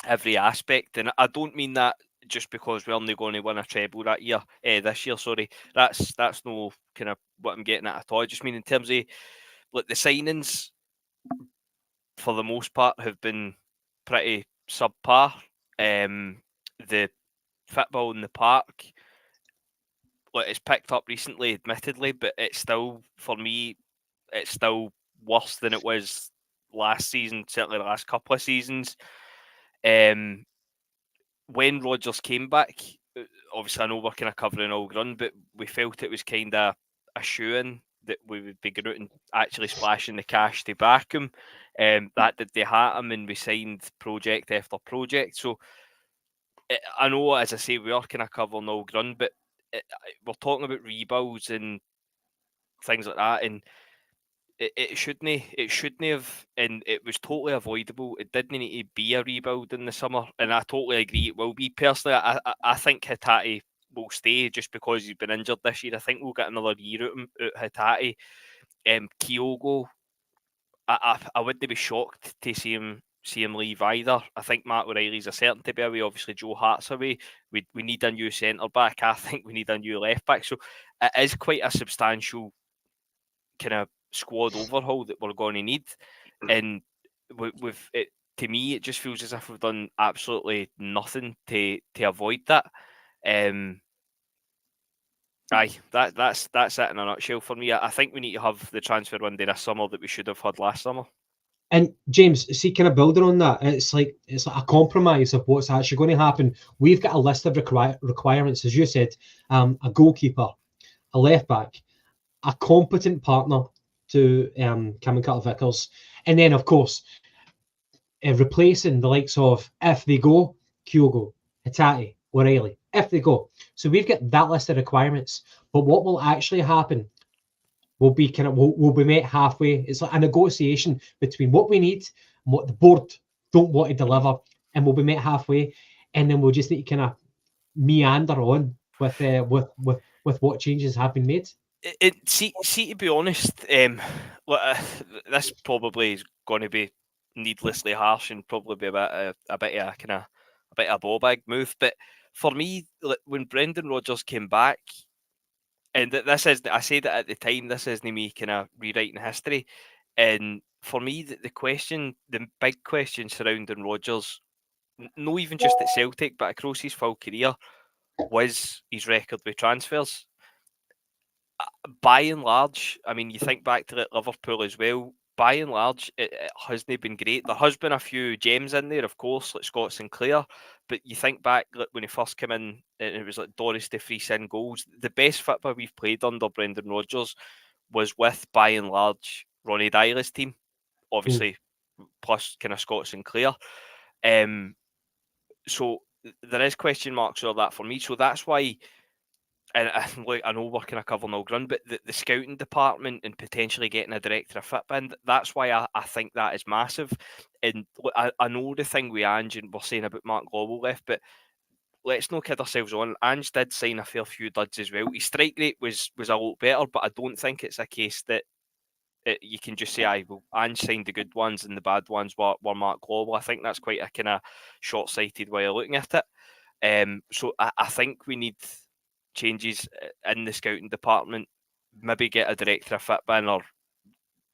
every aspect. And I don't mean that just because we're only going to win a treble this year. Sorry, that's no kind of what I'm getting at all. I just mean in terms of like the signings, for the most part, have been pretty subpar. The football in the park, it's picked up recently, admittedly, but it's still, for me, it's still worse than it was last season, certainly the last couple of seasons. When Rodgers came back, obviously I know we're kind of covering all ground, but we felt it was kind of a shoo-in that we would be going out and actually splashing the cash to back him. That did happen, and we signed project after project. So I know, as I say, we are kind of covering all ground, but we're talking about rebuilds and things like that, and it shouldn't have, and it was totally avoidable. It didn't need to be a rebuild in the summer, and I totally agree it will be. Personally, I think Hatate will stay just because he's been injured this year. I think we'll get another year out Hatate. Kyogo, I wouldn't be shocked to see him leave either. I think Matt O'Reilly's a certainty be away. Obviously, Joe Hart's away. We need a new centre back. I think we need a new left back. So it is quite a substantial kind of squad overhaul that we're going to need. And with it, to me, it just feels as if we've done absolutely nothing to avoid that. That's it in a nutshell for me. I think we need to have the transfer window this summer that we should have had last summer. And James, see, kind of building on that, it's like a compromise of what's actually going to happen. We've got a list of requirements, as you said, a goalkeeper, a left back, a competent partner to Cameron Carter-Vickers, and then of course replacing the likes of, if they go, Kyogo, Hatate, O'Reilly, if they go. So we've got that list of requirements. But what will actually happen will be we'll be met halfway. It's like a negotiation between what we need and what the board don't want to deliver, and we'll be met halfway, and then we'll just need to kind of meander on with what changes have been made. See, to be honest, this probably is going to be needlessly harsh and probably be a bit of a ball bag move. But for me, when Brendan Rodgers came back, and this is, I said it at the time, this isn't me kind of rewriting history. And for me, the big question surrounding Rodgers, not even just at Celtic, but across his full career, was his record with transfers. By and large, I mean, you think back to Liverpool as well, by and large, it hasn't been great. There has been a few gems in there, of course, like Scott Sinclair, but you think back when he first came in, and it was like Doris de Vries in goals. The best football we've played under Brendan Rodgers was with, by and large, Ronnie Dyer's team, obviously, plus kind of Scott Sinclair. So there is question marks over that for me. So that's why and look, I know we're kind of covering all ground, but the scouting department and potentially getting a director of football, that's why I think that is massive. And look, I know the thing with Ange, and we're saying about Mark Lawwell left, but let's not kid ourselves on. Ange did sign a fair few duds as well. His strike rate was a lot better, but I don't think it's a case that you can just say, "Aye, well, Ange signed the good ones and the bad ones were Mark Lawwell." I think that's quite a kind of short-sighted way of looking at it. So I think we need changes in the scouting department. Maybe get a director of football or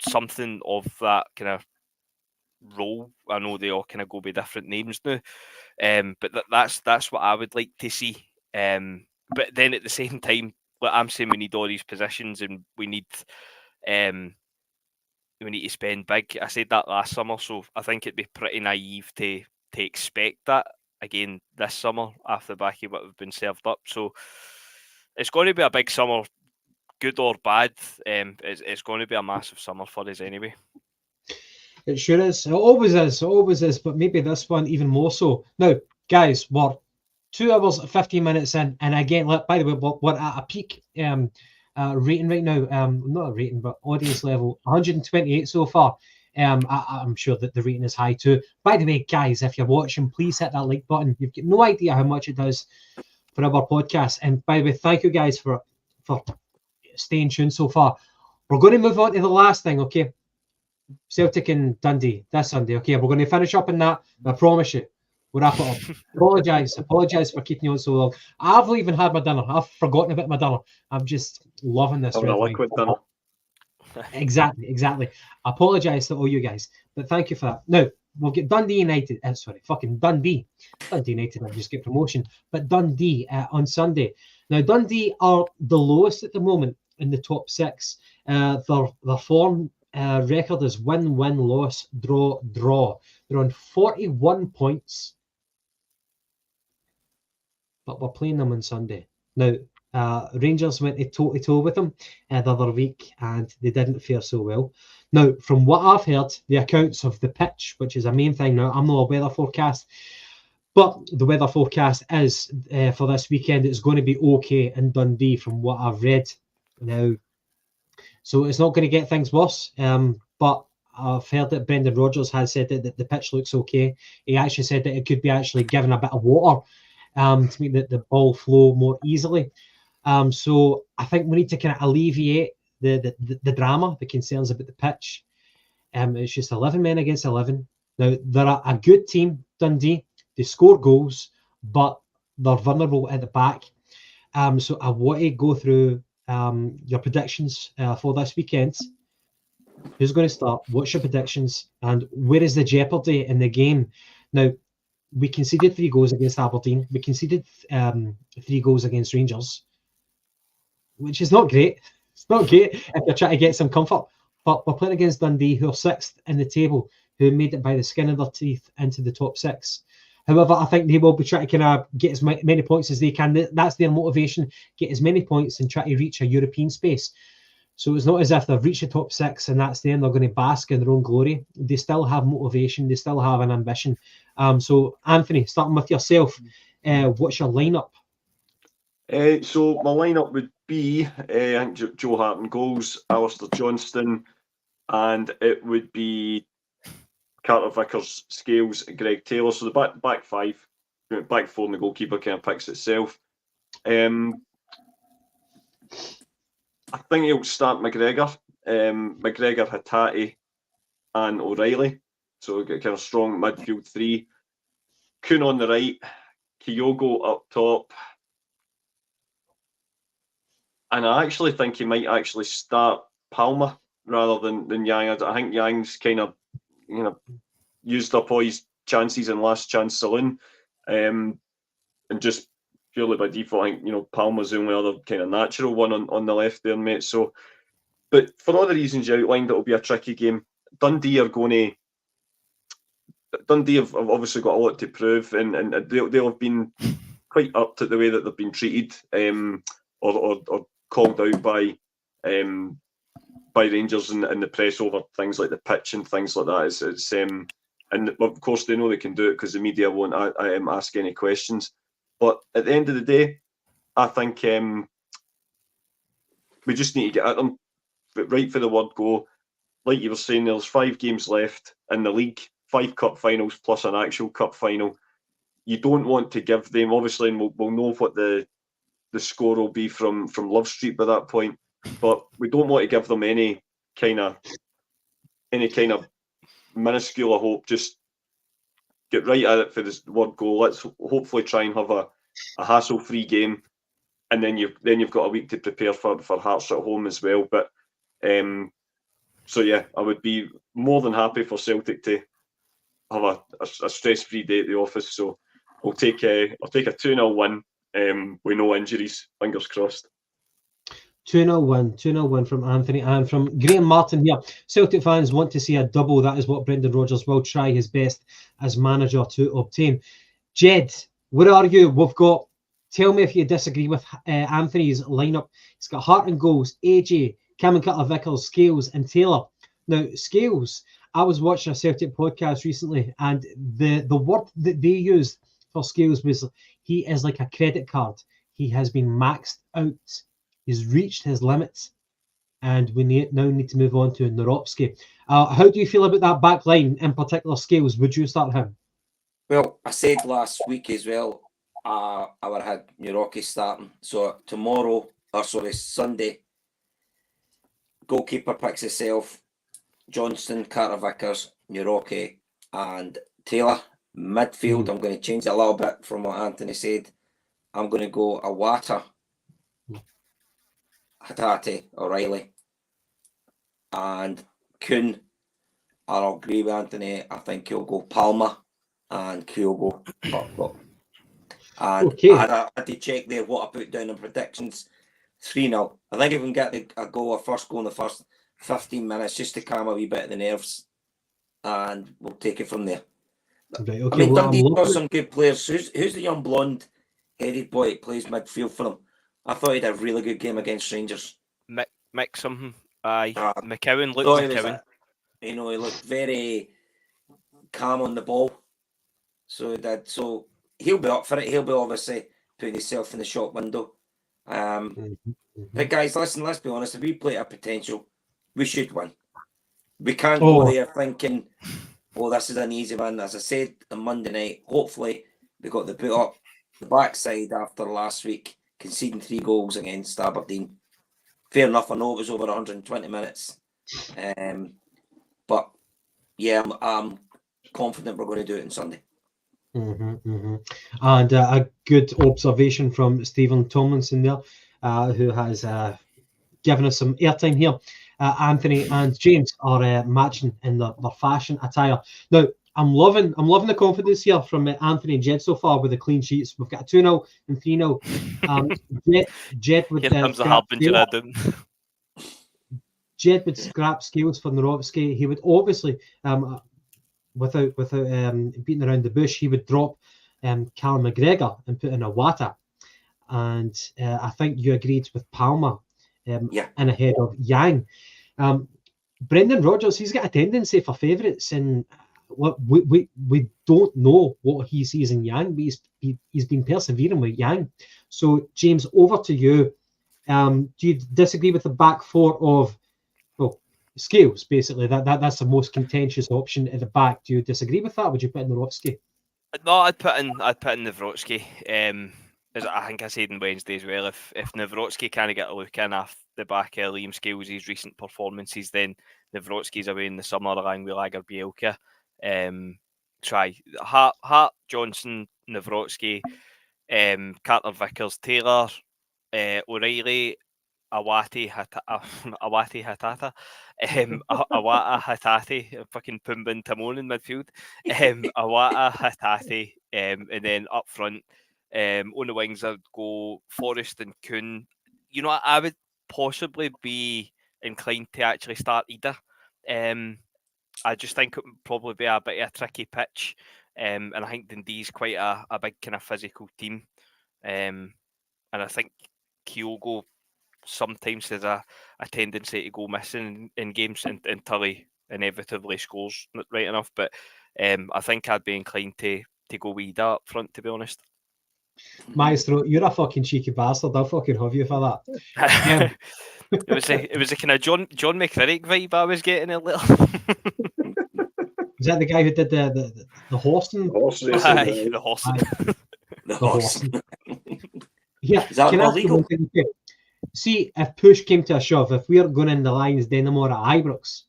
something of that kind of role. I know they all kind of go by different names now, but that's what I would like to see. But then at the same time, like I'm saying, we need all these positions and we need to spend big. I said that last summer, so I think it'd be pretty naive to expect that again this summer after the back of what we've been served up. So it's going to be a big summer, good or bad. It's going to be a massive summer for us anyway. It sure is. It always is. It always is. But maybe this one even more so. Now, guys, we're 2 hours 15 minutes in, and again, by the way, we're at a peak rating right now. Not a rating, but audience level 128 so far. I'm sure that the rating is high too. By the way, guys, if you're watching, please hit that like button. You've got no idea how much it does for our podcast. And by the way, thank you guys for staying tuned so far. We're going to move on to the last thing, okay? Celtic and Dundee this Sunday, okay? We're going to finish up in that. I promise you. We'll wrap it up. Apologise for keeping you on so long. I've even had my dinner. I've forgotten about my dinner. I'm just loving this. Having a liquid dinner. Exactly. I apologise to all you guys, but thank you for that. Now, we'll get Dundee United. Dundee. Dundee United will just get promotion. But Dundee on Sunday. Now, Dundee are the lowest at the moment in the top 6. Their form record is win, loss, draw. They're on 41 points. But we're playing them on Sunday. Now, Rangers went toe-to-toe with them the other week, and they didn't fare so well. Now, from what I've heard, the accounts of the pitch, which is a main thing now, I'm not a weather forecast, but the weather forecast is for this weekend, it's going to be okay in Dundee from what I've read now. So it's not going to get things worse, but I've heard that Brendan Rodgers has said that the pitch looks okay. He actually said that it could be actually given a bit of water to make the ball flow more easily. So I think we need to kind of alleviate the drama, the concerns about the pitch. It's just 11 men against 11. Now, they're a good team, Dundee. They score goals, but they're vulnerable at the back. So I want to go through your predictions for this weekend. Who's going to start? What's your predictions? And where is the jeopardy in the game? Now, we conceded 3 goals against Aberdeen. We conceded 3 goals against Rangers, which is not great. It's not great if you're trying to get some comfort. But we're playing against Dundee, who are 6th in the table, who made it by the skin of their teeth into the top 6. However, I think they will be trying to kind of get as many points as they can. That's their motivation, get as many points and try to reach a European space. So it's not as if they've reached the top 6 and that's them. They're going to bask in their own glory. They still have motivation. They still have an ambition. So, Anthony, starting with yourself, what's your lineup? So my lineup would be, I think Joe Hart in goals, Alistair Johnston, and it would be Carter Vickers, Scales, Greg Taylor. So the back 5, back 4 and the goalkeeper kind of picks itself. I think he'll start McGregor, Hatate, and O'Reilly. So we've got kind of strong midfield 3. Kuhn on the right, Kyogo up top. And I actually think he might actually start Palmer rather than Yang. I think Yang's kind of, used up all his chances in last chance saloon. And just purely by default, I think, Palmer's the only other kind of natural one on the left there, mate. So, but for all the reasons you outlined, it'll be a tricky game. Dundee have obviously got a lot to prove, and they'll have been quite upped at the way that they've been treated, or called out by Rangers and the press over things like the pitch and things like that. It's and of course they know they can do it because the media won't ask any questions. But at the end of the day, I think we just need to get at them. But right for the word go, like you were saying, there's 5 games left in the league, 5 cup finals plus an actual cup final. You don't want to give them, obviously, and we'll know what the score will be from Love Street by that point, but we don't want to give them any kind of minuscule hope. Just get right at it for this word go. Let's hopefully try and have a hassle-free game, and then you've got a week to prepare for Hearts at home as well. But so yeah, I would be more than happy for Celtic to have a stress-free day at the office. So I'll take a 2-0 win with no injuries. Fingers crossed. 2-0 win from Anthony, and from Graham Martin here. Celtic fans want to see a double. That is what Brendan Rodgers will try his best as manager to obtain. Jed, where are you? Tell me if you disagree with Anthony's lineup. He's got Hart and goals, AJ, Cameron Cutler-Vickers, Scales and Taylor. Now, Scales, I was watching a Celtic podcast recently, and the word that they used for Scales was he is like a credit card. He has been maxed out. He's reached his limits, and we now need to move on to Miovski. How do you feel about that back line, in particular Scales? Would you start him? Well, I said last week as well, I would have had Miovski starting. So Sunday, goalkeeper picks himself, Johnston, Carter-Vickers, Miovski and Taylor. Midfield, I'm going to change it a little bit from what Anthony said. I'm going to go Awata, Hatate, O'Reilly, and Kuhn. I'll agree with Anthony. I think he'll go Palmer and Kyogo. And okay. I had to check there what I put down in predictions. 3-0. I think if we can get a first goal in the first 15 minutes just to calm a wee bit of the nerves, and we'll take it from there. Right, okay, I mean, well, Dundee's got some good players. Who's the young blonde-headed boy that plays midfield for them? I thought he did a really good game against Rangers. Mick something. Aye. McCowan, Luke McCowan. He looked very calm on the ball. So he did. So he'll be up for it. He'll be obviously putting himself in the shop window. But guys, listen, let's be honest. If we play at potential, we should win. We can't go there thinking, this is an easy one. As I said on Monday night, hopefully we got the boot up the backside after last week, conceding 3 goals against Aberdeen. Fair enough, I know it was over 120 minutes. But yeah, I'm confident we're going to do it on Sunday. And a good observation from Stephen Tomlinson there, who has given us some airtime here. Anthony and James are matching in their fashion attire. Now, I'm loving the confidence here from Anthony and Jed so far with the clean sheets. We've got a 2-0 and 3-0. Jed would here comes the harbinger of doom. Jed would scrap Scales for Miovski. He would obviously, without beating around the bush, he would drop Callum McGregor and put in Awata. And I think you agreed with Palmer in ahead of Yang. Brendan Rodgers, he's got a tendency for favourites, and we don't know what he sees in Yang, but he's been persevering with Yang. So, James, over to you. Do you disagree with the back four of Scales? Basically, that's the most contentious option at the back. Do you disagree with that? Would you put in Miovski? No, I'd put in Miovski. As I think I said on Wednesday as well, if Miovski can't get a look in off the back of Liam Scales' recent performances, then Miovski's away in the summer along with Lager Bielka. Try Hart, Johnson, Miovski, Carter-Vickers, Taylor, O'Reilly, Awata Hatata, Awata Hatate, fucking Pumbin Timon in midfield, Awata Hatate, and then up front, on the wings I'd go Forrest and Kuhn. You know, I would possibly be inclined to actually start either. I just think it would probably be a bit of a tricky pitch, and I think Dundee's quite a big kind of physical team, and I think Kyogo sometimes has a tendency to go missing in games until he inevitably scores right enough. But I think I'd be inclined to go Maeda up front, to be honest. Maestro, you're a fucking cheeky bastard. I'll fucking have you for that. It was a kind of John McCririck vibe I was getting a little. Is that the guy who did the horsing? Aye, the horsing. The horse. Yeah, Is that can I ask you illegal? one thing too? See, if push came to a shove, if we're going in the Lions, Denimore at Ibrox,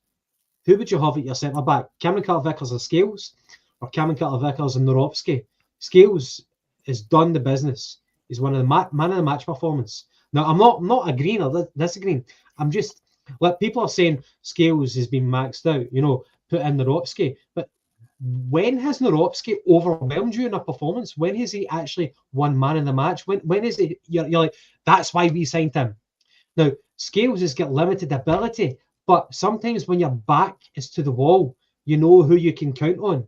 who would you have at your centre back? Cameron Carter-Vickers and Scales, or Cameron Carter-Vickers and Miovski? Scales has done the business. He's one of the man of the match performance. Now, I'm not agreeing or disagreeing. I'm just like people are saying Scales has been maxed out. You know, put in Miovski, but when has Miovski overwhelmed you in a performance? When has he actually won man of the match? When is it you're like, that's why we signed him? Now, Scales has got limited ability, but sometimes when your back is to the wall, you know who you can count on.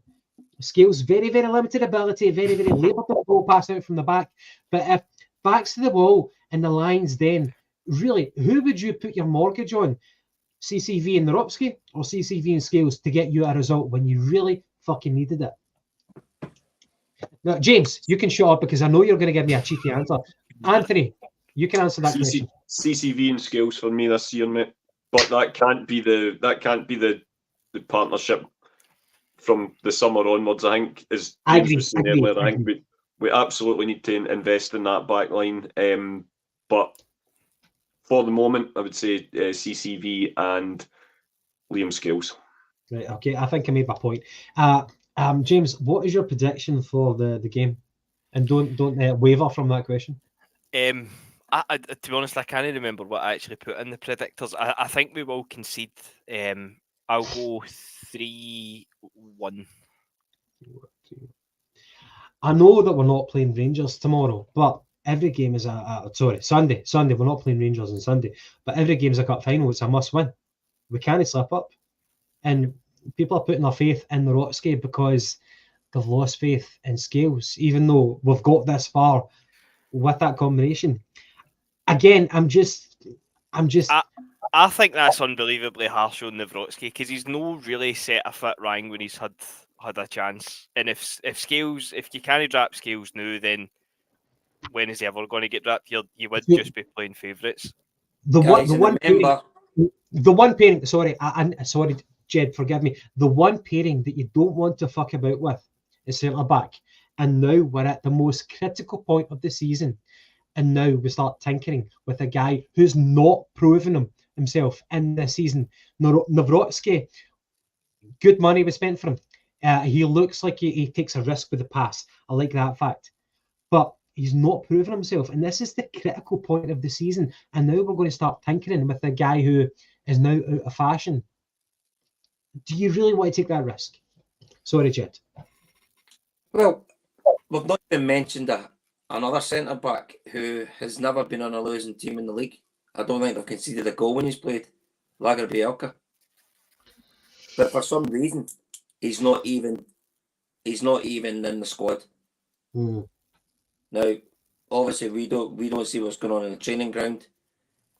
Scales, very, very limited ability, very, very laboured the ball pass out from the back. But if back's to the wall and the Lions, then really, who would you put your mortgage on? CCV and Miovski or CCV and Scales to get you a result when you really fucking needed it? Now, James, you can shut up because I know you're going to give me a cheeky answer. Anthony, you can answer that question. CCV and Scales for me this year, mate. But that can't be the partnership from the summer onwards. I think, as James was saying earlier, I think we absolutely need to invest in that back line. But for the moment, I would say CCV and Liam Scales. Right, okay, I think I made my point. James, what is your prediction for the game? And don't waver from that question. I, to be honest, I can't remember what I actually put in the predictors. I think we will concede. I'll go 3-1. I know that we're not playing Rangers tomorrow, but every game is Sunday. We're not playing Rangers on Sunday, but every game is a cup final. It's a must-win. We can't slip up, and people are putting their faith in Miovski because they've lost faith in Scales, even though we've got this far with that combination. Again, I'm just. I think that's unbelievably harsh on Miovski because he's no really set a fit Rang when he's had a chance. And if Scales, if you can't drop Scales now, then when is he ever going to get dropped? You would just be playing favourites. The one pairing. Sorry, sorry, Jed, forgive me. The one pairing that you don't want to fuck about with is centre back. And now we're at the most critical point of the season. And now we start tinkering with a guy who's not proven himself in this season. Miovski, good money was spent for him. He looks like he takes a risk with the pass. I like that fact. But he's not proven himself. And this is the critical point of the season. And now we're going to start tinkering with a guy who is now out of fashion. Do you really want to take that risk? Sorry, Jed. Well, we've not even mentioned another centre-back who has never been on a losing team in the league. I don't think they've conceded a goal when he's played. Lager Bielka. But for some reason, he's not even in the squad. Mm. Now, obviously, we don't see what's going on in the training ground.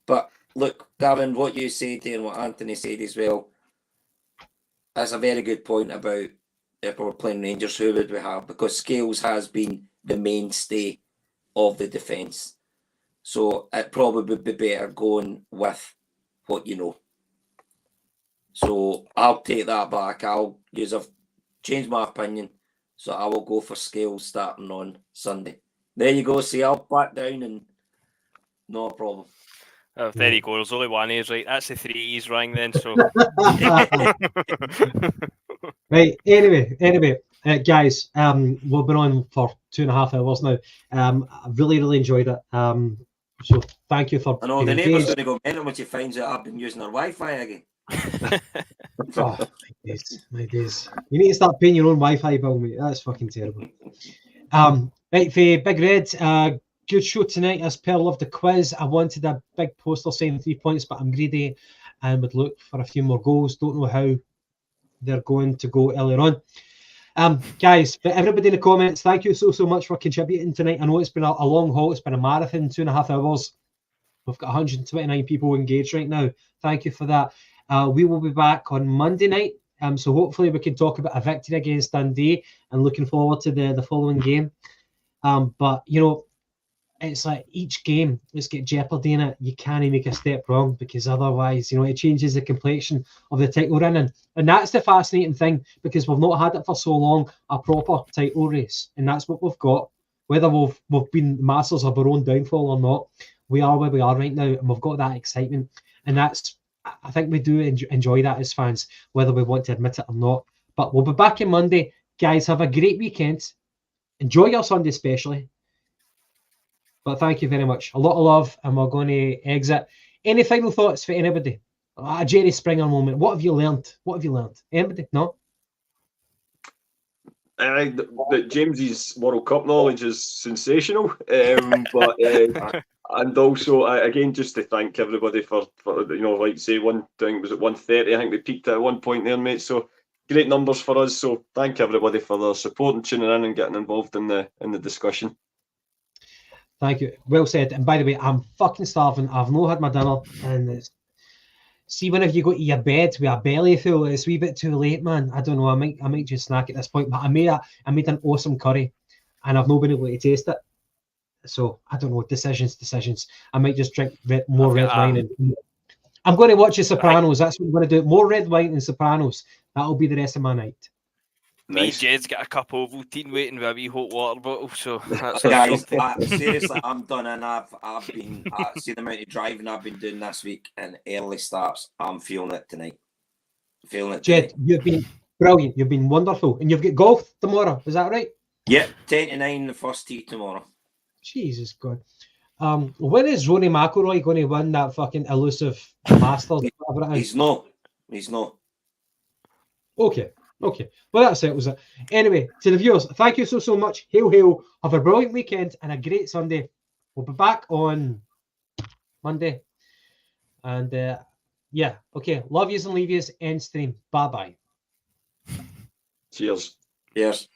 But look, Gavin, what you said there and what Anthony said as well, that's a very good point about if we were playing Rangers, who would we have? Because Scales has been the mainstay of the defence. So it probably would be better going with what you know. So I'll take that back. I've changed my opinion. So I will go for Scales starting on Sunday. There you go. See, I'll back down and no problem. Oh, there you go. There's only one A's, right? That's the 3 E's rang then. So Right. Anyway, guys, we've been on for 2.5 hours now. I really enjoyed it. So thank you for. I know the neighbour's going to go mental when she finds out I've been using her Wi-Fi again. Oh, my days. You need to start paying your own Wi-Fi bill, mate. That's fucking terrible. Right, for Big Red, good show tonight. As per love the quiz, I wanted a big poster saying 3 points, but I'm greedy and would look for a few more goals. Don't know how they're going to go earlier on. Guys, for everybody in the comments, thank you so much for contributing tonight. I know it's been a long haul. It's been a marathon, 2.5 hours. We've got 129 people engaged right now. Thank you for that. We will be back on Monday night. So hopefully we can talk about a victory against Dundee and looking forward to the following game. But you know, it's like each game, let's get jeopardy in it. You can't make a step wrong because otherwise, you know, it changes the complexion of the title running. And that's the fascinating thing because we've not had it for so long, a proper title race. And that's what we've got. Whether we've been masters of our own downfall or not, we are where we are right now. And we've got that excitement. And that's, I think we do enjoy that as fans, whether we want to admit it or not. But we'll be back on Monday. Guys, have a great weekend. Enjoy your Sunday especially. But thank you very much. A lot of love, and we're going to exit. Any final thoughts for anybody? A Jerry Springer moment. What have you learned? What have you learned? Anybody? No? That James's World Cup knowledge is sensational. But and also again, just to thank everybody for you know, like say one thing was at 1:30. I think we peaked at one point there, mate. So great numbers for us. So thank everybody for their support and tuning in and getting involved in the discussion. Thank you. Well said. And by the way, I'm fucking starving. I've not had my dinner. And see, whenever you go to your bed with a belly full, it's a wee bit too late, man. I don't know. I might just snack at this point. But I made an awesome curry, and I've not been able to taste it. So I don't know. Decisions. I might just drink more red wine. And I'm going to watch The Sopranos. That's what I'm going to do. More red wine and Sopranos. That'll be the rest of my night. Nice. Me, Jed's got a cup of Ovaltine waiting with a wee hot water bottle, so that's Guys, seriously, I'm done, and I've been see the amount of driving I've been doing this week and early starts. I'm feeling it tonight. Jed, you've been brilliant. You've been wonderful, and you've got golf tomorrow. Is that right? Yep, 10-9 the first tee tomorrow. Jesus God. When is Rory McIlroy going to win that fucking elusive Masters? He's not. Okay. Well, that settles it. Anyway, to the viewers, thank you so much. Hail, hail. Have a brilliant weekend and a great Sunday. We'll be back on Monday. And yeah, okay. Love yous and leave yous. End stream. Bye-bye. Cheers. Yes.